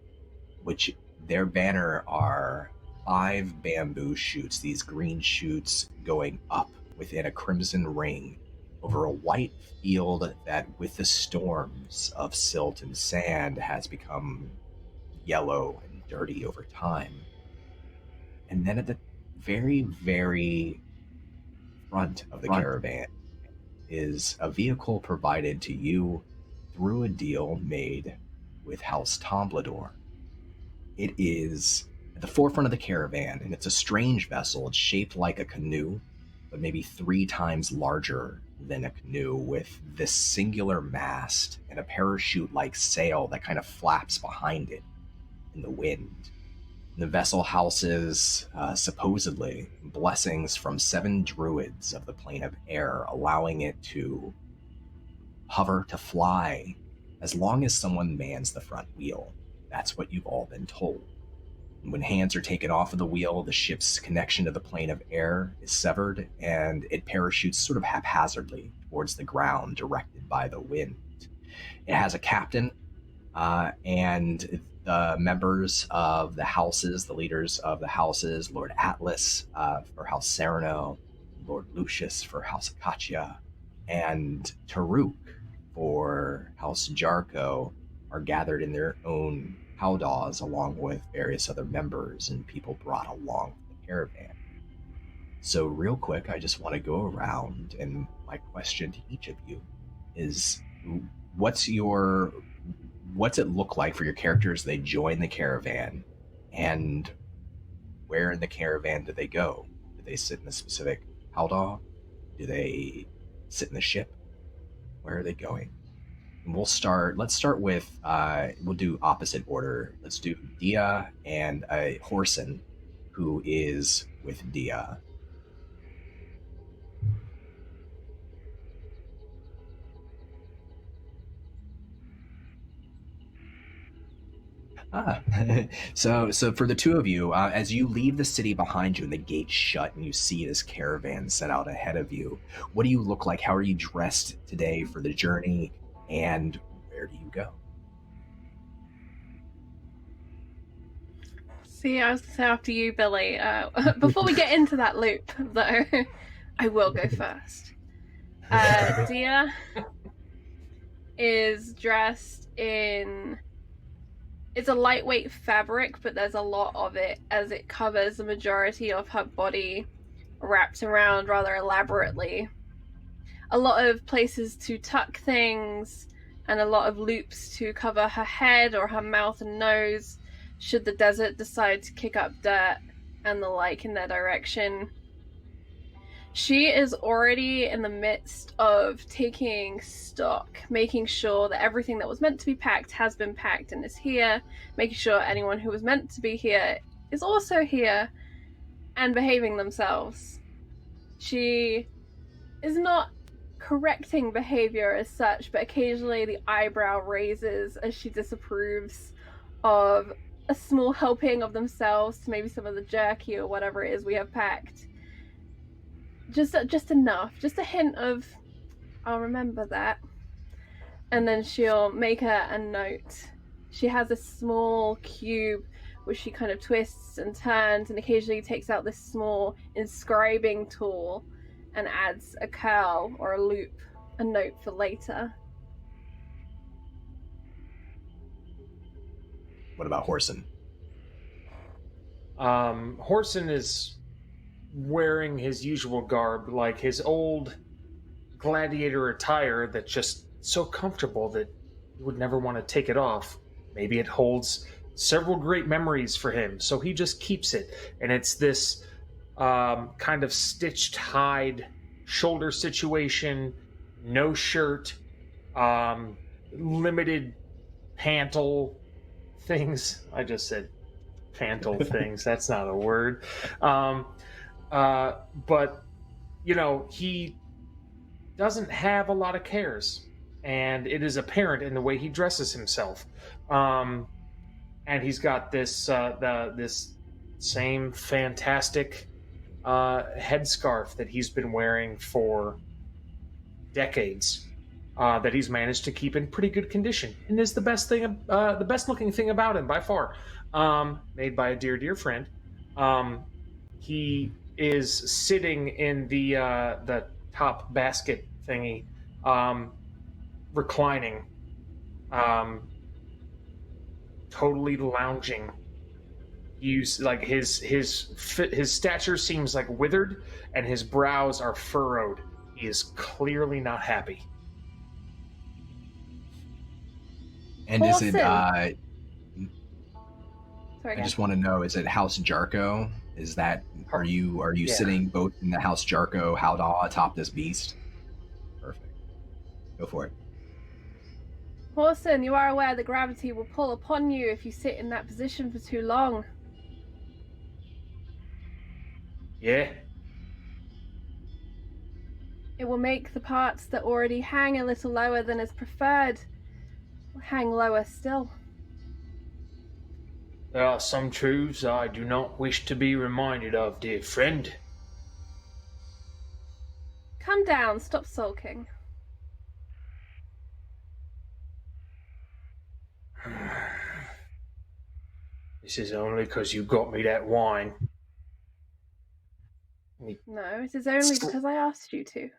which their banner are 5 bamboo shoots, these green shoots going up within a crimson ring over a white field that, with the storms of silt and sand, has become yellow and dirty over time. And then at the very, very front of the caravan is a vehicle provided to you through a deal made with House Tomblador. It is at the forefront of the caravan, and it's a strange vessel. It's shaped like a canoe, but maybe 3 times larger than a canoe, with this singular mast and a parachute-like sail that kind of flaps behind it in the wind. The vessel houses, supposedly, blessings from 7 druids of the plane of air, allowing it to hover, to fly, as long as someone mans the front wheel. That's what you've all been told. When hands are taken off of the wheel, the ship's connection to the plane of air is severed, and it parachutes sort of haphazardly towards the ground, directed by the wind. It has a captain, and the members of the houses, the leaders of the houses, Lord Atlas for House Sereno, Lord Lucius for House Akasha, and Taruk for House Jarko, are gathered in their own howdahs along with various other members and people brought along with the caravan. So real quick, I just want to go around, and my question to each of you is, what's it look like for your characters? They join the caravan, and where in the caravan do they go? Do they sit in a specific howdah? Do they sit in the ship? Where are they going? And let's start with, we'll do opposite order. Let's do Dia and Horsun, who is with Dia. So for the two of you, as you leave the city behind you and the gates shut and you see this caravan set out ahead of you, what do you look like? How are you dressed today for the journey? And where do you go? See, I was going to say after you, Billy. Before we get into that loop, though, I will go first. Dia is dressed in... It's a lightweight fabric, but there's a lot of it as it covers the majority of her body, wrapped around rather elaborately. A lot of places to tuck things, and a lot of loops to cover her head or her mouth and nose, should the desert decide to kick up dirt and the like in their direction. She is already in the midst of taking stock, making sure that everything that was meant to be packed has been packed and is here, making sure anyone who was meant to be here is also here and behaving themselves. She is not correcting behavior as such, but occasionally the eyebrow raises as she disapproves of a small helping of themselves to maybe some of the jerky or whatever it is we have packed. Just enough, just a hint of, I'll remember that. And then she'll make a note. She has a small cube which she kind of twists and turns and occasionally takes out this small inscribing tool and adds a curl or a loop, a note for later. What about Horsun? Horsun is wearing his usual garb, like his old gladiator attire that's just so comfortable that he would never want to take it off. Maybe it holds several great memories for him, so he just keeps it. And it's this kind of stitched hide shoulder situation, no shirt, limited pantle things. I just said pantle things. That's not a word. But, you know, he doesn't have a lot of cares, and it is apparent in the way he dresses himself. And he's got this this same fantastic headscarf that he's been wearing for decades, that he's managed to keep in pretty good condition, and is the best looking thing about him by far. Made by a dear friend. He is sitting in the top basket thingy, reclining, totally lounging. Like his stature seems like withered, and his brows are furrowed. He is clearly not happy. And Horson. is it? Sorry, I just want to know: is it House Jarko? Is that? Are you Yeah. sitting both in the House Jarko howdah atop this beast? Perfect. Go for it. Horson, you are aware that gravity will pull upon you if you sit in that position for too long. Yeah. It will make the parts that already hang a little lower than is preferred hang lower still. There are some truths I do not wish to be reminded of, dear friend. Come down, stop sulking. This is only because you got me that wine. No, it is only because I asked you to.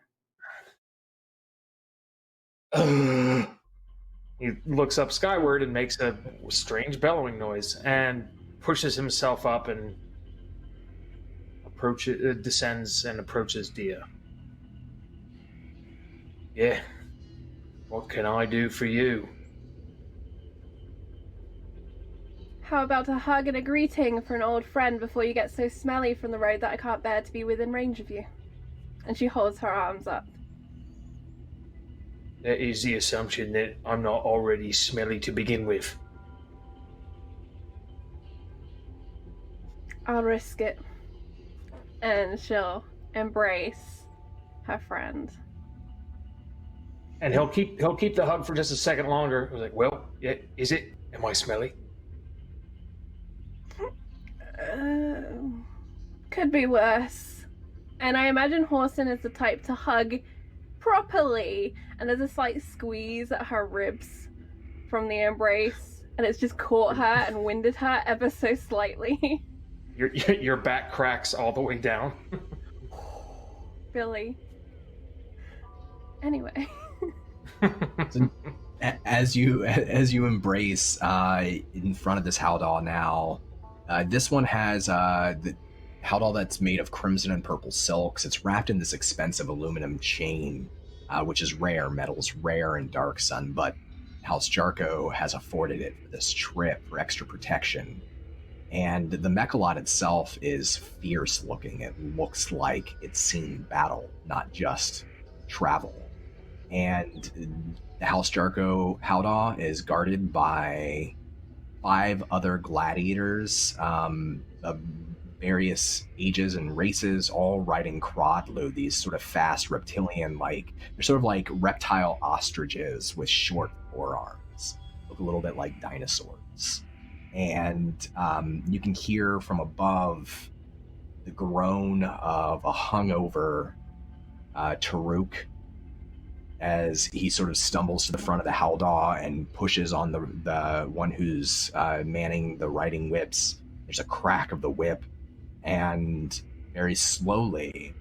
He looks up skyward and makes a strange bellowing noise and pushes himself up and descends and approaches Dia. Yeah. What can I do for you? How about a hug and a greeting for an old friend before you get so smelly from the road that I can't bear to be within range of you? And she holds her arms up. That is the assumption that I'm not already smelly to begin with. I'll risk it. And she'll embrace her friend. And he'll keep the hug for just a second longer. I was like, well, yeah, is it? Am I smelly? Could be worse. And I imagine Horson is the type to hug properly, and there's a slight squeeze at her ribs from the embrace, and and it's just caught her and winded her ever so slightly. Your back cracks all the way down. Billy. Anyway. So, as you embrace in front of this Haldal now, this one has the Haldal that's made of crimson and purple silks. It's wrapped in this expensive aluminum chain, which is rare. Metal's rare in Dark Sun, but House Jarko has afforded it for this trip for extra protection. And the Mechalot itself is fierce looking. It looks like it's seen battle, not just travel. And the House Jarko Haldal is guarded by 5 other gladiators of various ages and races, all riding Krodlu, these sort of fast reptilian, they're sort of like reptile ostriches with short forearms. Look a little bit like dinosaurs. And you can hear from above the groan of a hungover Taruk as he sort of stumbles to the front of the Haldal and pushes on the one who's manning the riding whips. There's a crack of the whip, and very slowly,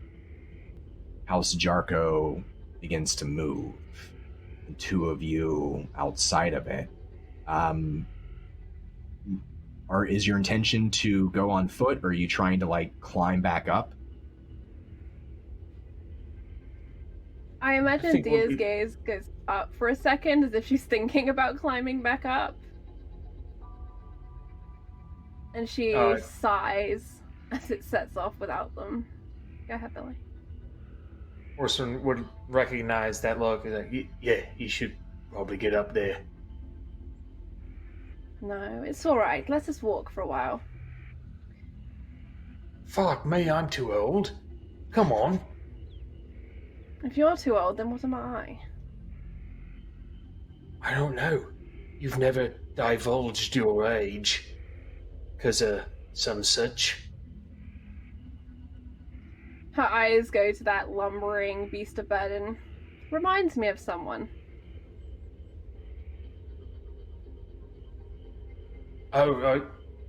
House Jarko begins to move. The 2 of you outside of it. Is your intention to go on foot, or are you trying to climb back up? I imagine Dia's gaze goes up for a second as if she's thinking about climbing back up. And she sighs as it sets off without them. Go ahead, Billy. Orson would recognize that look. He's like, yeah, you should probably get up there. No, it's alright. Let's just walk for a while. Fuck me, I'm too old. Come on. If you're too old, then what am I? I don't know. You've never divulged your age. 'Cause of some such. Her eyes go to that lumbering beast of burden. Reminds me of someone. Oh,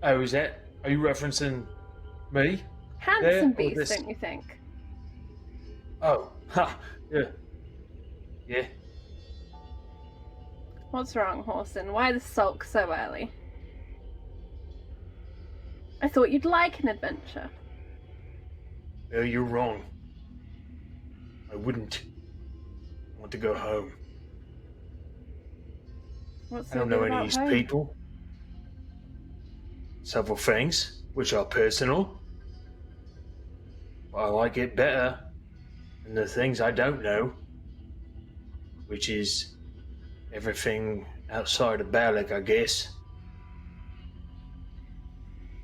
is that? Are you referencing me? Handsome There, beast, this- don't you think? Oh, ha, yeah. Yeah. What's wrong, Horsun? Why the sulk so early? I thought you'd like an adventure. Well, you're wrong. I wouldn't. I want to go home. What's I don't know any of these people. Several things, which are personal. But I like it better than the things I don't know, which is everything outside of Balic, I guess.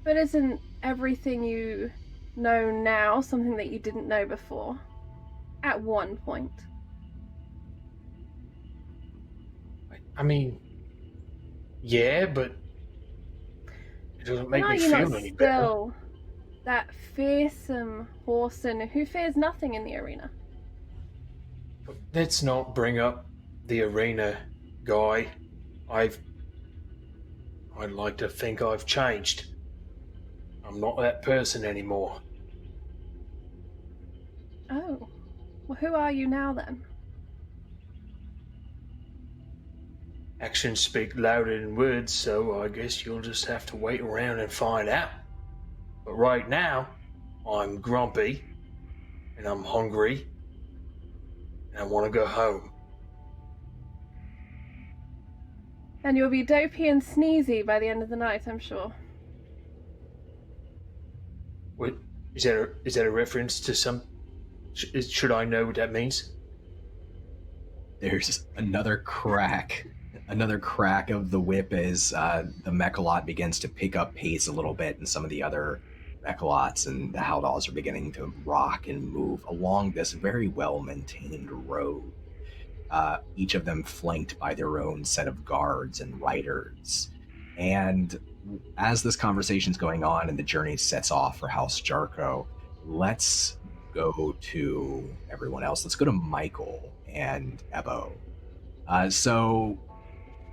But isn't everything you know now something that you didn't know before? At one point. I mean, yeah, but it doesn't make me feel any better. Still that fearsome Horsun who fears nothing in the arena. But let's not bring up the arena, guy. I'd like to think I've changed. I'm not that person anymore. Oh. Well, who are you now then? Actions speak louder than words, so I guess you'll just have to wait around and find out. But right now, I'm grumpy, and I'm hungry, and I want to go home. And you'll be dopey and sneezy by the end of the night, I'm sure. What is that a reference to some? Should I know what that means? There's another crack of the whip as the Mechalot begins to pick up pace a little bit, and some of the other Mechalots and the Haldals are beginning to rock and move along this very well-maintained road, each of them flanked by their own set of guards and riders. And as this conversation's going on and the journey sets off for House Jarko, let's go to everyone else. Let's go to Michael and Ebbo. So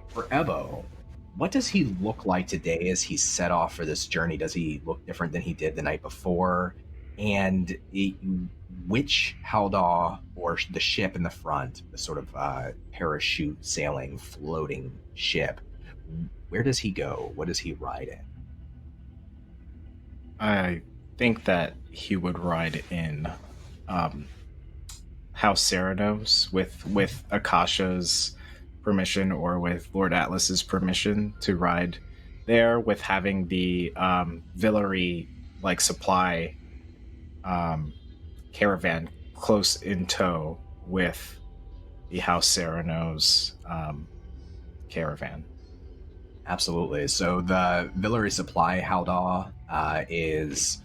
for Ebbo, what does he look like today as he set off for this journey? Does he look different than he did the night before? And which Haldor, or the ship in the front, the sort of parachute sailing, floating ship, where does he go? What does he ride in? I think that he would ride in House Ceranos with Akasha's permission, or with Lord Atlas's permission to ride there, with having the Villery like supply caravan close in tow with the House Ceranos caravan. Absolutely. So the Villery supply Haldor is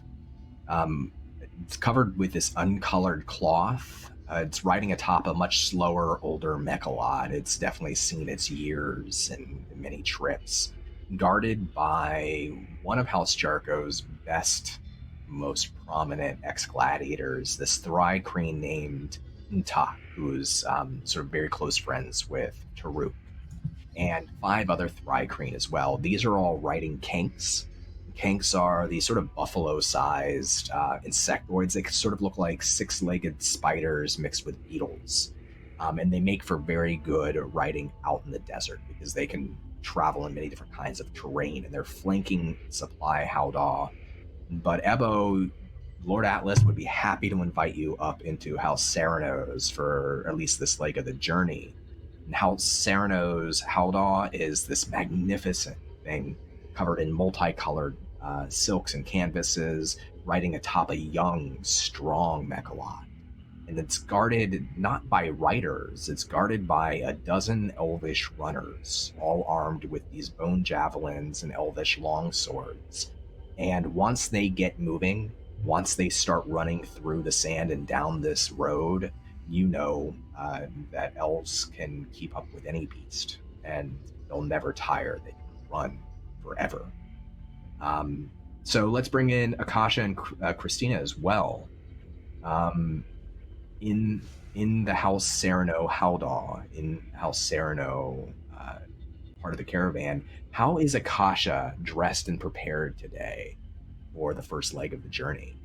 it's covered with this uncolored cloth. It's riding atop a much slower, older mechalot. It's definitely seen its years and many trips. Guarded by one of House Jarko's best, most prominent ex-gladiators, this thri-kreen named Atop, who's sort of very close friends with Taruk, and 5 other thri-kreen as well. These are all riding kanks. Kanks are these sort of buffalo-sized insectoids. They sort of look like 6-legged spiders mixed with beetles. And they make for very good riding out in the desert because they can travel in many different kinds of terrain, and they're flanking supply Haldor. But Ebbo, Lord Atlas would be happy to invite you up into House Ceranos for at least this leg of the journey. And House Ceranos Haldor is this magnificent thing covered in multicolored silks and canvases, riding atop a young, strong mechalot. And it's guarded not by riders, it's guarded by a dozen elvish runners, all armed with these bone javelins and elvish longswords. And once they get moving, once they start running through the sand and down this road, you know that elves can keep up with any beast, and they'll never tire. They can run forever. So let's bring in Akasha and Christina as well. In the House Sereno Haldor, in House Sereno part of the caravan, how is Akasha dressed and prepared today for the first leg of the journey?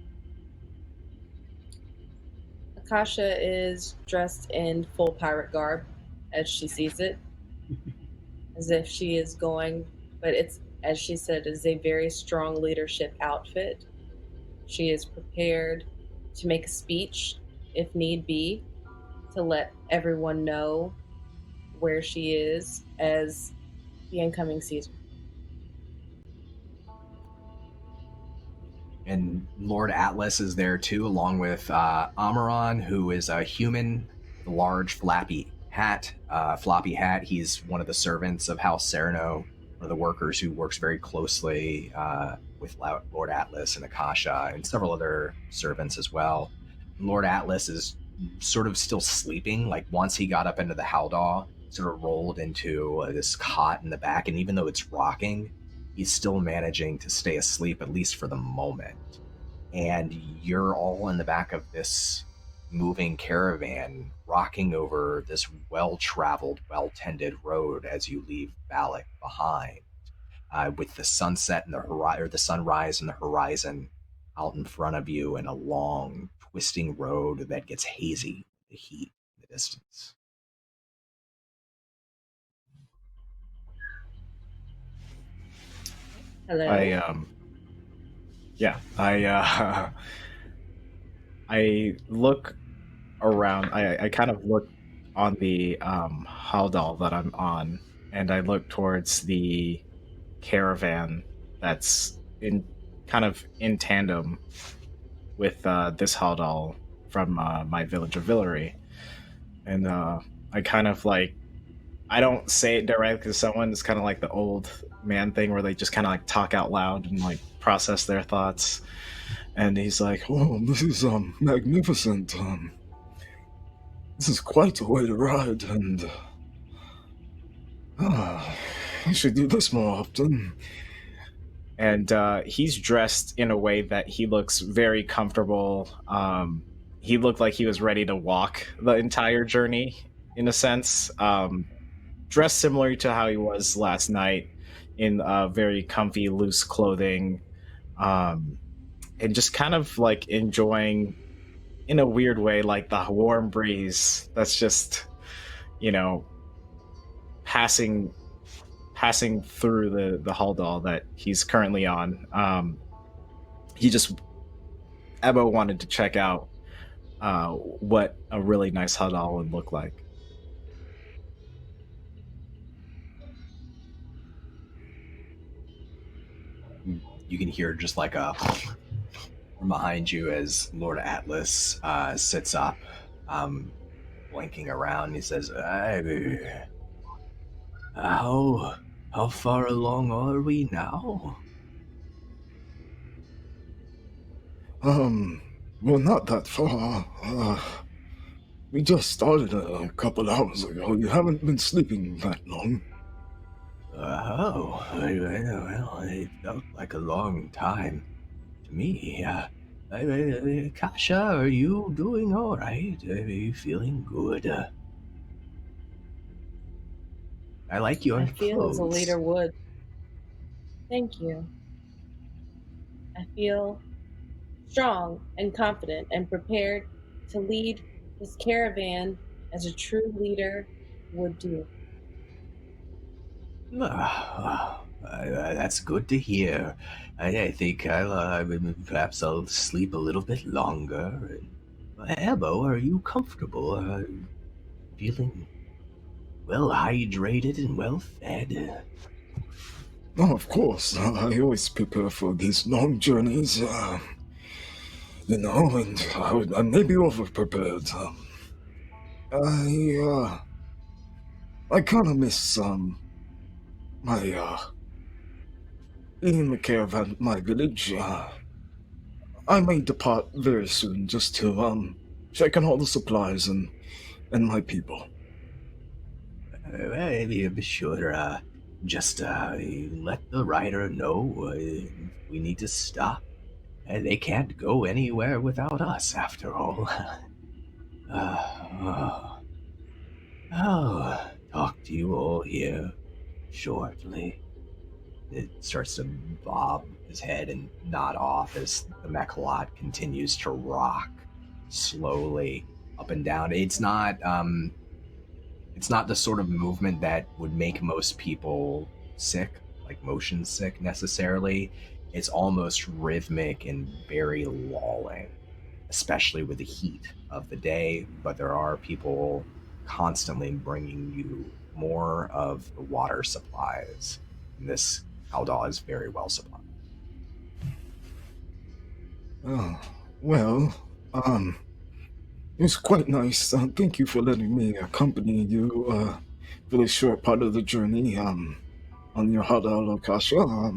Akasha is dressed in full pirate garb as she sees it, as if she is going, but it's, as she said, is a very strong leadership outfit. She is prepared to make a speech, if need be, to let everyone know where she is as the incoming season. And Lord Atlas is there too, along with Amaron, who is a human, large floppy hat. He's one of the servants of House Sereno, one of the workers who works very closely with Lord Atlas and Akasha, and several other servants as well. Lord Atlas is sort of still sleeping. Like, once he got up into the Haldor, sort of rolled into this cot in the back, and even though it's rocking, he's still managing to stay asleep, at least for the moment. And you're all in the back of this moving caravan, rocking over this well-traveled, well-tended road as you leave Balic behind, with the sunset and the sunrise and the horizon out in front of you, and a long, twisting road that gets hazy with the heat in the distance. Hello. I look around. I kind of look on the Haldor that I'm on, and I look towards the caravan that's kind of in tandem with this Haldor from my village of Villery, and I kind of like, I don't say it directly to someone. It's kind of like the old man thing where they just kind of like talk out loud and like process their thoughts. And he's like, "Oh, this is magnificent. This is quite a way to ride, and you should do this more often." And he's dressed in a way that he looks very comfortable. He looked like he was ready to walk the entire journey, in a sense. Dressed similar to how he was last night. in very comfy, loose clothing, and just kind of like enjoying, in a weird way, like the warm breeze that's just, you know, passing through the hall that he's currently on. He just Ebbo wanted to check out what a really nice huddle would look like. You can hear just like a from behind you as Lord Atlas sits up, blinking around. He says, how far along are we now? Well, not that far. We just started a couple hours ago. You haven't been sleeping that long. Oh, well, it felt like a long time to me. Akasha, are you doing all right? Are you feeling good? I like your I feel clothes. as a leader would. Thank you. I feel strong and confident and prepared to lead this caravan as a true leader would do. That's good to hear. I think perhaps I'll sleep a little bit longer. Ebbo, are you comfortable? Feeling well hydrated and well fed? Oh, of course. I always prepare for these long journeys. And I may be over-prepared. I kind of miss, my, in the caravan, my village. I may depart very soon just to, check on all the supplies and my people. Be sure, just let the rider know we need to stop. They can't go anywhere without us, after all. I'll talk to you all here shortly. It starts to bob his head and nod off as the mechalot continues to rock slowly up and down. It's not the sort of movement that would make most people sick, like motion sick necessarily. It's almost rhythmic and very lulling, especially with the heat of the day. But there are people constantly bringing you more of the water supplies. And this Haldal is very well supplied. Oh, well, it's quite nice. Thank you for letting me accompany you for this short part of the journey on your Hadal Akasha.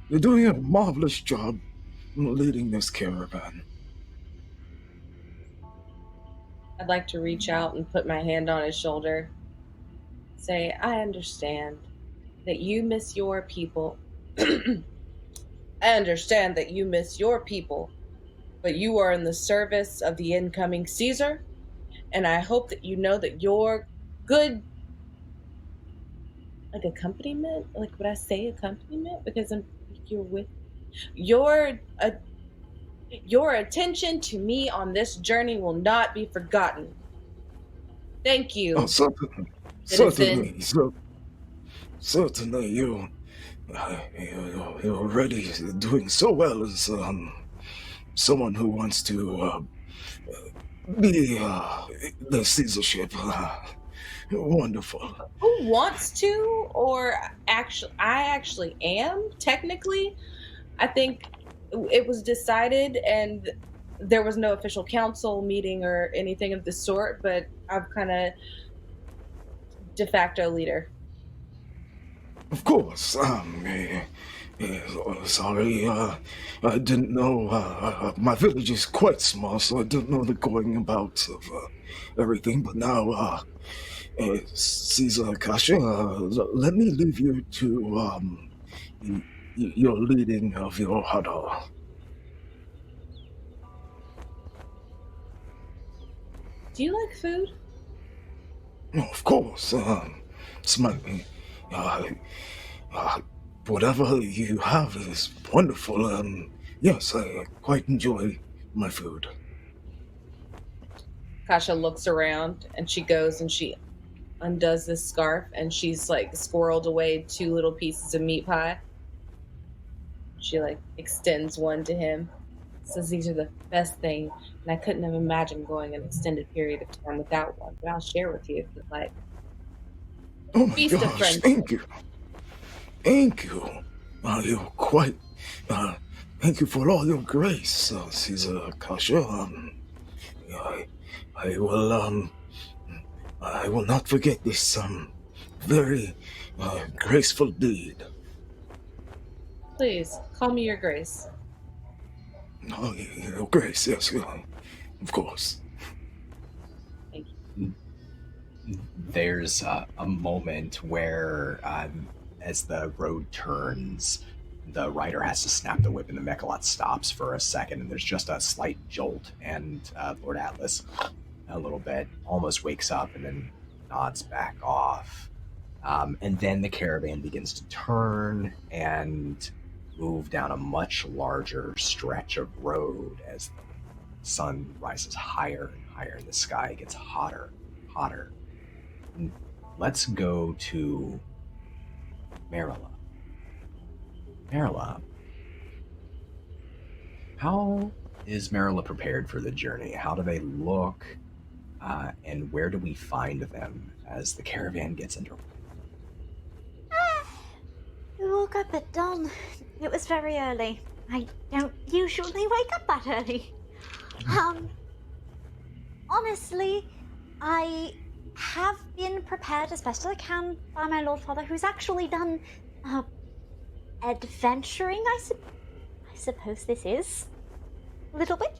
You're doing a marvelous job leading this caravan. I'd like to reach out and put my hand on his shoulder. Say, I understand that you miss your people. I understand that you miss your people, but you are in the service of the incoming Caesar, and I hope that you know that your good, like accompaniment, like would I say accompaniment? Because you're with your attention to me on this journey will not be forgotten. Thank you. Oh, certainly. Certainly, you're already doing so well as someone who wants to be the Caesarship. Wonderful. Who wants to, or I actually am, technically. I think it was decided, and there was no official council meeting or anything of the sort, but I'm kind of de facto leader. Of course. Sorry, I didn't know. My village is quite small, so I didn't know the going about of everything. But now, Caesar Akasha, let me leave you to your leading of your huddle. Do you like food? Oh, of course. whatever you have is wonderful. Yes, I quite enjoy my food. Kasha looks around and she goes and she undoes this scarf and she's like squirreled away 2 little pieces of meat pie. She like extends one to him. Says these are the best thing, and I couldn't have imagined going an extended period of time without one. But I'll share with you if you'd like. Oh my Feast of gosh, friendship. thank you. Thank you. You're quite, thank you for all your grace, Caesar Akasha. I will not forget this, very, graceful deed. Please, call me your grace. Oh, your grace, yes, of course. Thank you. There's a moment where, as the road turns, the rider has to snap the whip and the Mechalot stops for a second, and there's just a slight jolt, and Lord Atlas, a little bit, almost wakes up and then nods back off. And then the caravan begins to turn and move down a much larger stretch of road as the sun rises higher and higher and the sky gets hotter and hotter. And let's go to Merula. Merula, how is Merula prepared for the journey? How do they look? And where do we find them as the caravan gets underway? We woke up at dawn. It was very early. I don't usually wake up that early. Honestly, I have been prepared as best as I can by my Lord Father, who's actually done adventuring, I suppose this is. A little bit.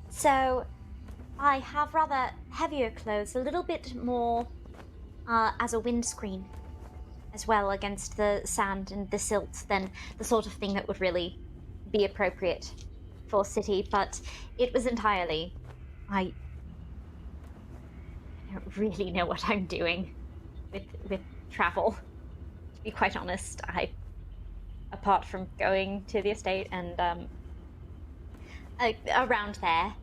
So I have rather heavier clothes, a little bit more as a windscreen as well against the sand and the silt than the sort of thing that would really be appropriate for city, but it was entirely... I don't really know what I'm doing with travel, to be quite honest. Apart from going to the estate and around there,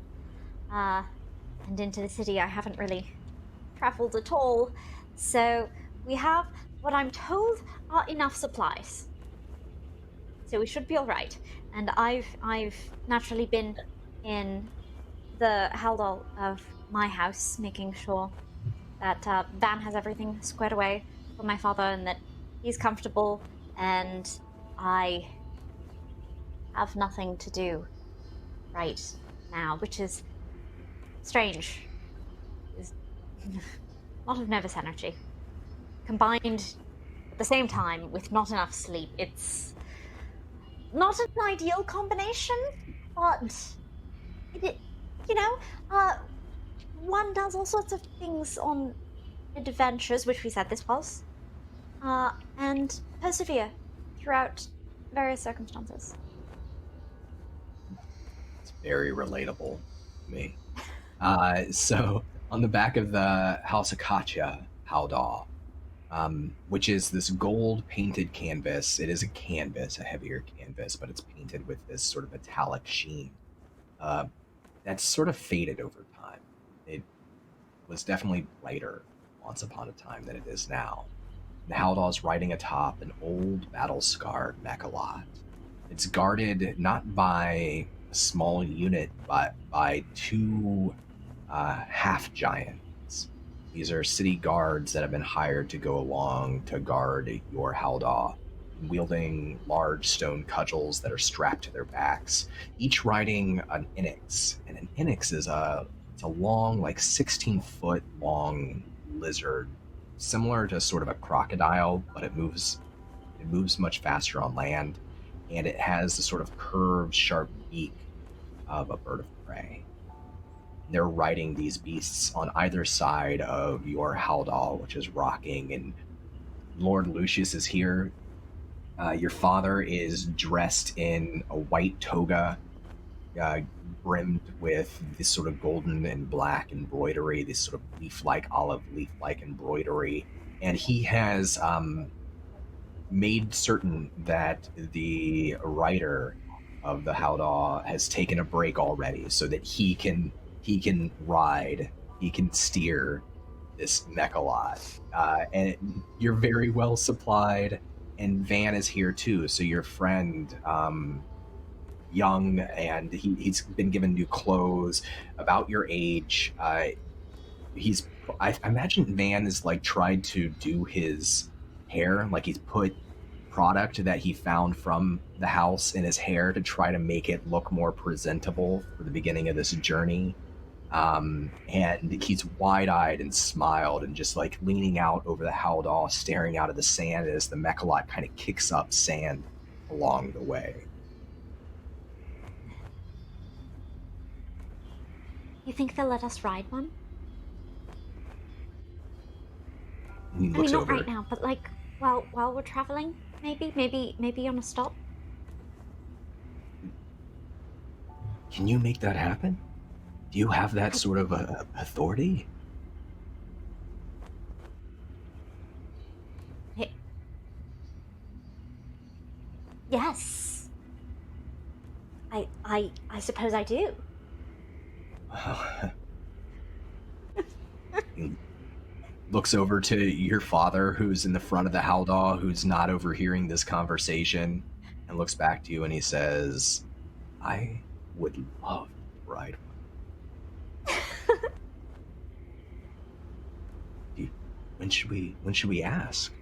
and into the city, I haven't really traveled at all. So we have what I'm told are enough supplies. So we should be all right. And I've naturally been in the haldol of my house, making sure that Van has everything squared away for my father and that he's comfortable, and I have nothing to do right now, which is strange. There's a lot of nervous energy combined at the same time with not enough sleep. It's not an ideal combination, but one does all sorts of things on adventures, which we said this was, and persevere throughout various circumstances. It's very relatable to me. So on the back of the House Akasha Haldal, which is this gold painted canvas. It is a canvas, a heavier canvas, but it's painted with this sort of metallic sheen. That's sort of faded over time. It was definitely brighter once upon a time than it is now. The Haldal is riding atop an old battle-scarred Mechalot. It's guarded not by a small unit, but by 2 half-giants. These are city guards that have been hired to go along to guard your Haldal, wielding large stone cudgels that are strapped to their backs, each riding an Inix. And an Inix is it's a long, like 16-foot long lizard, similar to sort of a crocodile, but it moves much faster on land, and it has the sort of curved, sharp beak of a bird of prey. They're riding these beasts on either side of your Haldal, which is rocking, and Lord Lucius is here. Your father is dressed in a white toga, brimmed with this sort of golden and black embroidery, this sort of olive leaf-like embroidery. and he has made certain that the writer of the Howdaw has taken a break already, so that he can ride, he can steer this Mechalot. And you're very well supplied, and Van is here too. So your friend, young, and he's been given new clothes, about your age. I imagine Van has like tried to do his hair, like he's put product that he found from the house in his hair to try to make it look more presentable for the beginning of this journey. And he's wide-eyed and smiled and just like leaning out over the Howdaw, staring out of the sand as the Mechalot kind of kicks up sand along the way. You think they'll let us ride one? And he I mean, looks not over. right now, but like while we're traveling, maybe on a stop. Can you make that happen? Do you have that sort of authority? Yes. I suppose I do. He looks over to your father, who's in the front of the Howdaw, who's not overhearing this conversation, and looks back to you and he says, I would love to ride one. When should we ask?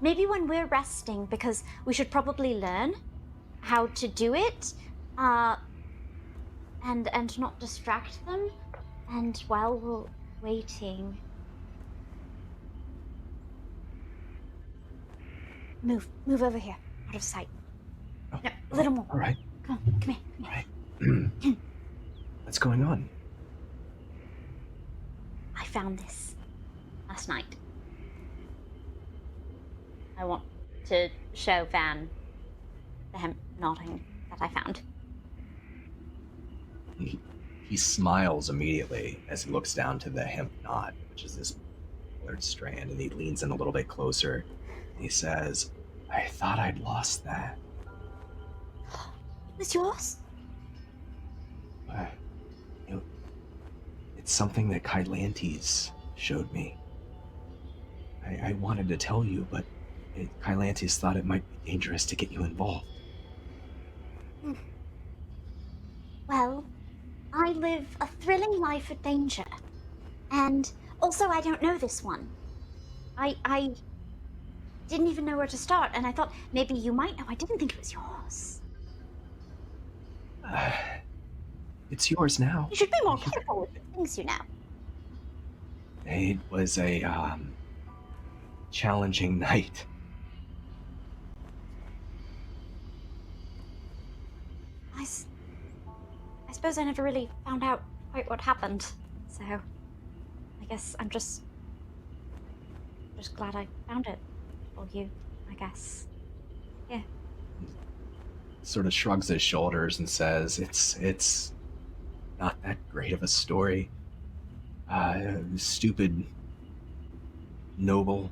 Maybe when we're resting, because we should probably learn how to do it, and not distract them. And while we're waiting, move over here, out of sight. Oh, No, a little more. All right. Come here. All right. What's going on? I found this last night. I want to show Van the hemp knotting that I found. He smiles immediately as he looks down to the hemp knot, which is this colored strand, and he leans in a little bit closer. And he says, I thought I'd lost that. It was yours? It's something that Kylantes showed me. I wanted to tell you, but Kylantes thought it might be dangerous to get you involved. Well, I live a thrilling life of danger. And also, I don't know this one. I didn't even know where to start, and I thought maybe you might know. I didn't think it was yours. It's yours now. You should be more careful with the things you know. It was a challenging night. I suppose I never really found out quite what happened, so I guess I'm just glad I found it for you, I guess. Yeah. Sort of shrugs his shoulders and says, it's not that great of a story. Stupid noble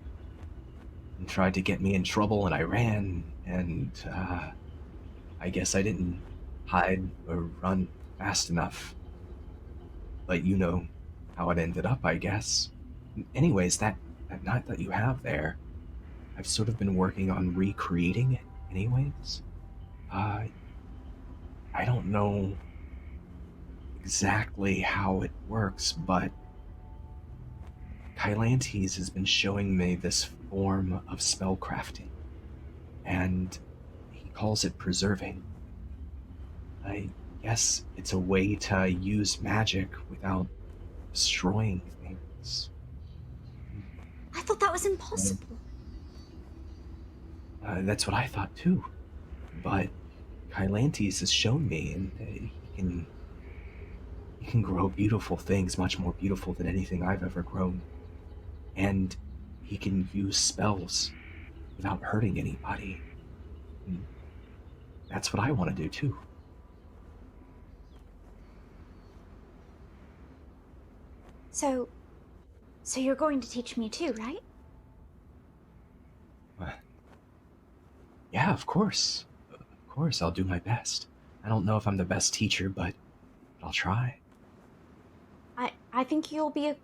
and tried to get me in trouble, and I ran, and I guess I didn't hide or run fast enough. But you know how it ended up, I guess. Anyways, that knot that you have there, I've sort of been working on recreating it anyways. I don't know exactly how it works, but Kylantes has been showing me this form of spellcrafting, and he calls it preserving. I guess it's a way to use magic without destroying things. I thought that was impossible. That's what I thought too, but Kylantes has shown me, and he can grow beautiful things, much more beautiful than anything I've ever grown. And he can use spells without hurting anybody. And that's what I want to do too. So, So you're going to teach me too, right? Yeah, of course. Of course, I'll do my best. I don't know if I'm the best teacher, but I'll try. I think you'll be a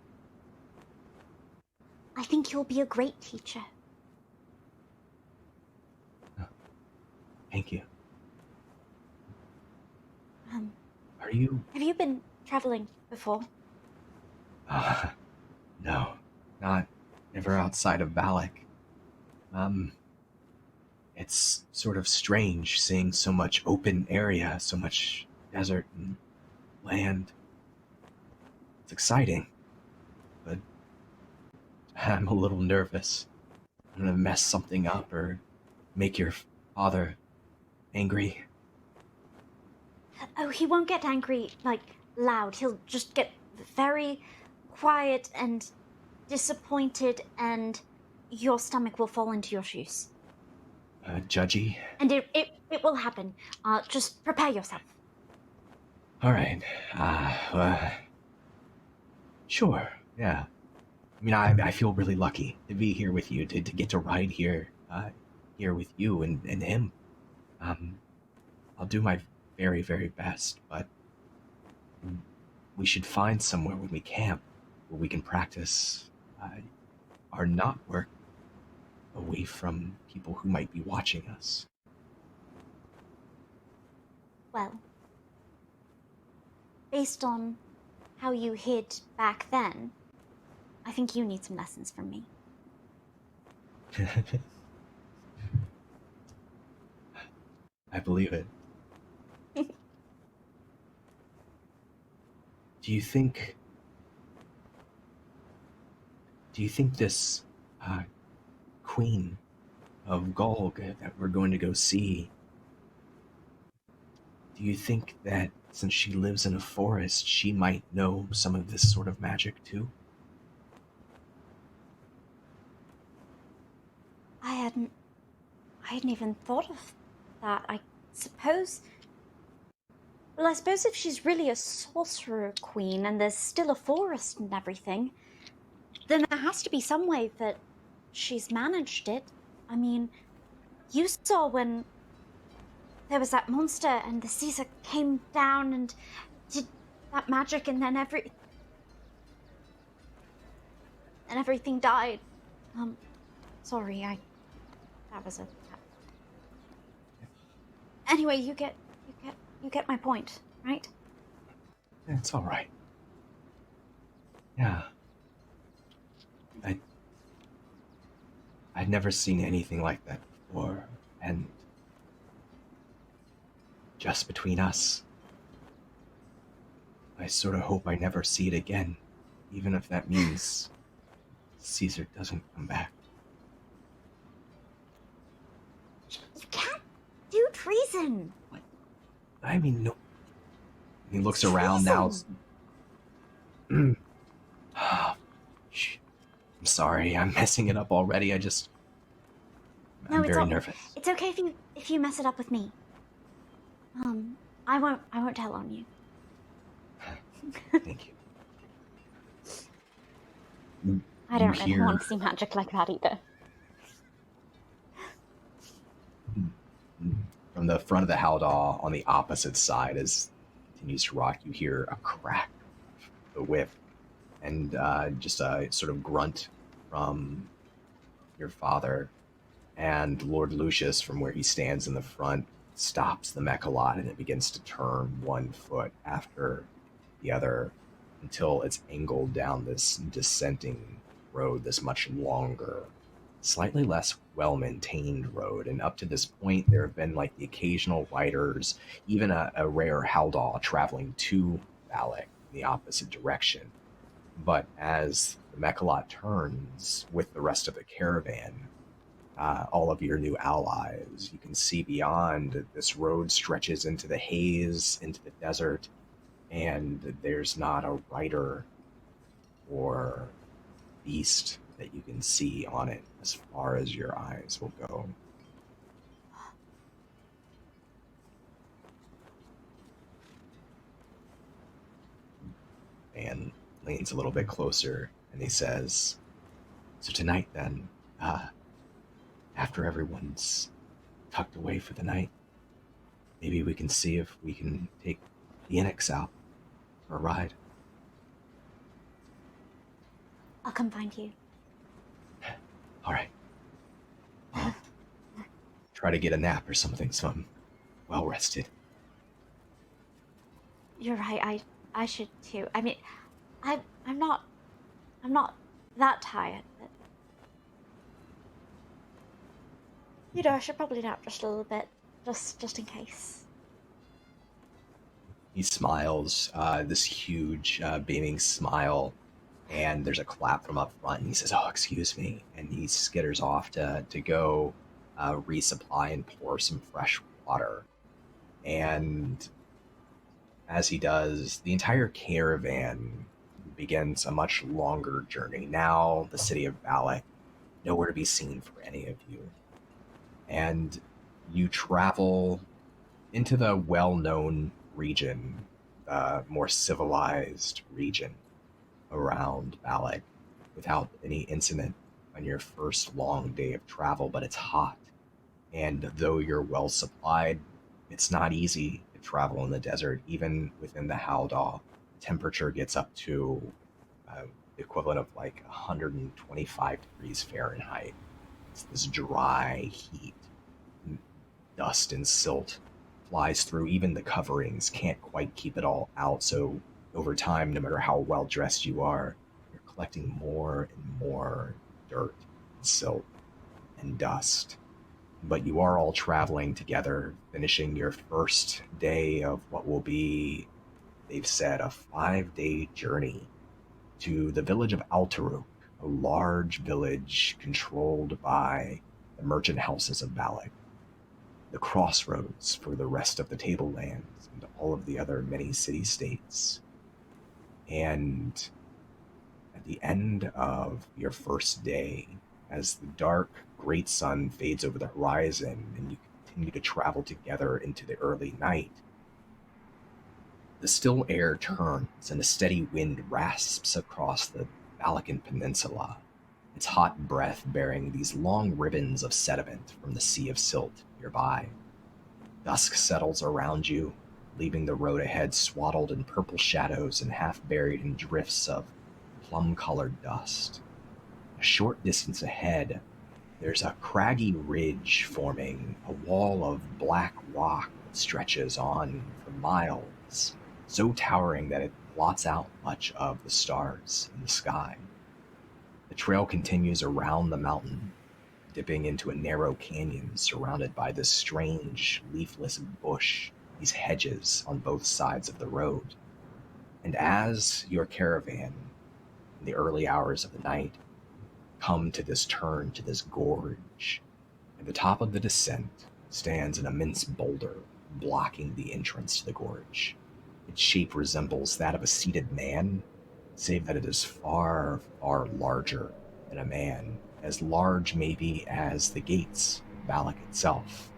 great teacher. Thank you. Have you been traveling before? No, never outside of Balic. It's sort of strange seeing so much open area, so much desert and land. It's exciting, but I'm a little nervous. I'm gonna mess something up or make your father angry. Oh, he won't get angry, like, loud. He'll just get very quiet and disappointed, and your stomach will fall into your shoes. Judgy? And it will happen. Just prepare yourself. All right. Sure, yeah. I mean, I feel really lucky to be here with you, to get to ride here with you and him. I'll do my very, very best, but we should find somewhere when we camp where we can practice our not work away from people who might be watching us. Well, based on how you hid back then, I think you need some lessons from me. I believe it. Do you think this Queen of Golg that we're going to go see, do you think that since she lives in a forest, she might know some of this sort of magic too? I hadn't even thought of that. I suppose if she's really a sorcerer queen and there's still a forest and everything, then there has to be some way that she's managed it. I mean, you saw when there was that monster and the Caesar came down and did that magic, and then everything died. Sorry, that was a... Anyway, you get my point, right? It's all right. Yeah. I'd never seen anything like that before, and just between us, I sort of hope I never see it again, even if that means Caesar doesn't come back. You can't do treason. What? I mean, no. He looks around now. I'm sorry, I'm messing it up already. I'm very nervous. It's okay if you mess it up with me. I won't tell on you. Thank you. I don't really want to see magic like that either. From the front of the Haldor on the opposite side, as it continues to rock, you hear a crack, a whip, and just a sort of grunt from your father. And Lord Lucius, from where he stands in the front, stops the mechalot, and it begins to turn one foot after the other until it's angled down this dissenting road, this much longer, slightly less well-maintained road. And up to this point, there have been like the occasional riders, even a rare Haldor traveling to Balic in the opposite direction. But as the mechalot turns with the rest of the caravan, all of your new allies, you can see beyond. This road stretches into the haze, into the desert, and there's not a rider or beast that you can see on it as far as your eyes will go. And leans a little bit closer And he says, so tonight then, after everyone's tucked away for the night, maybe we can see if we can take the Enix out for a ride. I'll come find you. All right. I'll try to get a nap or something so I'm well rested. You're right. I should too. I mean, I'm not that tired, but I should probably nap just a little bit, just in case. He smiles, this huge, beaming smile, and there's a clap from up front, and he says, oh, excuse me, and he skitters off to go resupply and pour some fresh water. And as he does, the entire caravan begins a much longer journey. Now, the city of Balic, nowhere to be seen for any of you. And you travel into the well-known region, the more civilized region around Balic, without any incident on your first long day of travel, but it's hot. And though you're well supplied, it's not easy to travel in the desert. Even within the Haldol, temperature gets up to the equivalent of like 125 degrees Fahrenheit. It's this dry heat. Dust and silt flies through. Even the coverings can't quite keep it all out. So over time, no matter how well dressed you are, you're collecting more and more dirt and silt and dust. But you are all traveling together, finishing your first day of what will be, they've said, a 5-day journey to the village of Taruk, a large village controlled by the merchant houses of Balic, the crossroads for the rest of the tablelands and all of the other many city-states. And at the end of your first day, as the dark, great sun fades over the horizon and you continue to travel together into the early night, the still air turns and a steady wind rasps across the Balican Peninsula, its hot breath bearing these long ribbons of sediment from the Sea of Silt nearby. Dusk settles around you, leaving the road ahead swaddled in purple shadows and half buried in drifts of plum-colored dust. A short distance ahead, there's a craggy ridge forming a wall of black rock that stretches on for miles, so towering that it blots out much of the stars in the sky. The trail continues around the mountain, dipping into a narrow canyon surrounded by this strange, leafless bush, these hedges on both sides of the road. And as your caravan, in the early hours of the night, come to this turn, to this gorge, at the top of the descent stands an immense boulder blocking the entrance to the gorge. Its shape resembles that of a seated man, save that it is far, far larger than a man, as large maybe as the gates of Balic itself.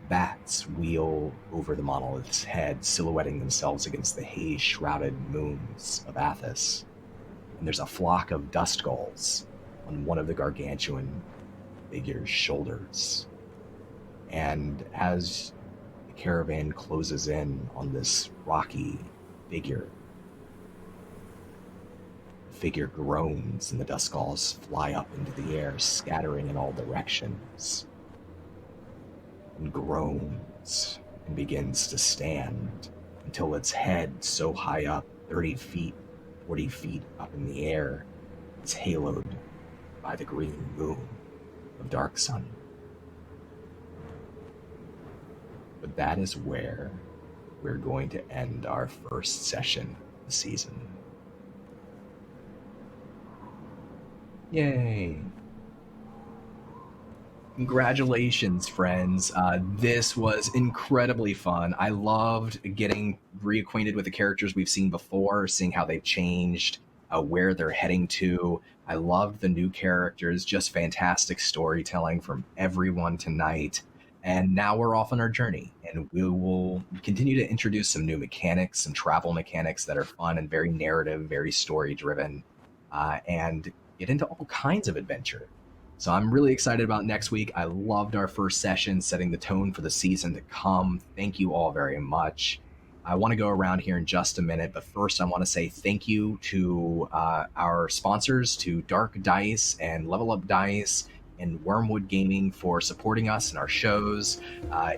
Bats wheel over the monolith's head, silhouetting themselves against the haze-shrouded moons of Athos. And there's a flock of dust gulls on one of the gargantuan figure's shoulders. And as the caravan closes in on this rocky figure, the figure groans and the dust gulls fly up into the air, scattering in all directions, and groans and begins to stand until its head, so high up, 30 feet, 40 feet up in the air, is haloed by the green moon of Dark Sun. But that is where we're going to end our first session of the season. Yay! Congratulations, friends. This was incredibly fun. I loved getting reacquainted with the characters we've seen before, seeing how they've changed, where they're heading to. I loved the new characters, just fantastic storytelling from everyone tonight. And now we're off on our journey, and we will continue to introduce some new mechanics, some travel mechanics that are fun and very narrative, very story-driven. and get into all kinds of adventure. So I'm really excited about next week. I loved our first session, setting the tone for the season to come. Thank you all very much. I want to go around here in just a minute, but first I want to say thank you to our sponsors, to Dark Dice and Level Up Dice and Wormwood Gaming for supporting us in our shows.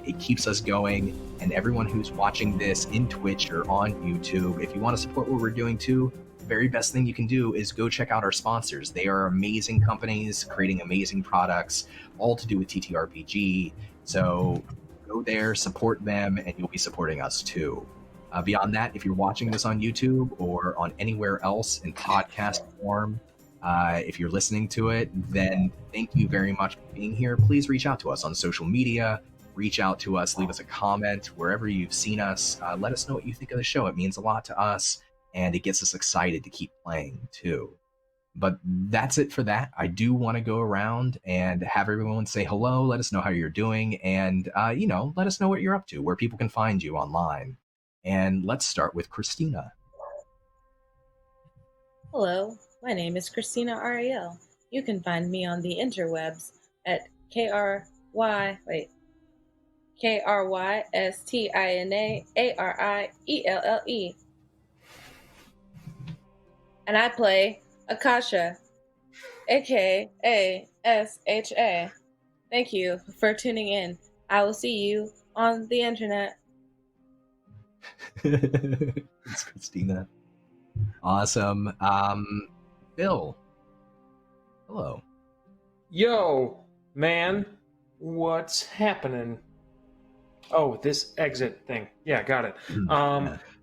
It keeps us going, and everyone who's watching this in Twitch or on YouTube, if you want to support what we're doing too, the very best thing you can do is go check out our sponsors. They are amazing companies creating amazing products, all to do with TTRPG. So go there, support them, and you'll be supporting us too. Beyond that, if you're watching this on YouTube or on anywhere else in podcast form, if you're listening to it, then thank you very much for being here. Please reach out to us on social media. Reach out to us, leave us a comment wherever you've seen us. Let us know what you think of the show. It means a lot to us, and it gets us excited to keep playing too. But that's it for that. I do want to go around and have everyone say hello, let us know how you're doing, and let us know what you're up to, where people can find you online. And let's start with Christina. Hello, my name is Christina Ariel. You can find me on the interwebs at KrystinARielle. And I play Akasha, aka SHA. Thank you for tuning in. I will see you on the internet. It's Christina. Awesome. Bill. Hello. Yo, man, what's happening? Oh, this exit thing. Yeah, got it.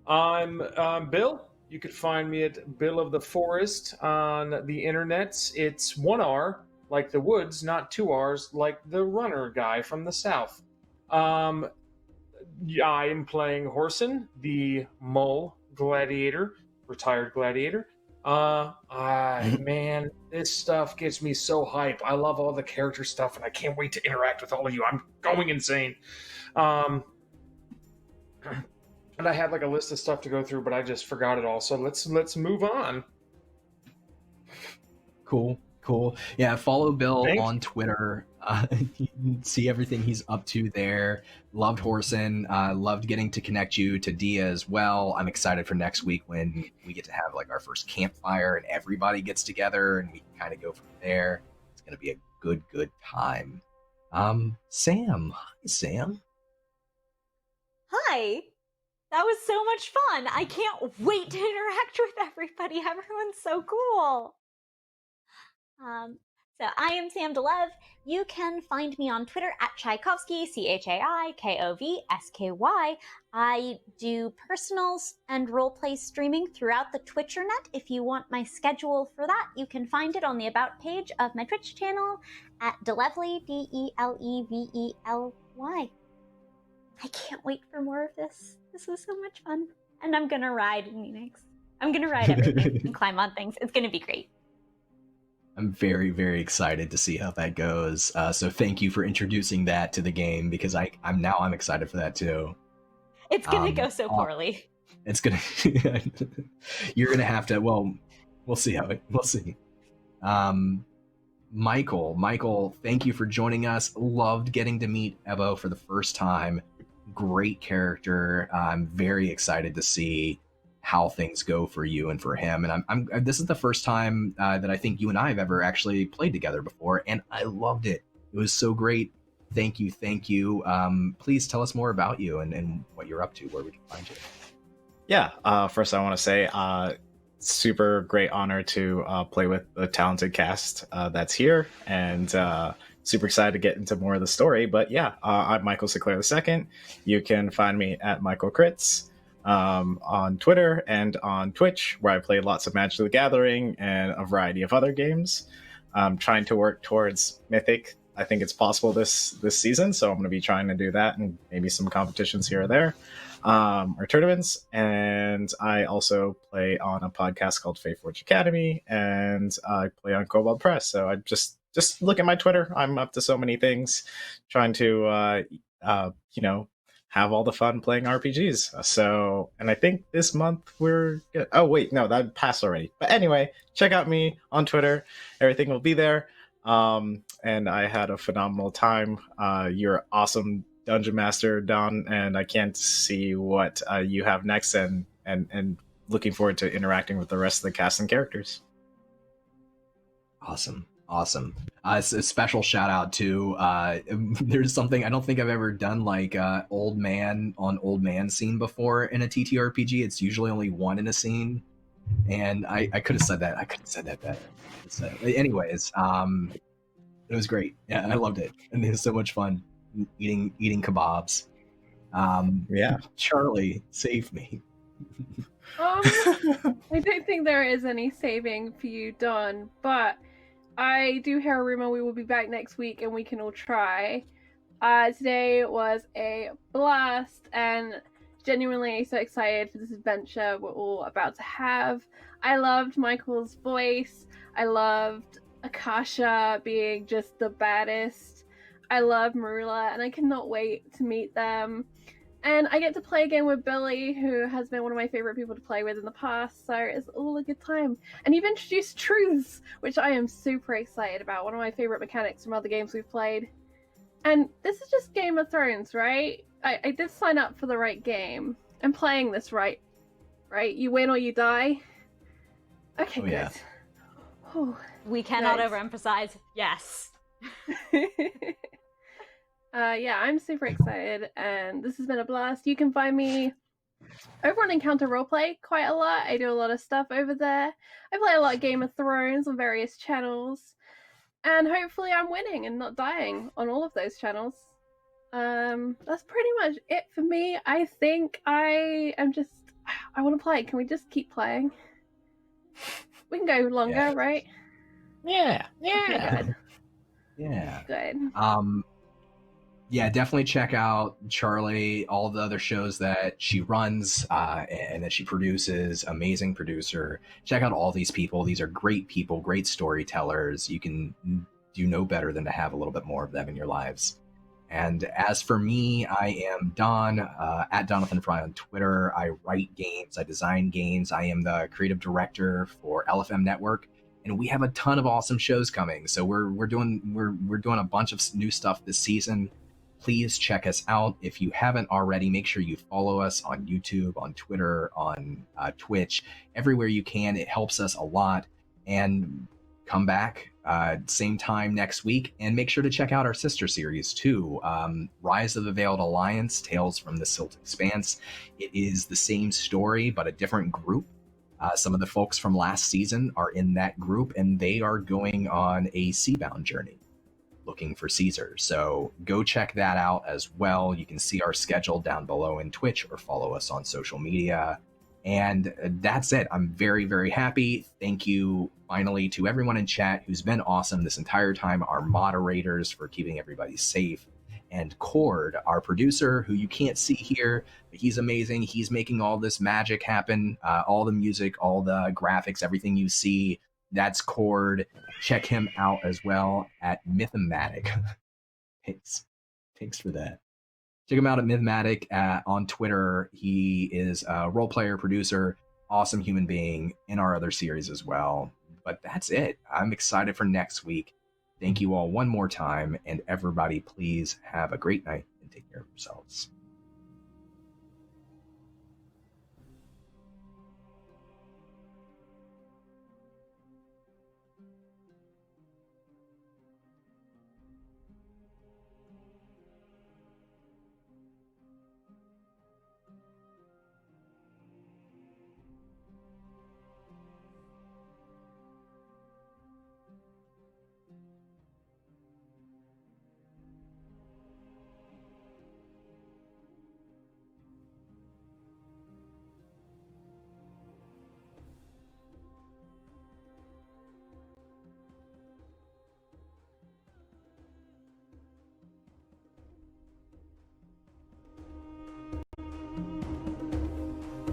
I'm Bill. You could find me at Bill of the Forest on the internet. It's 1 R, like the woods, not 2 R's, like the runner guy from the south. I am playing Horsun, the Mull gladiator, retired gladiator. Man, this stuff gets me so hype. I love all the character stuff, and I can't wait to interact with all of you. I'm going insane. And I had like a list of stuff to go through, but I just forgot it all. So let's move on. Cool. Yeah, follow Bill Thanks. on Twitter. You can see everything he's up to there. Loved Horson. Loved getting to connect you to Dia as well. I'm excited for next week when we get to have like our first campfire and everybody gets together and we can kind of go from there. It's going to be a good time. Sam. Hi, Sam. Hi. That was so much fun. I can't wait to interact with everybody. Everyone's so cool. So I am Sam Delev. You can find me on Twitter at Tchaikovsky, ChaiKovsky. I do personals and roleplay streaming throughout the Twitchernet. If you want my schedule for that, you can find it on the About page of my Twitch channel at Delevely, Delevely. I can't wait for more of this. This was so much fun. And I'm gonna ride Phoenix. I'm gonna ride everything and climb on things. It's gonna be great. I'm very, very excited to see how that goes. So thank you for introducing that to the game because I'm excited for that too. It's gonna go so poorly. It's gonna. You're gonna have to. Well, we'll see we'll see. Michael, thank you for joining us. Loved getting to meet Ebbo for the first time. Great character. I'm very excited to see how things go for you and for him. And I'm this is the first time that I think you and I have ever actually played together before, and I loved it. It was so great. Thank you. Please tell us more about you and what you're up to, where we can find you. Yeah, first I want to say super great honor to play with the talented cast that's here, and super excited to get into more of the story. But yeah, I'm Michael Sinclair II. You can find me at Michael Crits on Twitter and on Twitch, where I play lots of Magic the Gathering and a variety of other games. I'm trying to work towards Mythic. I think it's possible this season, so I'm going to be trying to do that and maybe some competitions here or there, or tournaments. And I also play on a podcast called Fae Forge Academy, and I play on Cobalt Press. So I just look at my Twitter. I'm up to so many things, trying to have all the fun playing RPGs. So, and I think this month we're good. Oh wait, no, that passed already. But anyway, check out me on Twitter. Everything will be there. And I had a phenomenal time. You're awesome dungeon master, Don, and I can't see what you have next, and looking forward to interacting with the rest of the cast and characters. Awesome. It's a special shout out to there's something I don't think I've ever done like old man on old man scene before in a TTRPG. It's usually only one in a scene, and I could have said that. I could have said that better. So, anyways, it was great. Yeah, I loved it, and it was so much fun eating kebabs. Yeah, Charlie, save me. I don't think there is any saving for you, Don, but I do hear a rumor we will be back next week and we can all try. Today was a blast and genuinely so excited for this adventure we're all about to have. I loved Michael's voice. I loved Akasha being just the baddest. I love Merula and I cannot wait to meet them. And I get to play again with Billy, who has been one of my favorite people to play with in the past, so it's all a good time. And you've introduced truths, which I am super excited about, one of my favorite mechanics from other games we've played. And this is just Game of Thrones, right? I did sign up for the right game. I'm playing this right? You win or you die? Okay, good. Yeah. We cannot Nice. overemphasize. Yes. Yeah, I'm super excited, and this has been a blast. You can find me over on Encounter Roleplay quite a lot. I do a lot of stuff over there. I play a lot of Game of Thrones on various channels, and hopefully I'm winning and not dying on all of those channels. That's pretty much it for me. I think I want to play. Can we just keep playing? We can go longer, Yeah. right? yeah. Okay, Yeah. good. Yeah, definitely check out Charlie, all the other shows that she runs and that she produces. Amazing producer. Check out all these people. These are great people, great storytellers. You can do no better than to have a little bit more of them in your lives. And as for me, I am Don, at Donathan Fry on Twitter. I write games, I design games. I am the creative director for LFM Network. And we have a ton of awesome shows coming. So we're doing a bunch of new stuff this season. Please check us out. If you haven't already, make sure you follow us on YouTube, on Twitter, on Twitch, everywhere you can. It helps us a lot. And come back same time next week. And make sure to check out our sister series too. Rise of the Veiled Alliance, Tales from the Silt Expanse. It is the same story, but a different group. Some of the folks from last season are in that group, and they are going on a seabound journey looking for Caesar. So go check that out as well. You can see our schedule down below in Twitch or follow us on social media. And that's it. I'm very, very happy. Thank you finally to everyone in chat who's been awesome this entire time, our moderators for keeping everybody safe, and Cord, our producer, who you can't see here, but he's amazing. He's making all this magic happen, all the music, all the graphics, everything you see. That's Cord. Check him out as well at Mythomatic. Thanks for that. Check him out at Mythomatic on Twitter. He is a role player, producer, awesome human being in our other series as well. But that's it. I'm excited for next week. Thank you all one more time, and everybody, please have a great night and take care of yourselves.